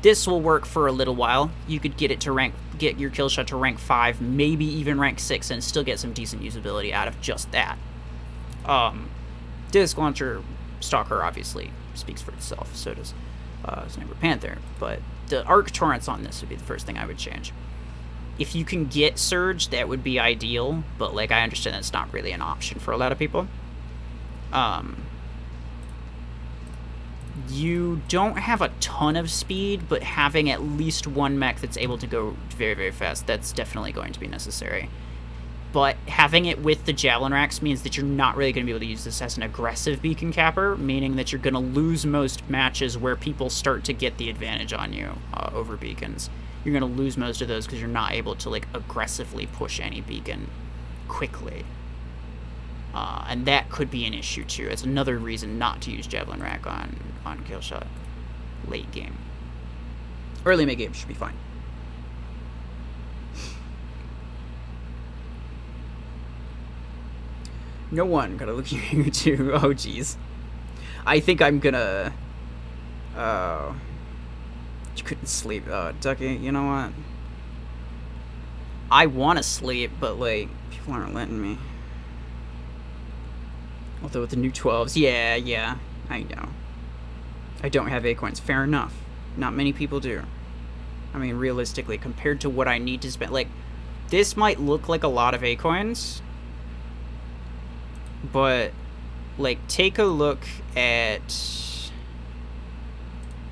This will work for a little while. You could get your kill shot to rank 5, maybe even rank 6, and still get some decent usability out of just that. Disc Launcher Stalker obviously speaks for itself, so does Sniper Panther, but the Arc Torrents on this would be the first thing I would change. If you can get Surge, that would be ideal, but, like, I understand that's not really an option for a lot of people. You don't have a ton of speed, but having at least one mech that's able to go very, very fast, that's definitely going to be necessary. But having it with the Javelin Racks means that you're not really going to be able to use this as an aggressive beacon capper, meaning that you're going to lose most matches where people start to get the advantage on you over beacons. You're going to lose most of those because you're not able to, like, aggressively push any beacon quickly. And that could be an issue, too. It's another reason not to use Javelin Rack on Killshot late game. Early mid-game should be fine. No one gotta look at you, too. Oh, jeez. I think I'm gonna... Oh. You couldn't sleep. Ducky, you know what? I want to sleep, but, like, people aren't letting me. Although with the new 12s, yeah, I know. I don't have Acorns. Fair enough. Not many people do. I mean, realistically, compared to what I need to spend, like, this might look like a lot of Acorns, but, like, take a look at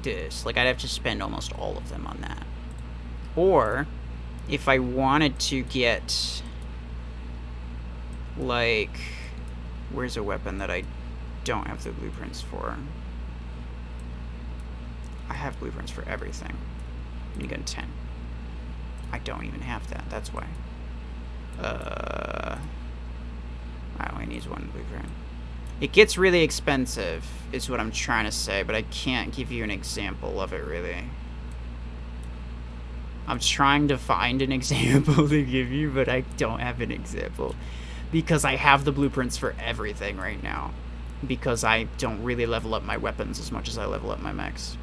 this. Like, I'd have to spend almost all of them on that. Or, if I wanted to get, like... Where's a weapon that I don't have the blueprints for? I have blueprints for everything. You get 10. I don't even have that. That's why. I only need one blueprint. It gets really expensive, is what I'm trying to say, but I can't give you an example of it, really. I'm trying to find an example to give you, but I don't have an example. Because I have the blueprints for everything right now. Because I don't really level up my weapons as much as I level up my mechs.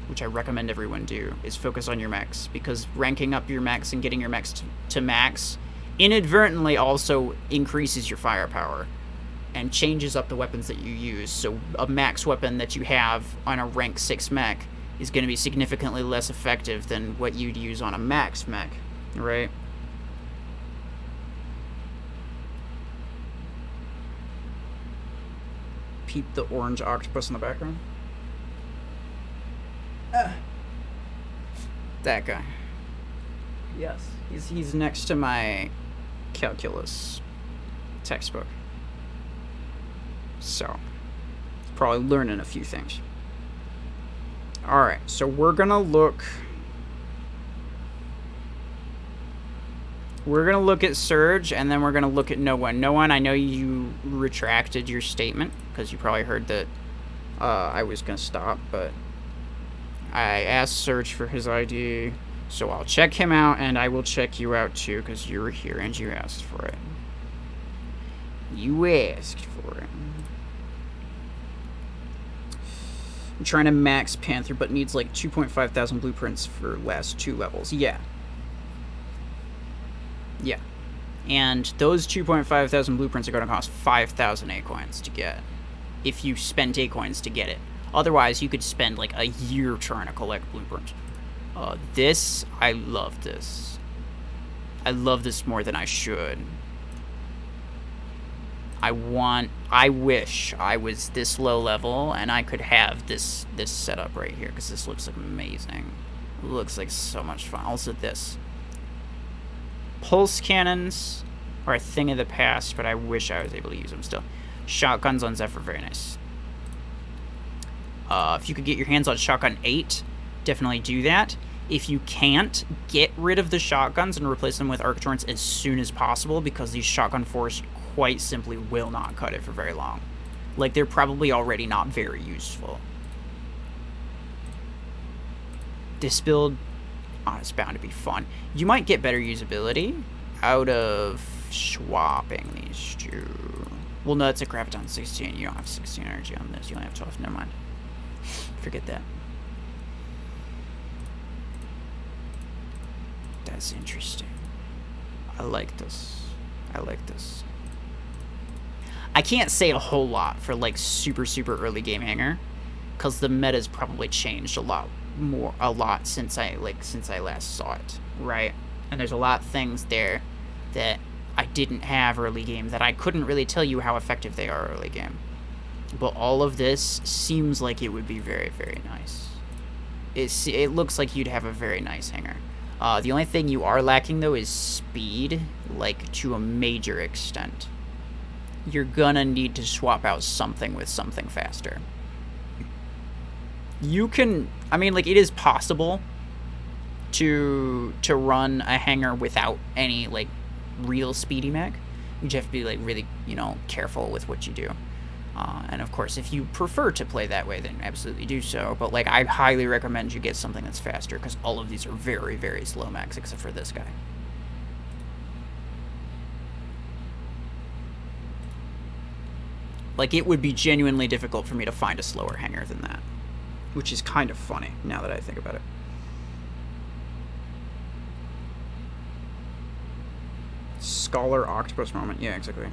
Which I recommend everyone do, is focus on your mechs. Because ranking up your mechs and getting your mechs to max inadvertently also increases your firepower. And changes up the weapons that you use. So a max weapon that you have on a rank 6 mech is going to be significantly less effective than what you'd use on a max mech, right? Peep the orange octopus in the background. That guy. Yes, he's next to my calculus textbook. So, probably learning a few things. Alright, so we're gonna look at Surge, and then we're gonna look at No One. No One, I know you retracted your statement, because you probably heard that I was gonna stop, but I asked Surge for his ID, so I'll check him out, and I will check you out too, because you were here and you asked for it. You asked for it. I'm trying to max Panther, but needs like 2.5 thousand blueprints for last 2 levels. Yeah. Yeah. And those 2.5 thousand blueprints are going to cost 5,000 A-coins to get, if you spend A-coins to get it. Otherwise, you could spend like a year trying to collect blueprints. This, I love this. I love this more than I should. I wish I was this low level and I could have this setup right here, because this looks like amazing. It looks like so much fun. Also this. Pulse cannons are a thing of the past, but I wish I was able to use them still. Shotguns on Zephyr, very nice. If you could get your hands on Shotgun 8, definitely do that. If you can't, get rid of the shotguns and replace them with arc torrents as soon as possible, because these Shotgun 4s quite simply will not cut it for very long. Like, they're probably already not very useful. This build, it's bound to be fun. You might get better usability out of swapping these two. Well, no, it's a Graviton 16. You don't have 16 energy on this. You only have 12. Never mind. Forget that. That's interesting. I like this. I like this. I can't say a whole lot for like super early game hanger, because the meta's probably changed a lot since I last saw it, right? And there's a lot of things there that I didn't have early game that I couldn't really tell you how effective they are early game. But all of this seems like it would be very nice. It looks like you'd have a very nice hanger. The only thing you are lacking though is speed, like to a major extent. You're gonna need to swap out something with something faster. You can, I mean, like, it is possible to run a hanger without any, like, real speedy mech. You just have to be, like, really, you know, careful with what you do. And of course, if you prefer to play that way, then absolutely do so. But, like, I highly recommend you get something that's faster, because all of these are very slow mechs, except for this guy. Like, it would be genuinely difficult for me to find a slower hanger than that. Which is kind of funny, now that I think about it. Scholar octopus moment. Yeah, exactly.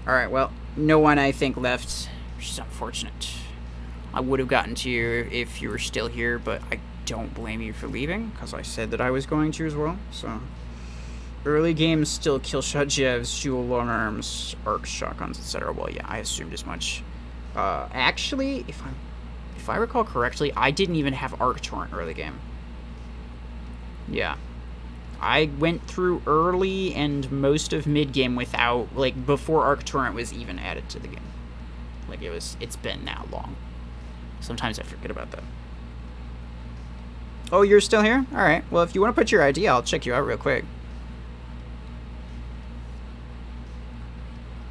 Alright, well, no one, I think, left, which is unfortunate. I would have gotten to you if you were still here, but I don't blame you for leaving, because I said that I was going to as well, so... Early games still kill shot jevs, dual long arms, arc shotguns, etc. Well, yeah, I assumed as much. Actually, if I recall correctly, I didn't even have arc torrent early game. Yeah. I went through early and most of mid game without, like, before arc torrent was even added to the game. Like, it's been that long. Sometimes I forget about that. Oh, you're still here? Alright, well, if you want to put your ID, I'll check you out real quick.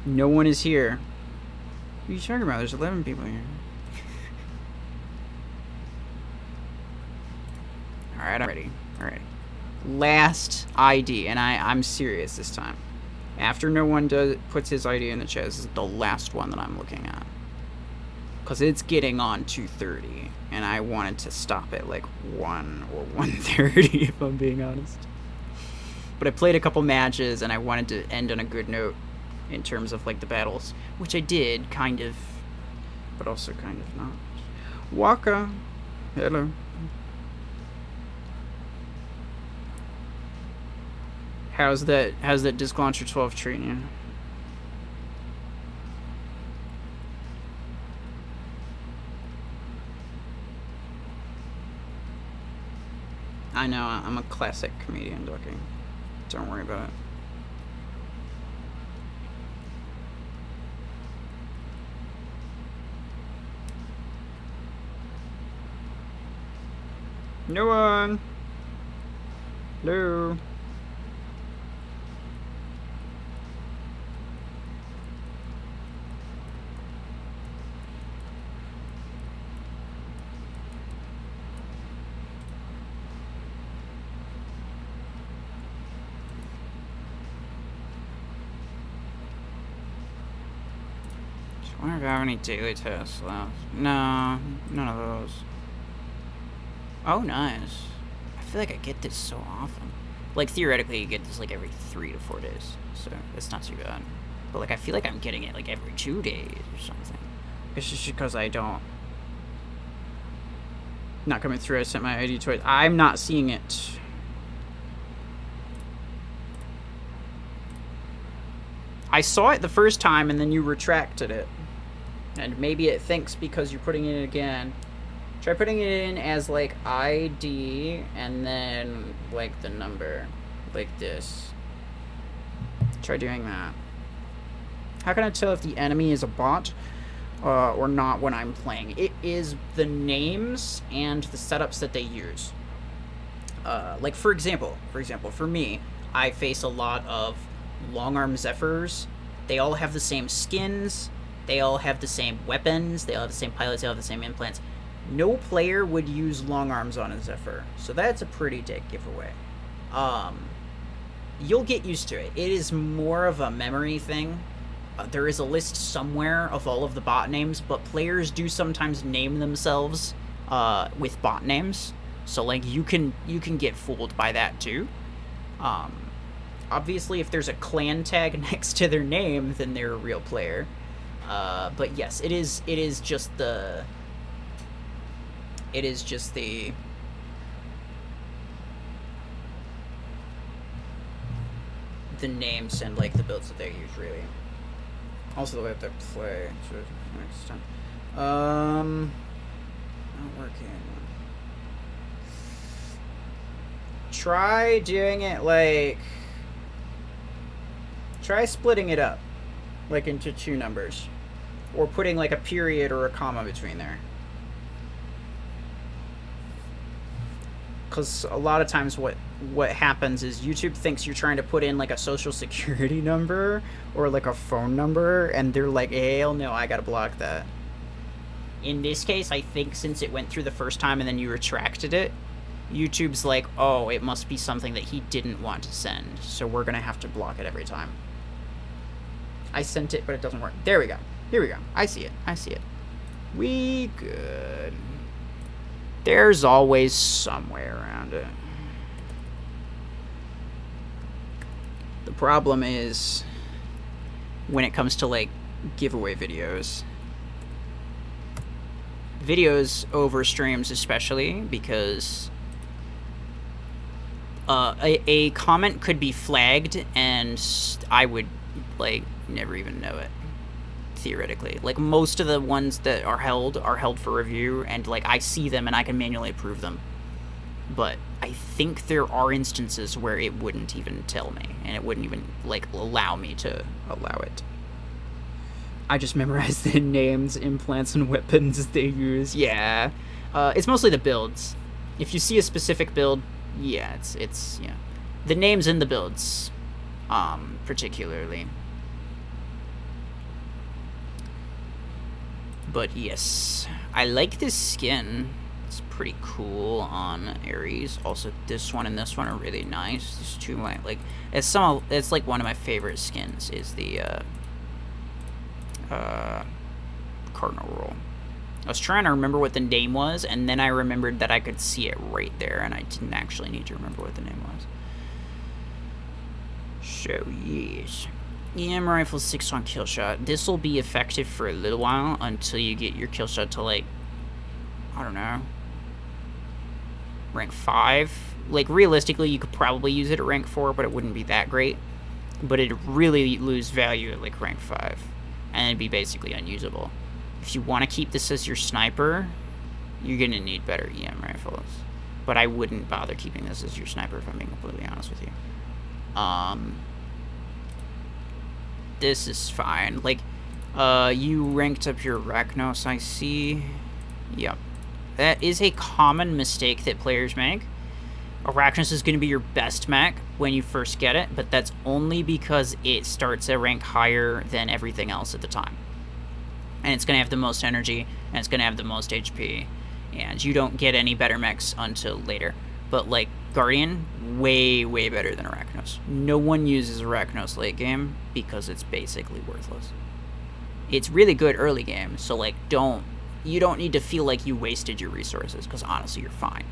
No one is here. What are you talking about? There's 11 people here. Alright, I'm ready. Alright. Last ID, and I'm serious this time. After no one puts his ID in the chat, this is the last one that I'm looking at. Because it's getting on 2:30, and I wanted to stop at like 1 or 1:30, if I'm being honest. But I played a couple matches, and I wanted to end on a good note. in terms of like the battles, which I did kind of, but also kind of not. Waka, hello. How's that Disc Launcher 12 treating you? I know, I'm a classic comedian, Ducky. Don't worry about it. No one. Hello. I wonder if I have any daily tasks left. No, none of those. Oh, nice. I feel like I get this so often. Like, theoretically, you get this, like, every 3 to 4 days. So, it's not too bad. But, like, I feel like I'm getting it, like, every 2 days or something. It's just because I don't... Not coming through, I sent my ID twice. I'm not seeing it. I saw it the first time, and then you retracted it. And maybe it thinks because you're putting it in again. Try putting it in as, like, ID, and then, like, the number. Like this. Try doing that. How can I tell if the enemy is a bot or not when I'm playing? It is the names and the setups that they use. Like, for example, for me, I face a lot of long-arm Zephyrs. They all have the same skins. They all have the same weapons. They all have the same pilots. They all have the same implants. No player would use long arms on a Zephyr, so that's a pretty dead giveaway. You'll get used to it. It is more of a memory thing. There is a list somewhere of all of the bot names, but players do sometimes name themselves with bot names, so like you can get fooled by that too. Obviously, if there's a clan tag next to their name, then they're a real player. But yes, it is just the names and like the builds that they use, really. Also the way that they play to an extent. Not working. Try doing it like, try splitting it up like into 2 numbers, or putting like a period or a comma between there. Because a lot of times what happens is YouTube thinks you're trying to put in like a social security number or like a phone number, and they're like, hell no, I gotta block that. In this case, I think since it went through the first time and then you retracted it, YouTube's like, oh, it must be something that he didn't want to send, so we're gonna have to block it every time. I sent it, but it doesn't work. There we go. Here we go. I see it. We good. There's always some way around it. The problem is when it comes to like giveaway videos over streams, especially because a comment could be flagged and I would like never even know it. Theoretically, like most of the ones that are held for review, and like I see them and I can manually approve them, but I think there are instances where it wouldn't even tell me, and it wouldn't even like allow me to allow it. I just memorized the names, implants, and weapons they use. Yeah, it's mostly the builds. If you see a specific build, yeah, it's yeah, the names in the builds, particularly. But yes, I like this skin. It's pretty cool on Ares. Also, this one and this one are really nice. These two, like, it's like one of my favorite skins is the Cardinal Roll. I was trying to remember what the name was, and then I remembered that I could see it right there, and I didn't actually need to remember what the name was. So yes, EM rifle 6-on kill shot. This will be effective for a little while until you get your kill shot to, like, I don't know, rank 5. Like, realistically, you could probably use it at rank 4, but it wouldn't be that great. But it'd really lose value at, like, rank 5. And it'd be basically unusable. If you want to keep this as your sniper, you're going to need better EM rifles. But I wouldn't bother keeping this as your sniper, if I'm being completely honest with you. This is fine. Like, you ranked up your Arachnos, I see. Yep. That is a common mistake that players make. Arachnos is going to be your best mech when you first get it, but that's only because it starts a rank higher than everything else at the time. And it's going to have the most energy, and it's going to have the most HP, and you don't get any better mechs until later. But, like, Guardian, way better than Arachnos. No one uses Arachnos late game because it's basically worthless. It's really good early game, so, like, you don't need to feel like you wasted your resources, because honestly, you're fine.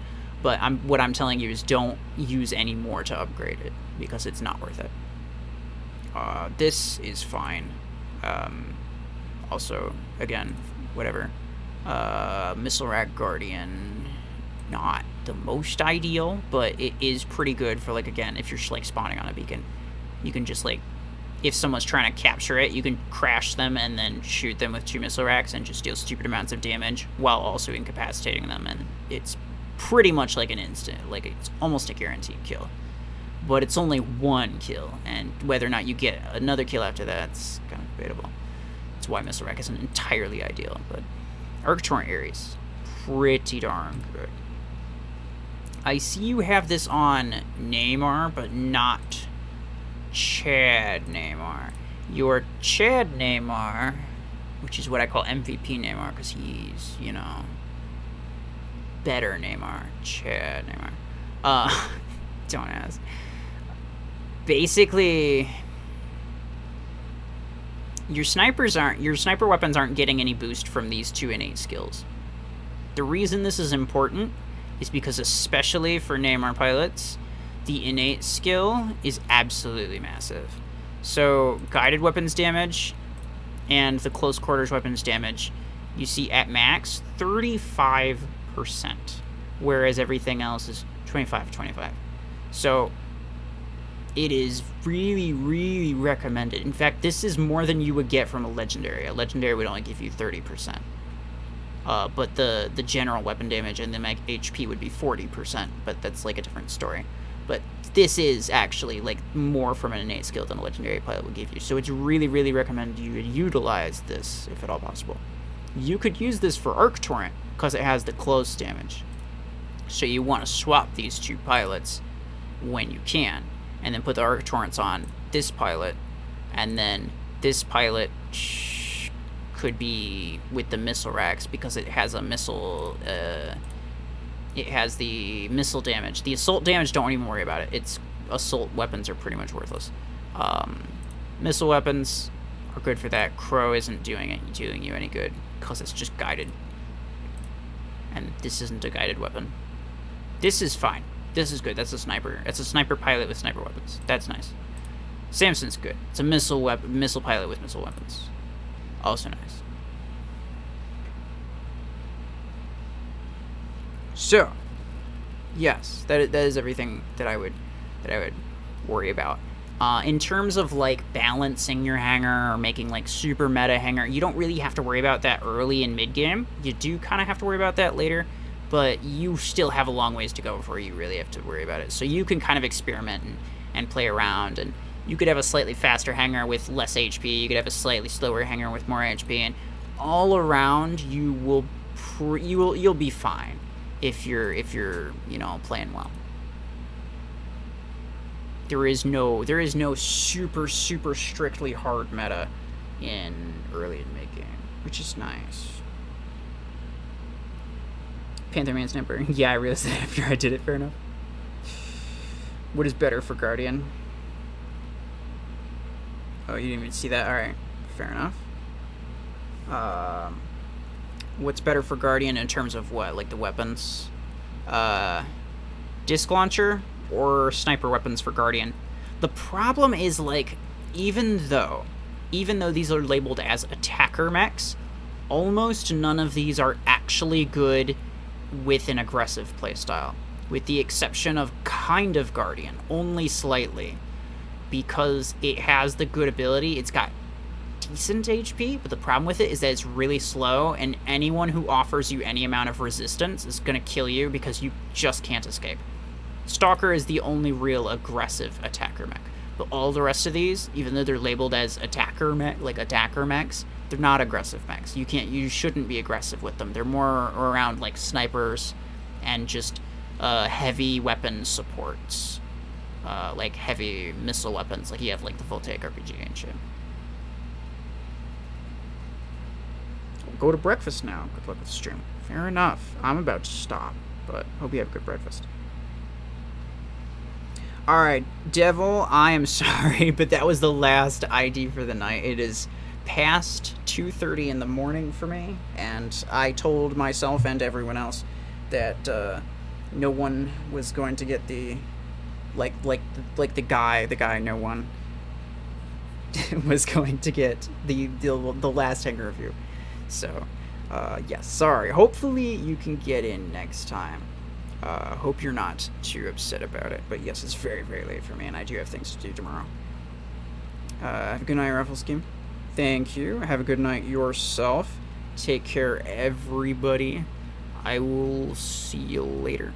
But what I'm telling you is don't use any more to upgrade it, because it's not worth it. This is fine. Also, again, whatever. Missile Rack Guardian, not the most ideal, but it is pretty good for, like, again, if you're, like, spawning on a beacon. You can just, like, if someone's trying to capture it, you can crash them and then shoot them with 2 missile racks and just deal stupid amounts of damage while also incapacitating them, and it's pretty much like an instant, like, it's almost a guaranteed kill. But it's only 1 kill, and whether or not you get another kill after that's kind of debatable. That's why missile rack isn't entirely ideal, but Arc Torrent Ares, pretty darn good. I see you have this on Neymar, but not Chad Neymar. Your Chad Neymar, which is what I call MVP Neymar, because he's, you know, better Neymar. Chad Neymar. Don't ask. Basically, your sniper weapons aren't getting any boost from these 2 innate skills. The reason this is important is because, especially for Neymar pilots, the innate skill is absolutely massive. So, guided weapons damage and the close quarters weapons damage, you see at max 35%, whereas everything else is 25. So, it is really recommended. In fact, this is more than you would get from a legendary. A legendary would only give you 30%. But the general weapon damage and the HP would be 40%, but that's, like, a different story. But this is actually, like, more from an innate skill than a legendary pilot would give you. So it's really recommended you utilize this, if at all possible. You could use this for Arc Torrent, because it has the close damage. So you want to swap these 2 pilots when you can, and then put the Arc Torrents on this pilot, and then this pilot could be with the missile racks, because it has a missile, it has the missile damage. The assault damage, don't even worry about it. Its assault weapons are pretty much worthless. Missile weapons are good for that. Crow isn't doing you any good, because it's just guided. And this isn't a guided weapon. This is fine. This is good. That's a sniper. It's a sniper pilot with sniper weapons. That's nice. Samson's good. It's a missile pilot with missile weapons. Also nice. So, yes, that is everything that I would worry about. In terms of, like, balancing your hanger or making, like, super meta hanger, you don't really have to worry about that early and mid game. You do kind of have to worry about that later, but you still have a long ways to go before you really have to worry about it. So you can kind of experiment and play around, and you could have a slightly faster hanger with less HP. You could have a slightly slower hanger with more HP, and all around you'll be fine if you're you know, playing well. There is no super strictly hard meta in early and mid game, which is nice. Pantherman Sniper. Yeah, I realized that after I did it. Fair enough. What is better for Guardian? Oh, you didn't even see that? Alright. Fair enough. What's better for Guardian in terms of what? Like the weapons? Disc launcher or sniper weapons for Guardian? The problem is, like, even though these are labeled as attacker mechs, almost none of these are actually good with an aggressive playstyle, with the exception of kind of Guardian, only slightly, because it has the good ability. It's got decent HP, but the problem with it is that it's really slow, and anyone who offers you any amount of resistance is going to kill you because you just can't escape. Stalker is the only real aggressive attacker mech, but all the rest of these, even though they're labeled as attacker mechs, they're not aggressive mechs. You shouldn't be aggressive with them. They're more around like snipers and just heavy weapon supports, like heavy missile weapons, like you have like the Voltaic RPG and shit. Go to breakfast now. Good luck with the stream. Fair enough. I'm about to stop, but hope you have a good breakfast. Alright, Devil, I am sorry, but that was the last ID for the night. It is past 2:30 in the morning for me, and I told myself and everyone else that no one was going to get the the guy no one was going to get the last Hangar review. So, yes, sorry. Hopefully you can get in next time. Hope you're not too upset about it. But yes, it's very, very late for me, and I do have things to do tomorrow. Have a good night, Raffle Scheme. Thank you. Have a good night yourself. Take care, everybody. I will see you later.